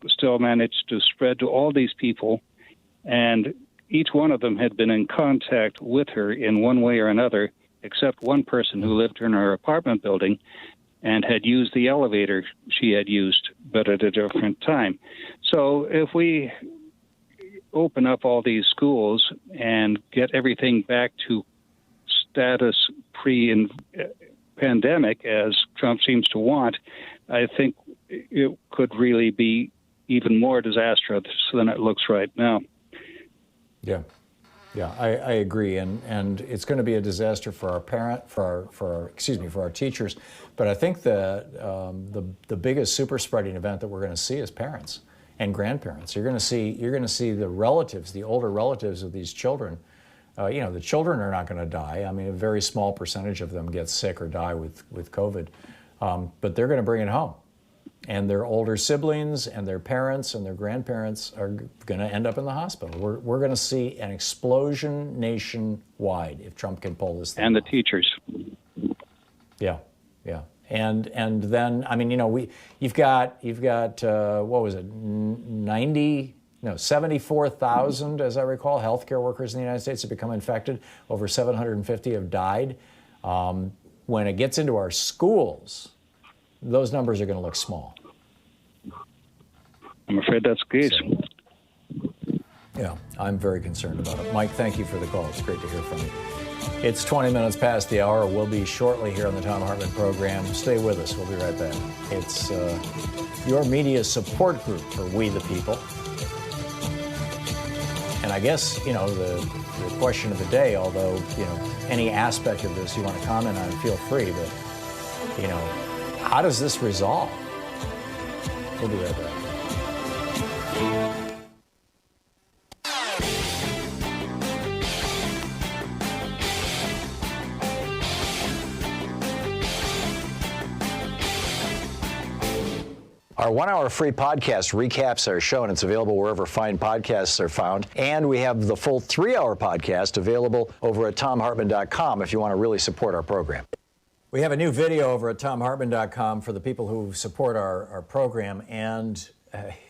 still managed to spread to all these people. And each one of them had been in contact with her in one way or another, except one person who lived in her apartment building and had used the elevator she had used, but at a different time. So if we open up all these schools and get everything back to status pre-pandemic, as Trump seems to want, I think it could really be even more disastrous than it looks right now. Yeah, I agree, and it's going to be a disaster for our for our teachers. But I think the biggest super spreading event that we're going to see is parents and grandparents. You're going to see the relatives, the older relatives of these children. The children are not going to die. I mean, a very small percentage of them get sick or die with COVID, but they're going to bring it home. And their older siblings and their parents and their grandparents are going to end up in the hospital. We're going to see an explosion nationwide if Trump can pull this thing off. And the off. teachers. Yeah. And then, I mean, you've got what was it, 74,000, as I recall, healthcare workers in the United States have become infected. Over 750 have died. When it gets into our schools, those numbers are going to look small. I'm afraid that's the case. Yeah, I'm very concerned about it. Mike, thank you for the call. It's great to hear from you. It's 20 minutes past the hour. We'll be shortly here on the Thom Hartmann Program. Stay with us. We'll be right back. It's your media support group for We the People. And I guess, the question of the day, although, any aspect of this you want to comment on, feel free, but, how does this resolve? We'll be right back. Our 1-hour free podcast recaps our show, and it's available wherever fine podcasts are found. And we have the full 3-hour podcast available over at thomhartmann.com if you want to really support our program. We have a new video over at thomhartmann.com for the people who support our program, and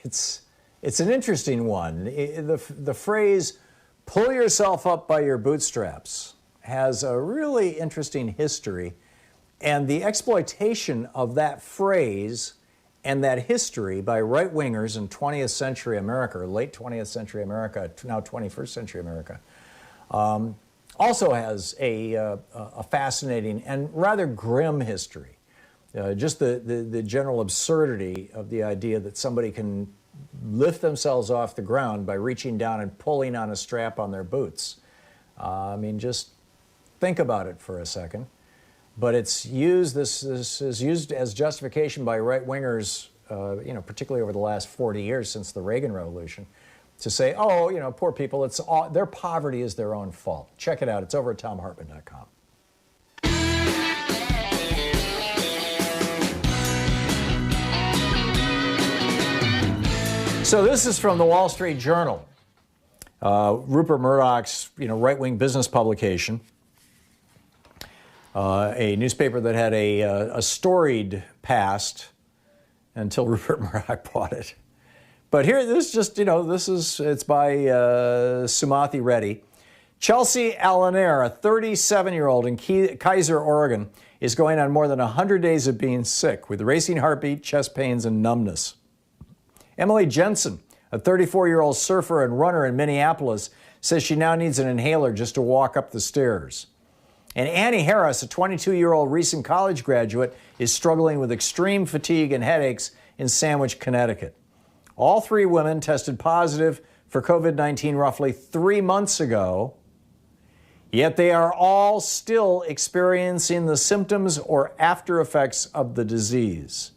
it's an interesting one. The phrase, pull yourself up by your bootstraps, has a really interesting history, and the exploitation of that phrase and that history by right-wingers in 20th century America, or late 20th century America, now 21st century America, also has a fascinating and rather grim history. Just the general absurdity of the idea that somebody can lift themselves off the ground by reaching down and pulling on a strap on their boots. Just think about it for a second. But it's used. This is used as justification by right-wingers, particularly over the last 40 years since the Reagan Revolution, to say, poor people, their poverty is their own fault. Check it out. It's over at thomhartmann.com. So this is from the Wall Street Journal, Rupert Murdoch's, right-wing business publication. A newspaper that had a storied past until Rupert Murdoch bought it. But here, it's by Sumathi Reddy. Chelsea Alanair, a 37-year-old in Kaiser, Oregon, is going on more than 100 days of being sick with racing heartbeat, chest pains, and numbness. Emily Jensen, a 34-year-old surfer and runner in Minneapolis, says she now needs an inhaler just to walk up the stairs. And Annie Harris, a 22-year-old recent college graduate, is struggling with extreme fatigue and headaches in Sandwich, Connecticut. All three women tested positive for COVID-19 roughly 3 months ago, yet they are all still experiencing the symptoms or after effects of the disease.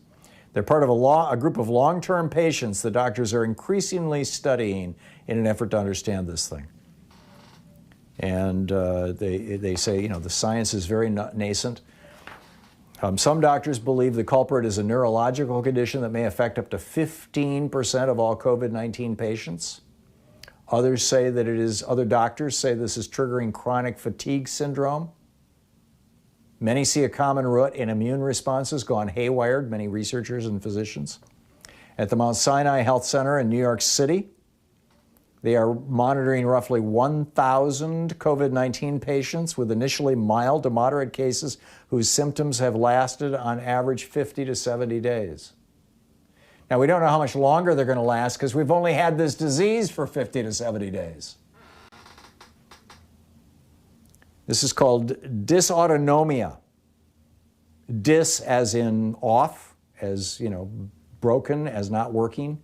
They're part of a group of long-term patients the doctors are increasingly studying in an effort to understand this thing. And they say, the science is very nascent. Some doctors believe the culprit is a neurological condition that may affect up to 15% of all COVID-19 patients. Other doctors say this is triggering chronic fatigue syndrome. Many see a common root in immune responses gone haywire, many researchers and physicians. At the Mount Sinai Health Center in New York City, they are monitoring roughly 1,000 COVID-19 patients with initially mild to moderate cases whose symptoms have lasted on average 50 to 70 days. Now, we don't know how much longer they're going to last because we've only had this disease for 50 to 70 days. This is called dysautonomia. Dys as in off, as, broken, as not working.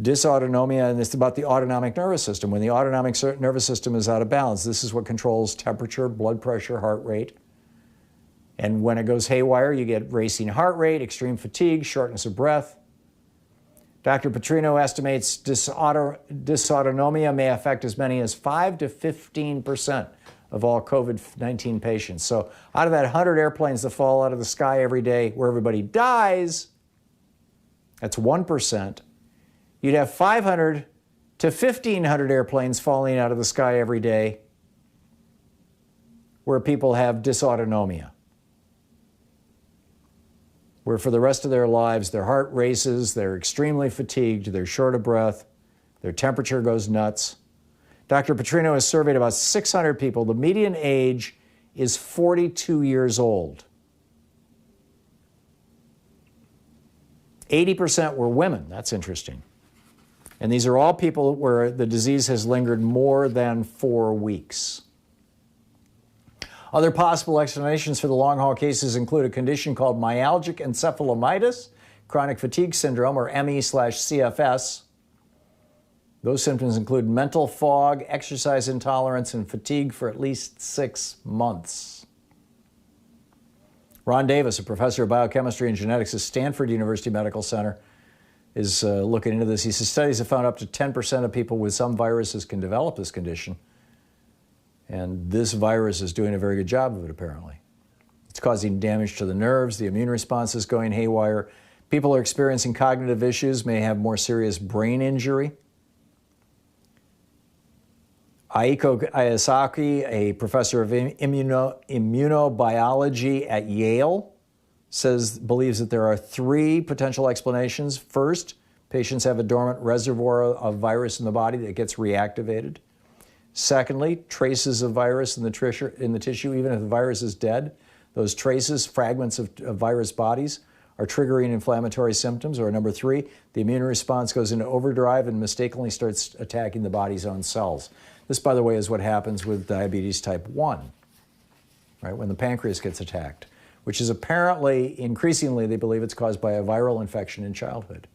Dysautonomia, and it's about the autonomic nervous system. When the autonomic nervous system is out of balance, this is what controls temperature, blood pressure, heart rate. And when it goes haywire, you get racing heart rate, extreme fatigue, shortness of breath. Dr. Petrino estimates dysautonomia may affect as many as 5 to 15% of all COVID-19 patients. So out of that 100 airplanes that fall out of the sky every day where everybody dies, that's 1%. You'd have 500 to 1,500 airplanes falling out of the sky every day where people have dysautonomia, where for the rest of their lives, their heart races, they're extremely fatigued, they're short of breath, their temperature goes nuts. Dr. Petrino has surveyed about 600 people. The median age is 42 years old. 80% were women. That's interesting. And these are all people where the disease has lingered more than 4 weeks. Other possible explanations for the long-haul cases include a condition called myalgic encephalomyelitis, chronic fatigue syndrome, or ME/CFS. Those symptoms include mental fog, exercise intolerance, and fatigue for at least 6 months. Ron Davis, a professor of biochemistry and genetics at Stanford University Medical Center, is looking into this. He says studies have found up to 10% of people with some viruses can develop this condition. And this virus is doing a very good job of it, apparently. It's causing damage to the nerves. The immune response is going haywire. People are experiencing cognitive issues, may have more serious brain injury. Aiko Ayasaki, a professor of immunobiology at Yale, believes that there are 3 potential explanations. First, patients have a dormant reservoir of virus in the body that gets reactivated. Secondly, traces of virus in the tissue, even if the virus is dead, those traces, fragments of virus bodies, are triggering inflammatory symptoms. Or number 3, the immune response goes into overdrive and mistakenly starts attacking the body's own cells. This, by the way, is what happens with diabetes type 1, right, when the pancreas gets attacked, which is apparently, increasingly, they believe it's caused by a viral infection in childhood.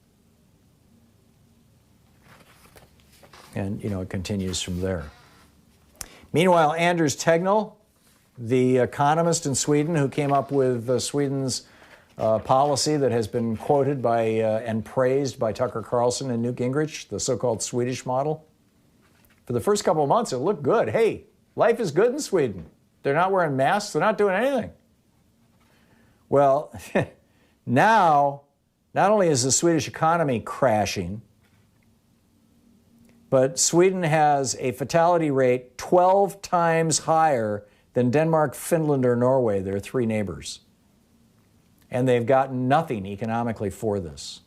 And, it continues from there. Meanwhile, Anders Tegnell, the economist in Sweden who came up with Sweden's policy that has been quoted by and praised by Tucker Carlson and Newt Gingrich, the so-called Swedish model. For the first couple of months, it looked good. Hey, life is good in Sweden. They're not wearing masks. They're not doing anything. Well, now, not only is the Swedish economy crashing, but Sweden has a fatality rate 12 times higher than Denmark, Finland, or Norway, their 3 neighbors. And they've gotten nothing economically for this.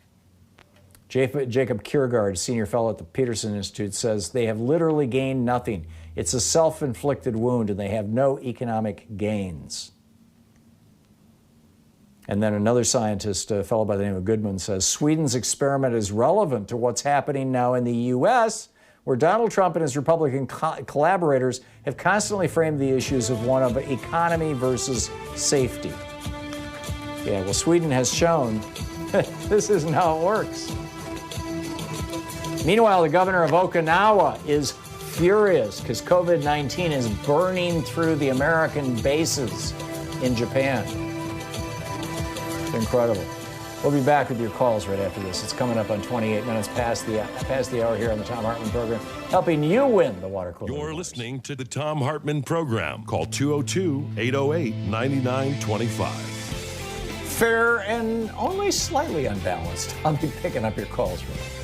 Jacob Kiergaard, senior fellow at the Peterson Institute, says they have literally gained nothing. It's a self-inflicted wound, and they have no economic gains. And then another scientist, a fellow by the name of Goodman, says Sweden's experiment is relevant to what's happening now in the U.S., where Donald Trump and his Republican collaborators have constantly framed the issues of one of economy versus safety. Yeah, well, Sweden has shown this isn't how it works. Meanwhile, the governor of Okinawa is furious because COVID-19 is burning through the American bases in Japan. It's incredible. We'll be back with your calls right after this. It's coming up on 28 minutes past the hour here on the Thom Hartmann Program, helping you win the water cooler. You're listening to the Thom Hartmann Program. Call 202-808-9925. Fair and only slightly unbalanced. I'll be picking up your calls right after this.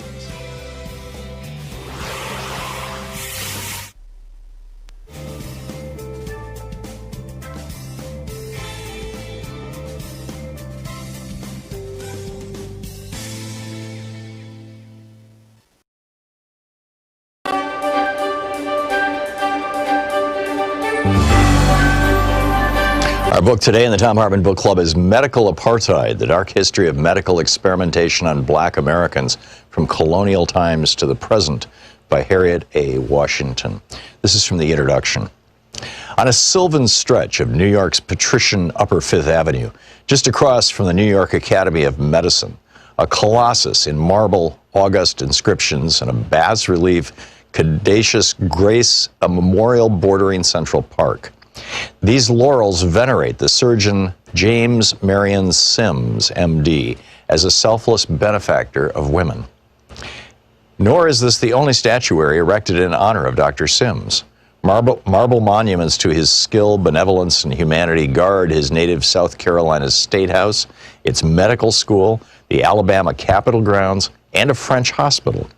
Our book today in the Thom Hartmann Book Club is Medical Apartheid, The Dark History of Medical Experimentation on Black Americans from Colonial Times to the Present by Harriet A. Washington. This is from the introduction. On a sylvan stretch of New York's patrician Upper Fifth Avenue, just across from the New York Academy of Medicine, a colossus in marble, august inscriptions, and a bas-relief caduceus grace a memorial bordering Central Park. These laurels venerate the surgeon James Marion Sims, MD, as a selfless benefactor of women. Nor is this the only statuary erected in honor of Dr. Sims. Marble monuments to his skill, benevolence, and humanity guard his native South Carolina State House, its medical school, the Alabama Capitol grounds, and a French hospital.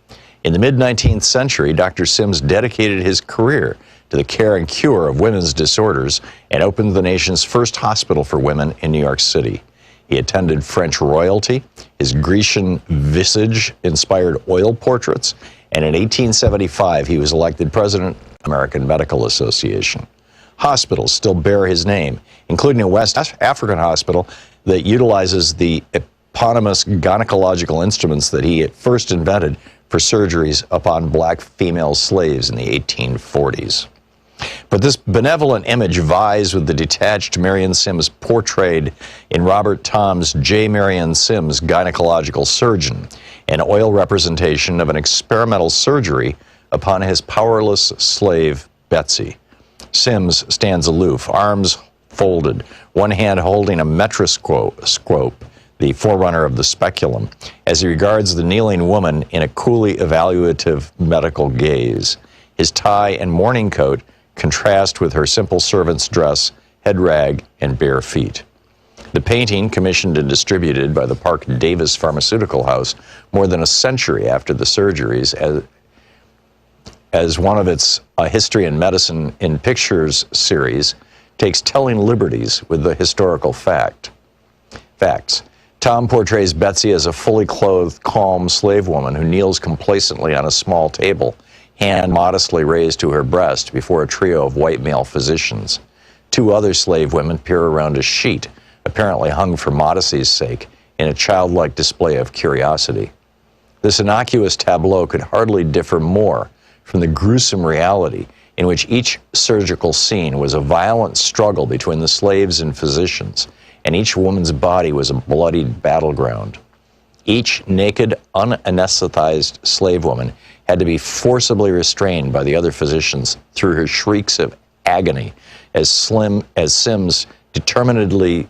In the mid-19th century, Dr. Sims dedicated his career to the care and cure of women's disorders and opened the nation's first hospital for women in New York City. He attended French royalty, his Grecian visage inspired oil portraits, and in 1875 he was elected president of the American Medical Association. Hospitals still bear his name, including a West African hospital that utilizes the eponymous gynecological instruments that he first invented for surgeries upon black female slaves in the 1840s. But this benevolent image vies with the detached Marion Sims portrayed in Robert Thom's J. Marion Sims, Gynecological Surgeon, an oil representation of an experimental surgery upon his powerless slave, Betsy. Sims stands aloof, arms folded, one hand holding a metroscope, the forerunner of the speculum, as he regards the kneeling woman in a coolly evaluative medical gaze. His tie and morning coat contrast with her simple servant's dress, head rag, and bare feet. The painting, commissioned and distributed by the Park Davis Pharmaceutical House more than a century after the surgeries, as one of its History and Medicine in Pictures series, takes telling liberties with the historical facts. Thom portrays Betsy as a fully clothed, calm slave woman who kneels complacently on a small table, hand modestly raised to her breast before a trio of white male physicians. Two other slave women peer around a sheet, apparently hung for modesty's sake, in a childlike display of curiosity. This innocuous tableau could hardly differ more from the gruesome reality in which each surgical scene was a violent struggle between the slaves and physicians, and each woman's body was a bloodied battleground. Each naked, unanesthetized slave woman had to be forcibly restrained by the other physicians through her shrieks of agony as Sims determinedly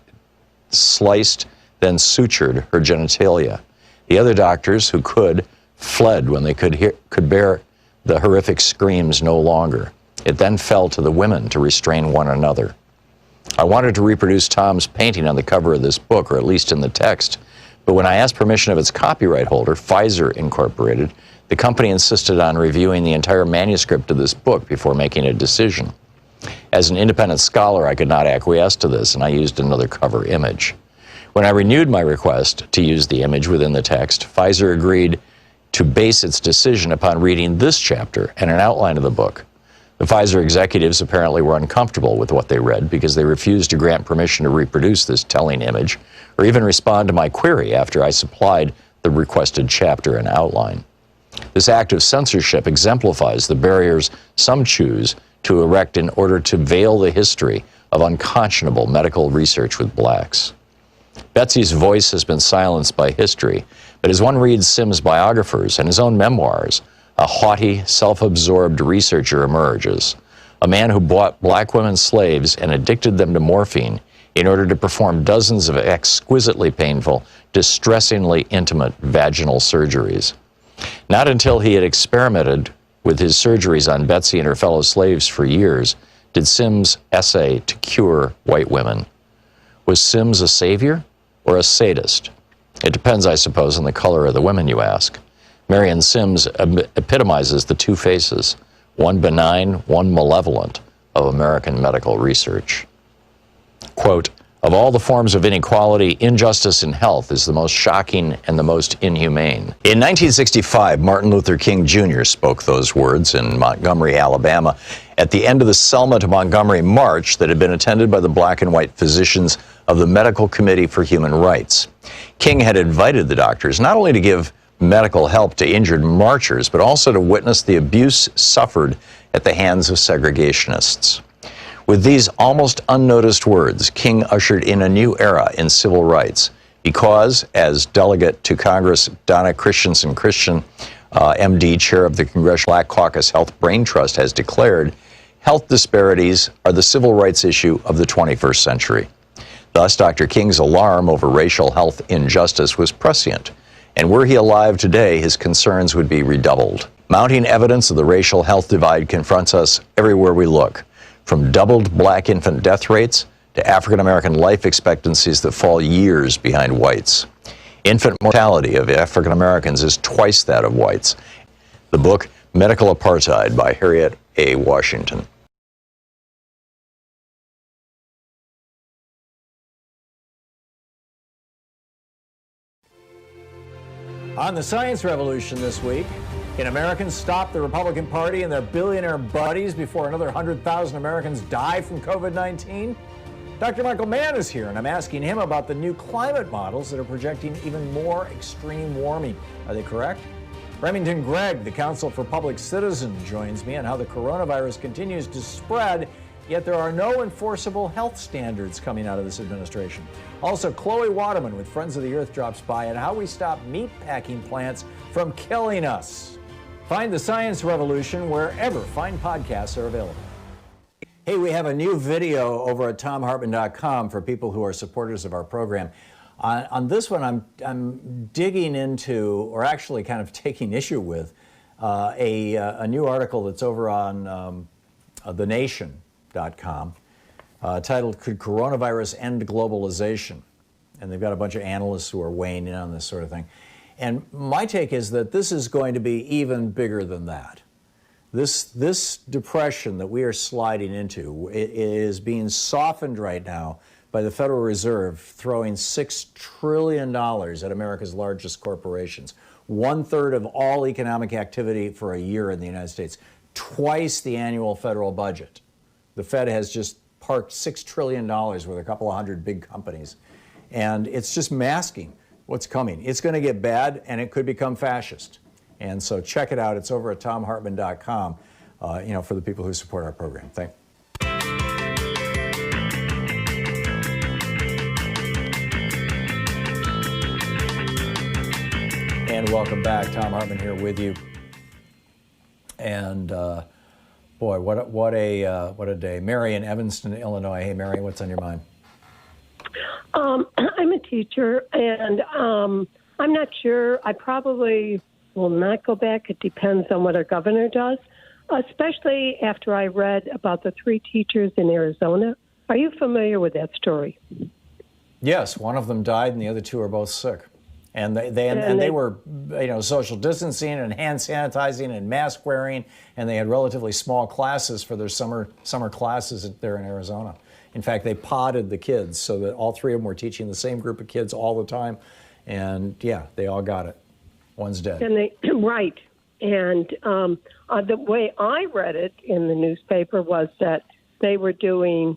sliced, then sutured her genitalia. The other doctors who could fled when they could bear the horrific screams no longer. It then fell to the women to restrain one another. I wanted to reproduce Thom's painting on the cover of this book, or at least in the text, but when I asked permission of its copyright holder, Pfizer Incorporated, the company insisted on reviewing the entire manuscript of this book before making a decision. As an independent scholar, I could not acquiesce to this, and I used another cover image. When I renewed my request to use the image within the text, Pfizer agreed to base its decision upon reading this chapter and an outline of the book. The Pfizer executives apparently were uncomfortable with what they read because they refused to grant permission to reproduce this telling image or even respond to my query after I supplied the requested chapter and outline. This act of censorship exemplifies the barriers some choose to erect in order to veil the history of unconscionable medical research with blacks. Betsy's voice has been silenced by history, but as one reads Sims' biographers and his own memoirs, a haughty, self-absorbed researcher emerges, a man who bought black women slaves and addicted them to morphine in order to perform dozens of exquisitely painful, distressingly intimate vaginal surgeries. Not until he had experimented with his surgeries on Betsy and her fellow slaves for years did Sims essay to cure white women. Was Sims a savior or a sadist? It depends, I suppose, on the color of the women you ask. Marion Sims epitomizes the two faces, one benign, one malevolent, of American medical research. Quote, "Of all the forms of inequality, injustice in health is the most shocking and the most inhumane." In 1965, Martin Luther King Jr. spoke those words in Montgomery, Alabama, at the end of the Selma to Montgomery march that had been attended by the black and white physicians of the Medical Committee for Human Rights. King had invited the doctors not only to give medical help to injured marchers, but also to witness the abuse suffered at the hands of segregationists. With these almost unnoticed words, King ushered in a new era in civil rights because, as Delegate to Congress Donna Christensen Christian, MD, chair of the Congressional Black Caucus Health Brain Trust, has declared, health disparities are the civil rights issue of the 21st century. Thus, Dr. King's alarm over racial health injustice was prescient, and were he alive today, his concerns would be redoubled. Mounting evidence of the racial health divide confronts us everywhere we look, from doubled black infant death rates to African American life expectancies that fall years behind whites. Infant mortality of African Americans is twice that of whites. The book, Medical Apartheid by Harriet A. Washington. On the Science Revolution this week, can Americans stop the Republican Party and their billionaire buddies before another 100,000 Americans die from COVID-19? Dr. Michael Mann is here, and I'm asking him about the new climate models that are projecting even more extreme warming. Are they correct? Remington Gregg, the Council for Public Citizen, joins me on how the coronavirus continues to spread, yet there are no enforceable health standards coming out of this administration. Also, Chloe Waterman with Friends of the Earth drops by and how we stop meatpacking plants from killing us. Find The Science Revolution wherever fine podcasts are available. Hey, we have a new video over at thomhartmann.com for people who are supporters of our program. On this one, I'm digging into, or actually kind of taking issue with, a new article that's over on thenation.com titled, Could Coronavirus End Globalization? And they've got a bunch of analysts who are weighing in on this sort of thing. And my take is that this is going to be even bigger than that. This depression that we are sliding into is being softened right now by the Federal Reserve throwing $6 trillion at America's largest corporations. 1/3 of all economic activity for a year in the United States. Twice the annual federal budget. The Fed has just parked $6 trillion with a couple of hundred big companies. And it's just masking what's coming. It's going to get bad, and it could become fascist. And so check it out. It's over at thomhartmann.com, for the people who support our program. Thank you. And welcome back. Thom Hartmann here with you. And boy, what a day. Mary in Evanston, Illinois. Hey, Mary, what's on your mind? I'm a teacher, and I'm not sure. I probably will not go back. It depends on what our governor does, especially after I read about the 3 teachers in Arizona. Are you familiar with that story? Yes, one of them died, and the other 2 are both sick. And they were, social distancing and hand sanitizing and mask wearing, and they had relatively small classes for their summer classes there in Arizona. In fact, they podded the kids so that all 3 of them were teaching the same group of kids all the time, and yeah, they all got it. One's dead. And right. And the way I read it in the newspaper was that they were doing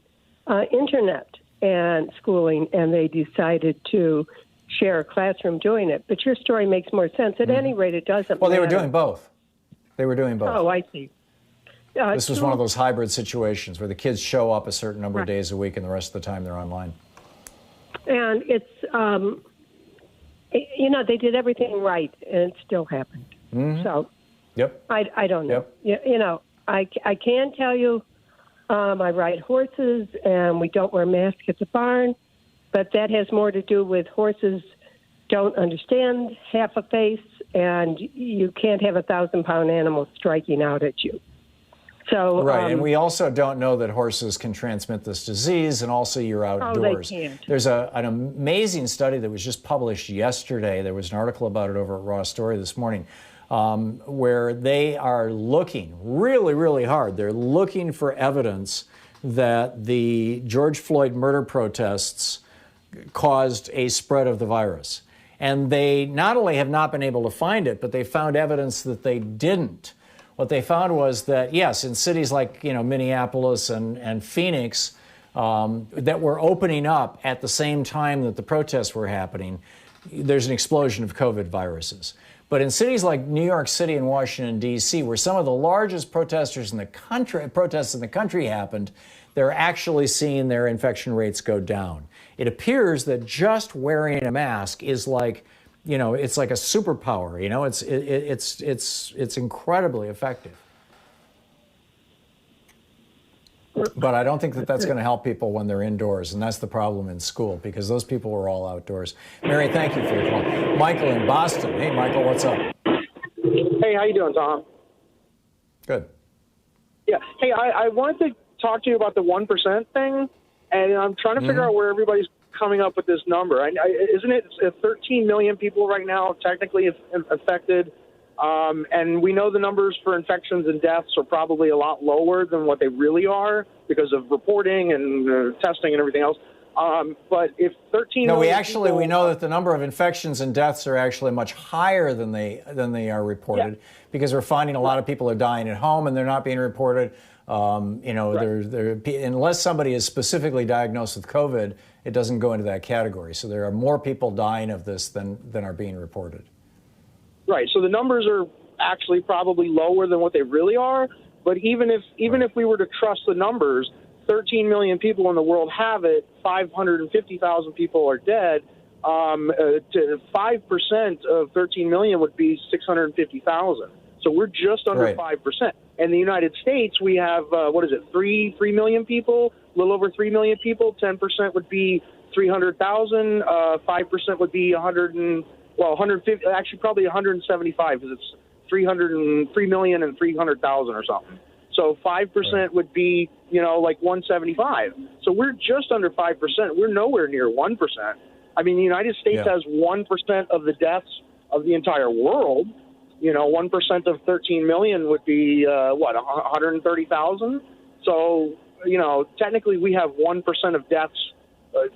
internet and schooling, and they decided to share a classroom doing it. But your story makes more sense. At any rate, it doesn't Well, matter. they were doing both. Oh, I see. This was one of those hybrid situations where the kids show up a certain number of days a week, and the rest of the time they're online. And it's, they did everything right, and it still happened. Mm-hmm. So, yep. I don't know. Yep. I can tell you, I ride horses, and we don't wear masks at the barn, but that has more to do with horses don't understand half a face, and you can't have 1,000-pound animals striking out at you. So, right, and we also don't know that horses can transmit this disease, and also you're outdoors. Oh, they can't. There's an amazing study that was just published yesterday. There was an article about it over at Raw Story this morning, where they are looking really, really hard. They're looking for evidence that the George Floyd murder protests caused a spread of the virus. And they not only have not been able to find it, but they found evidence that they didn't. What they found was that, yes, in cities like Minneapolis and Phoenix that were opening up at the same time that the protests were happening, there's an explosion of COVID viruses. But in cities like New York City and Washington, D.C., where some of the largest protests in the country happened, they're actually seeing their infection rates go down. It appears that just wearing a mask is like, it's like a superpower. It's incredibly effective. But I don't think that that's going to help people when they're indoors, and that's the problem in school, because those people were all outdoors. Mary, thank you for your call. Michael in Boston. Hey, Michael, what's up? Hey, how you doing, Tom? Good. Yeah. Hey, I wanted to talk to you about the 1% thing, and I'm trying to figure out where everybody's coming up with this number. Isn't it 13 million people right now technically affected? And we know the numbers for infections and deaths are probably a lot lower than what they really are because of reporting and testing and everything else. But if 13 no, million we know that the number of infections and deaths are actually much higher than they are reported, because we're finding a lot of people are dying at home and they're not being reported. Unless somebody is specifically diagnosed with COVID, it doesn't go into that category. So there are more people dying of this than are being reported. Right. So the numbers are actually probably lower than what they really are. But even if we were to trust the numbers, 13 million people in the world have it. 550,000 people are dead. 5% of 13 million would be 650,000. So we're just under 5%. In the United States, we have 3 million people, a little over 3 million people. 10% would be 300,000. 5% would be 150. Actually, probably 175 because it's 3 million and 300,000 or something. So 5% would be, like 175. So we're just under 5%. We're nowhere near 1%. I mean, the United States has 1% of the deaths of the entire world. 1% of 13 million would be, 130,000? So, technically we have 1% of deaths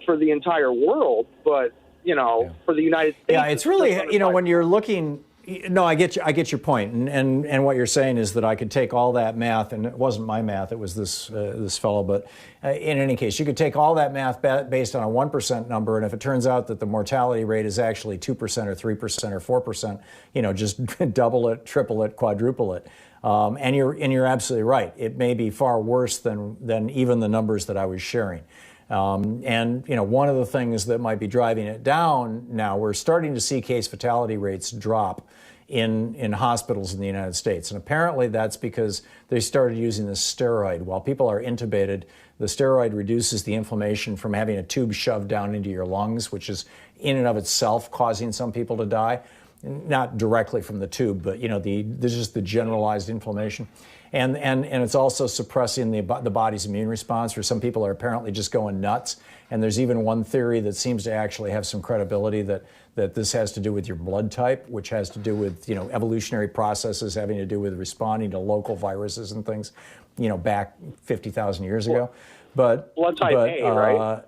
for the entire world, but, for the United States. Yeah, it's really, when you're looking. No, I get your point, and what you're saying is that I could take all that math, and it wasn't my math; it was this fellow. But in any case, you could take all that math based on a 1% number, and if it turns out that the mortality rate is actually 2% or 3% or 4%, just double it, triple it, quadruple it, and you're absolutely right. It may be far worse than even the numbers that I was sharing. And one of the things that might be driving it down now, we're starting to see case fatality rates drop in hospitals in the United States. And apparently that's because they started using this steroid. While people are intubated, the steroid reduces the inflammation from having a tube shoved down into your lungs, which is in and of itself causing some people to die. Not directly from the tube, but there's just the generalized inflammation. And it's also suppressing the body's immune response, where some people are apparently just going nuts. And there's even one theory that seems to actually have some credibility that this has to do with your blood type, which has to do with evolutionary processes having to do with responding to local viruses and things, back 50,000 years ago. But blood type A, right?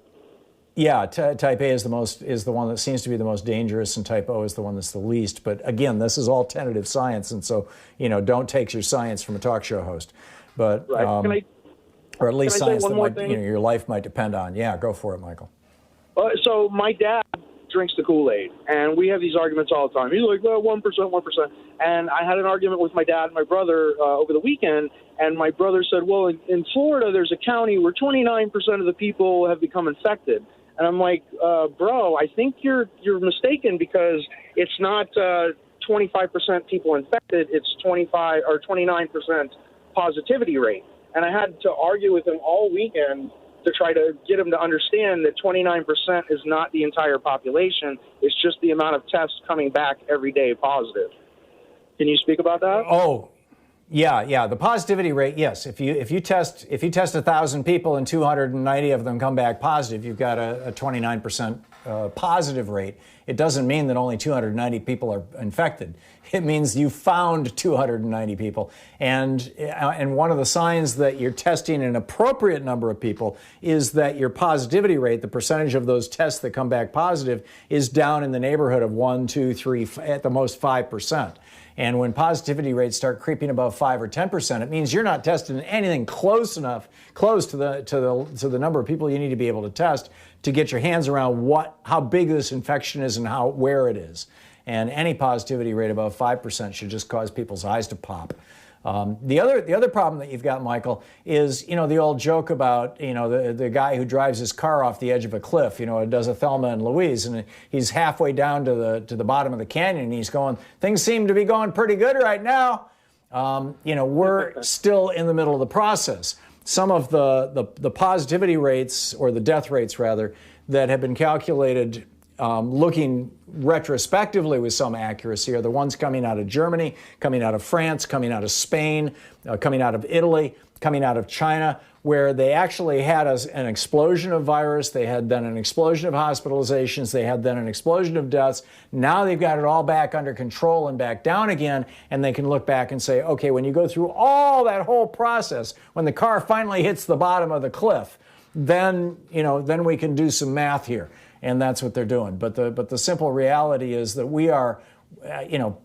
Yeah, type A is the one that seems to be the most dangerous, and type O is the one that's the least. But again, this is all tentative science, and so don't take your science from a talk show host. But or at least science that your life might depend on. Yeah, go for it, Michael. So my dad drinks the Kool-Aid, and we have these arguments all the time. He's like, well, 1%, 1%. And I had an argument with my dad and my brother over the weekend, and my brother said, well, in Florida, there's a county where 29% of the people have become infected. And I'm like, bro, I think you're mistaken, because it's not 25% people infected, it's 25 or 29% positivity rate. And I had to argue with him all weekend to try to get him to understand that 29% is not the entire population. It's just the amount of tests coming back every day positive. Can you speak about that? Oh, yeah. The positivity rate, yes. If you test 1,000 people and 290 of them come back positive, you've got a 29% positive rate. It doesn't mean that only 290 people are infected. It means you found 290 people. And one of the signs that you're testing an appropriate number of people is that your positivity rate, the percentage of those tests that come back positive, is down in the neighborhood of 1, 2, 3, at the most 5%. And when positivity rates start creeping above 5 or 10%, it means you're not testing anything close to the number of people you need to be able to test to get your hands around how big this infection is and where it is. And any positivity rate above 5% should just cause people's eyes to pop. The other problem that you've got, Michael, is the old joke about the guy who drives his car off the edge of a cliff. Does a Thelma and Louise, and he's halfway down to the bottom of the canyon, and he's going, things seem to be going pretty good right now. We're still in the middle of the process. Some of the positivity rates, or the death rates rather, that have been calculated looking retrospectively with some accuracy are the ones coming out of Germany, coming out of France, coming out of Spain, coming out of Italy, coming out of China, where they actually had an explosion of virus. They had then an explosion of hospitalizations. They had then an explosion of deaths. Now they've got it all back under control and back down again, and they can look back and say, okay, when you go through all that whole process, when the car finally hits the bottom of the cliff, then we can do some math here. And that's what they're doing. But the simple reality is that we are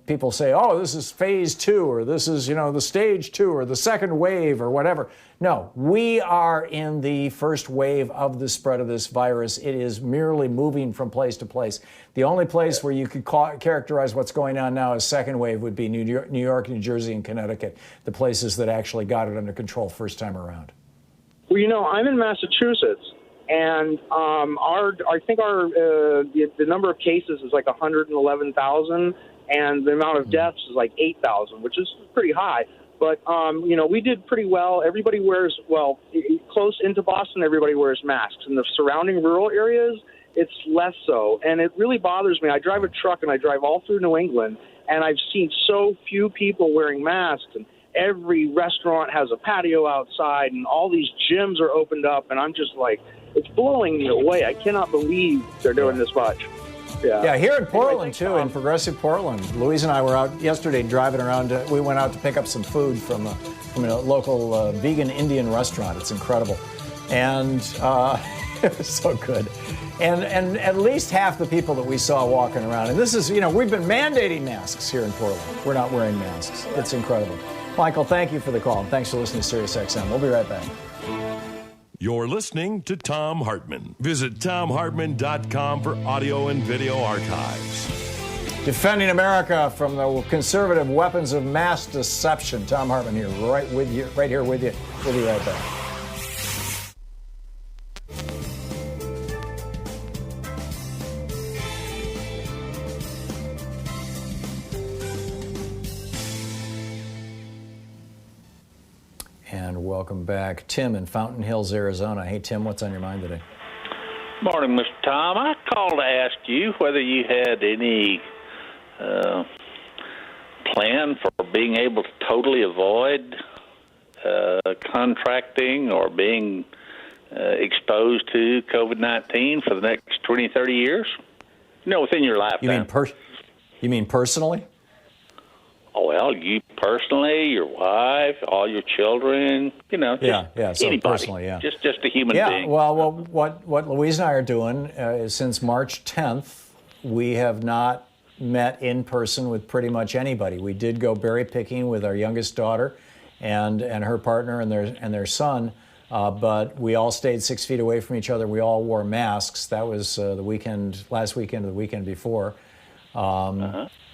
people say, oh, this is phase 2, or this is, the stage 2, or the second wave, or whatever. No, we are in the first wave of the spread of this virus. It is merely moving from place to place. The only place where you could characterize what's going on now as second wave would be New York, New Jersey, and Connecticut, the places that actually got it under control first time around. Well, I'm in Massachusetts, and I think the number of cases is like 111,000, and the amount of deaths is like 8,000, which is pretty high. But we did pretty well. Everybody wears close into Boston. Everybody wears masks. In the surrounding rural areas, it's less so, and it really bothers me. I drive a truck, and I drive all through New England, and I've seen so few people wearing masks. And every restaurant has a patio outside, and all these gyms are opened up, and I'm just like, it's blowing me away. I cannot believe they're doing this much. Yeah, here in Portland, too, in progressive Portland. Louise and I were out yesterday driving around. We went out to pick up some food from a local vegan Indian restaurant. It's incredible. And it was so good. And at least half the people that we saw walking around, and this is, we've been mandating masks here in Portland. We're not wearing masks. It's incredible. Michael, thank you for the call, and thanks for listening to SiriusXM. We'll be right back. You're listening to Thom Hartmann. Visit thomhartmann.com for audio and video archives. Defending America from the conservative weapons of mass deception. Thom Hartmann here, right here with you. We'll be right back. And welcome back. Tim in Fountain Hills, Arizona. Hey, Tim, what's on your mind today? Morning, Mr. Tom. I called to ask you whether you had any plan for being able to totally avoid contracting or being exposed to COVID-19 for the next 20, 30 years? Within your lifetime. You mean personally? Oh, well, you personally, your wife, all your children, just so anybody. Personally, yeah. Just a human being. Yeah, well, what Louise and I are doing is since March 10th, we have not met in person with pretty much anybody. We did go berry picking with our youngest daughter and her partner and their son, but we all stayed 6 feet away from each other. We all wore masks. That was last weekend or the weekend before.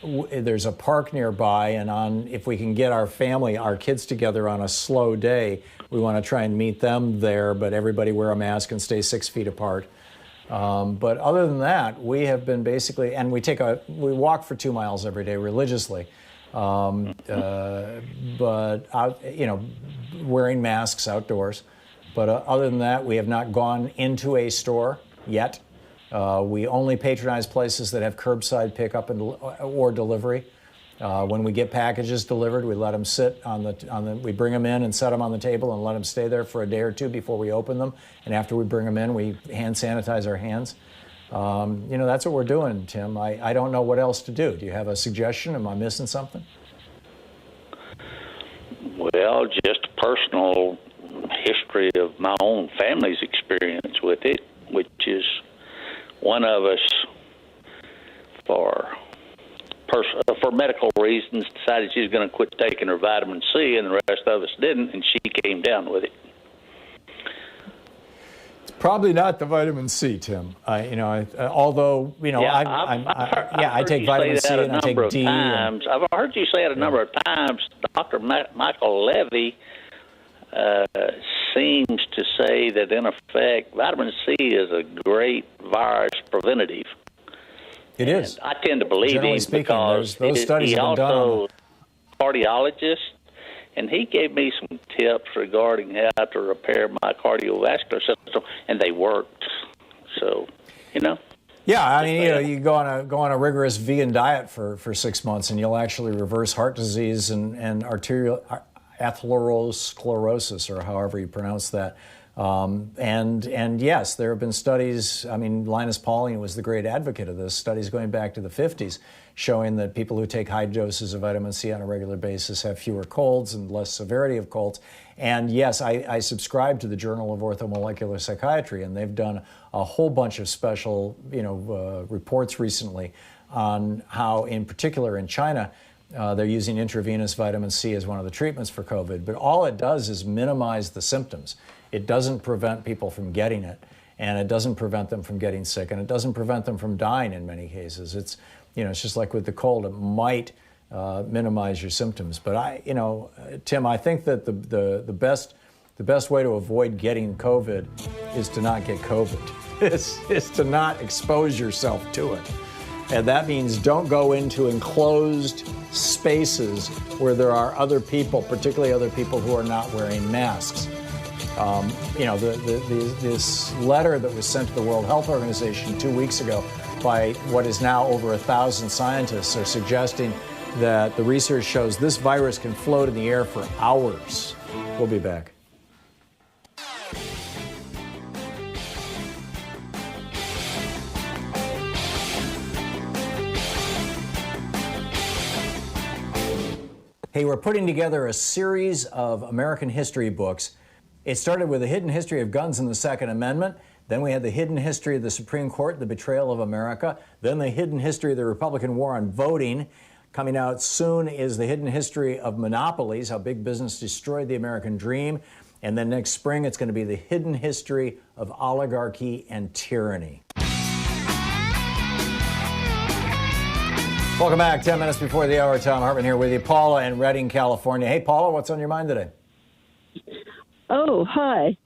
There's a park nearby, and if we can get our kids together on a slow day, we want to try and meet them there, but everybody wear a mask and stay 6 feet apart. But other than that, we have been basically, and we walk for 2 miles every day religiously, but wearing masks outdoors. But other than that, we have not gone into a store yet. We only patronize places that have curbside pickup or delivery. When we get packages delivered, we let them sit we bring them in and set them on the table and let them stay there for a day or two before we open them. And after we bring them in, we hand sanitize our hands. That's what we're doing, Tim. I don't know what else to do. Do you have a suggestion? Am I missing something? Well, just a personal history of my own family's experience with it, which is one of us, for medical reasons, decided she was going to quit taking her vitamin C, and the rest of us didn't, and she came down with it. It's probably not the vitamin C, Tim. I take vitamin C and I take D. I've heard you say it a number of times. Dr. Michael Levy seems to say that, in effect, vitamin C is a great virus preventative. It is. I tend to believe him because those studies he's have been also done a cardiologist, and he gave me some tips regarding how to repair my cardiovascular system, and they worked. So, Yeah, you go on a rigorous vegan diet for 6 months, and you'll actually reverse heart disease and arterial atherosclerosis, or however you pronounce that. And yes, there have been studies. Linus Pauling was the great advocate of this. Studies going back to the 50s showing that people who take high doses of vitamin C on a regular basis have fewer colds and less severity of colds. And yes, I subscribe to the Journal of Orthomolecular Psychiatry, and they've done a whole bunch of special, reports recently on how, in particular in China, they're using intravenous vitamin C as one of the treatments for COVID. But all it does is minimize the symptoms. It doesn't prevent people from getting it, and it doesn't prevent them from getting sick, and it doesn't prevent them from dying in many cases. It's just like with the cold, it might minimize your symptoms. But Tim, I think that the best way to avoid getting COVID is to not get COVID. is to not expose yourself to it. And that means don't go into enclosed spaces where there are other people, particularly other people who are not wearing masks. This letter that was sent to the World Health Organization 2 weeks ago by what is now over 1,000 scientists are suggesting that the research shows this virus can float in the air for hours. We'll be back. Hey, we're putting together a series of American history books. It started with the hidden history of guns and the Second Amendment. Then we had the hidden history of the Supreme Court, the betrayal of America. Then the hidden history of the Republican war on voting. Coming out soon is the hidden history of monopolies, how big business destroyed the American dream. And then next spring, it's going to be the hidden history of oligarchy and tyranny. Welcome back. 10 minutes before the hour. Thom Hartmann here with you. Paula in Redding, California. Hey, Paula, what's on your mind today? Oh, hi.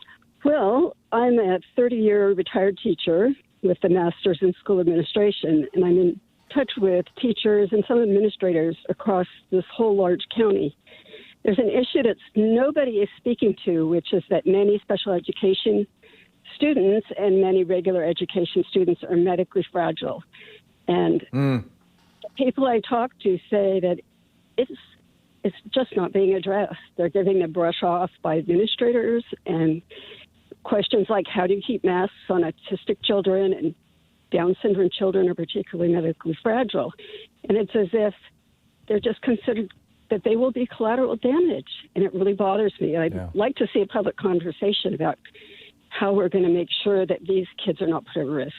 Well, I'm a 30-year retired teacher with a master's in school administration, and I'm in touch with teachers and some administrators across this whole large county. There's an issue that nobody is speaking to, which is that many special education students and many regular education students are medically fragile. And people I talk to say that it's just not being addressed. They're giving the brush off by administrators, and questions like how do you keep masks on autistic children and Down syndrome children are particularly medically fragile. And it's as if they're just considered that they will be collateral damage. And it really bothers me. I'd like to see a public conversation about how we're going to make sure that these kids are not put at risk.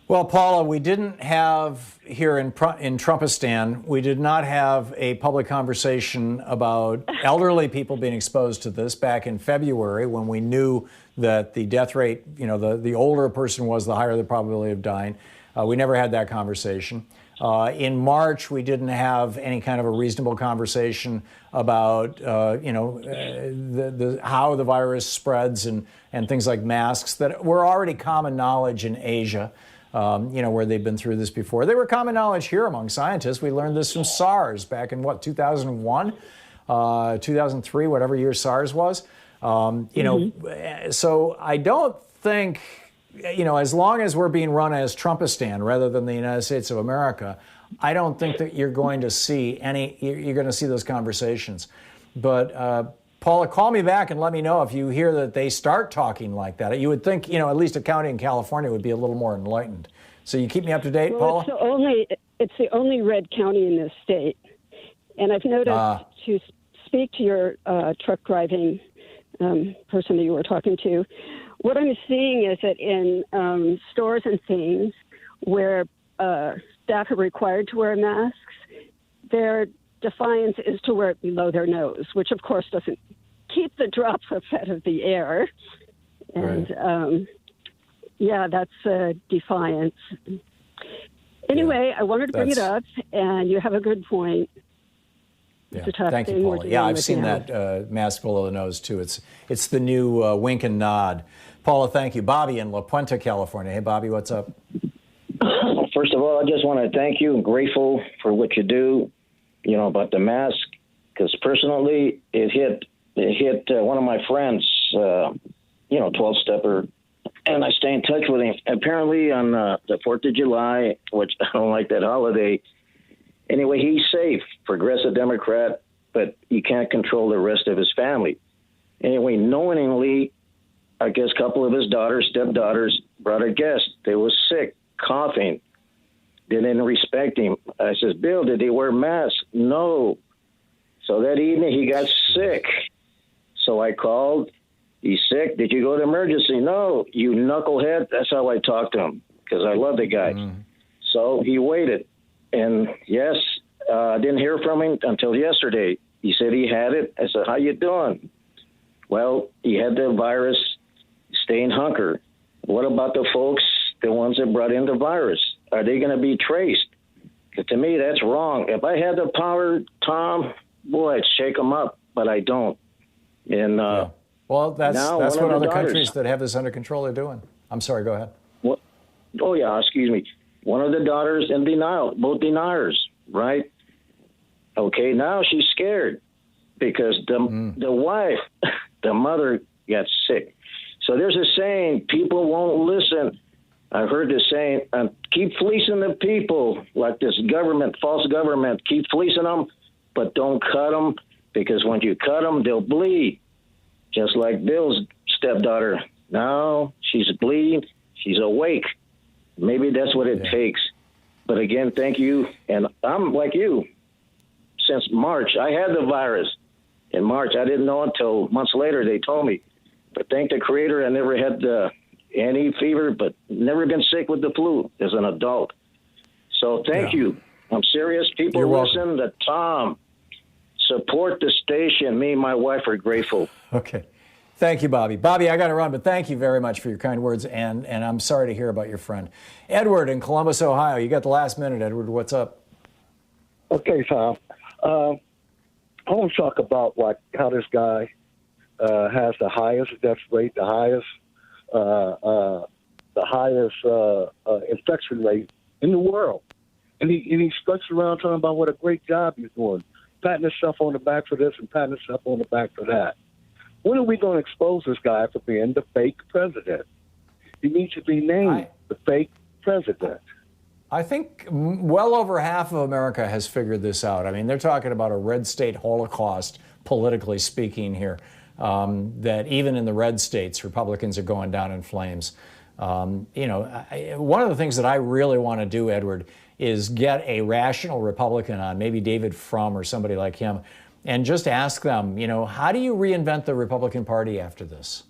Well, Paula, we didn't have here in Trumpistan, we did not have a public conversation about elderly people being exposed to this back in February when we knew that the death rate, the older a person was, the higher the probability of dying. We never had that conversation. In March, we didn't have any kind of a reasonable conversation about, how the virus spreads and things like masks that were already common knowledge in Asia. Where they've been through this before. They were common knowledge here among scientists. We learned this from SARS back in, 2001, 2003, whatever year SARS was. So I don't think, as long as we're being run as Trumpistan rather than the United States of America, I don't think that you're going to see those conversations. But Paula, call me back and let me know if you hear that they start talking like that. You would think, at least a county in California would be a little more enlightened. So you keep me up to date, Paula? It's the only red county in this state. And I've noticed to speak to your truck driving person that you were talking to, what I'm seeing is that in stores and things where staff are required to wear masks, their defiance is to wear it below their nose, which of course doesn't keep the droplets out of the air. And that's defiance. Anyway, I wanted to bring it up, and you have a good point. Yeah. Thank you, Paula. Yeah, I've seen that mask below the nose too. It's the new wink and nod. Paula, thank you. Bobby in La Puente, California. Hey, Bobby, what's up? First of all, I just want to thank you and grateful for what you do. About the mask, because personally, it hit one of my friends, 12-stepper, and I stay in touch with him. Apparently on the 4th of July, which I don't like that holiday. Anyway, he's safe, progressive Democrat, but you can't control the rest of his family. Anyway, knowingly, I guess a couple of his stepdaughters, brought a guest. They was sick, coughing. They didn't respect him. I says, Bill, did he wear masks? No. So that evening he got sick. So I called. He's sick. Did you go to emergency? No. You knucklehead. That's how I talked to him because I love the guy. So he waited. And yes, I didn't hear from him until yesterday. He said he had it. I said, how you doing? Well, he had the virus. Stay in hunker. What about the folks, the ones that brought in the virus? Are they going to be traced? To me, that's wrong. If I had the power, Tom, boy, I'd shake them up, but I don't. And well, that's what other countries that have this under control are doing. I'm sorry, go ahead. What? Oh, yeah, excuse me. One of the daughters in denial, both deniers, right? Okay, now she's scared because the wife, the mother, got sick. So there's a saying, people won't listen. I heard this saying, keep fleecing the people like this government, false government. Keep fleecing them, but don't cut them, because when you cut them, they'll bleed. Just like Bill's stepdaughter. Now she's bleeding. She's awake. Maybe that's what it takes. But again, thank you. And I'm like you. Since March, I had the virus. In March, I didn't know until months later they told me. But thank the Creator, I never had any fever, but never been sick with the flu as an adult. So thank you. I'm serious. People listen to Tom. Support the station. Me and my wife are grateful. Okay. Thank you, Bobby. Bobby, I got to run, but thank you very much for your kind words, and I'm sorry to hear about your friend. Edward in Columbus, Ohio. You got the last minute, Edward. What's up? Okay, Tom. I want to talk about how this guy has the highest death rate, the highest infection rate in the world. And he struts around talking about what a great job he's doing, patting himself on the back for this and patting himself on the back for that. When are we going to expose this guy for being the fake president? He needs to be named the fake president. I think well over half of America has figured this out. I mean, they're talking about a red state holocaust, politically speaking here, that even in the red states, Republicans are going down in flames. One of the things that I really want to do, Edward, is get a rational Republican on, maybe David Frum or somebody like him, and just ask them, how do you reinvent the Republican Party after this?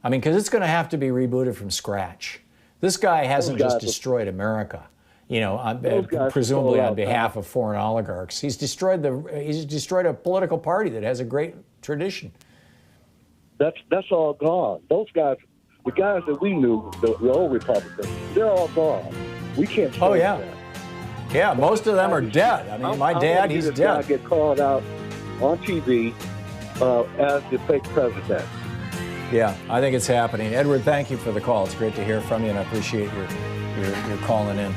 I mean, because it's going to have to be rebooted from scratch. This guy hasn't just destroyed America, presumably on behalf of foreign oligarchs. He's destroyed a political party that has a great tradition. That's all gone. Those guys, the guys that we knew, the old Republicans, they're all gone. We can't. Oh yeah, that. Yeah. Most of them are dead. I mean, my dad, he's dead. I get called out on TV as the fake president. Yeah, I think it's happening. Edward, thank you for the call. It's great to hear from you, and I appreciate your calling in.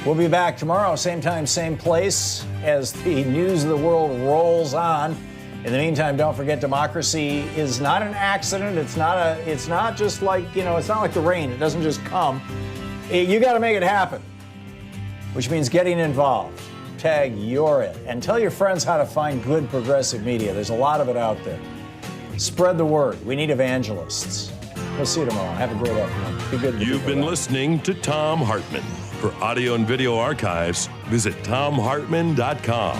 We'll be back tomorrow, same time, same place, as the news of the world rolls on. In the meantime, don't forget, democracy is not an accident. It's not just like, it's not like the rain. It doesn't just come. You got to make it happen, which means getting involved. Tag You're It. And tell your friends how to find good progressive media. There's a lot of it out there. Spread the word. We need evangelists. We'll see you tomorrow. Have a great afternoon. Be good. You've been listening to Thom Hartmann. For audio and video archives, visit thomhartmann.com.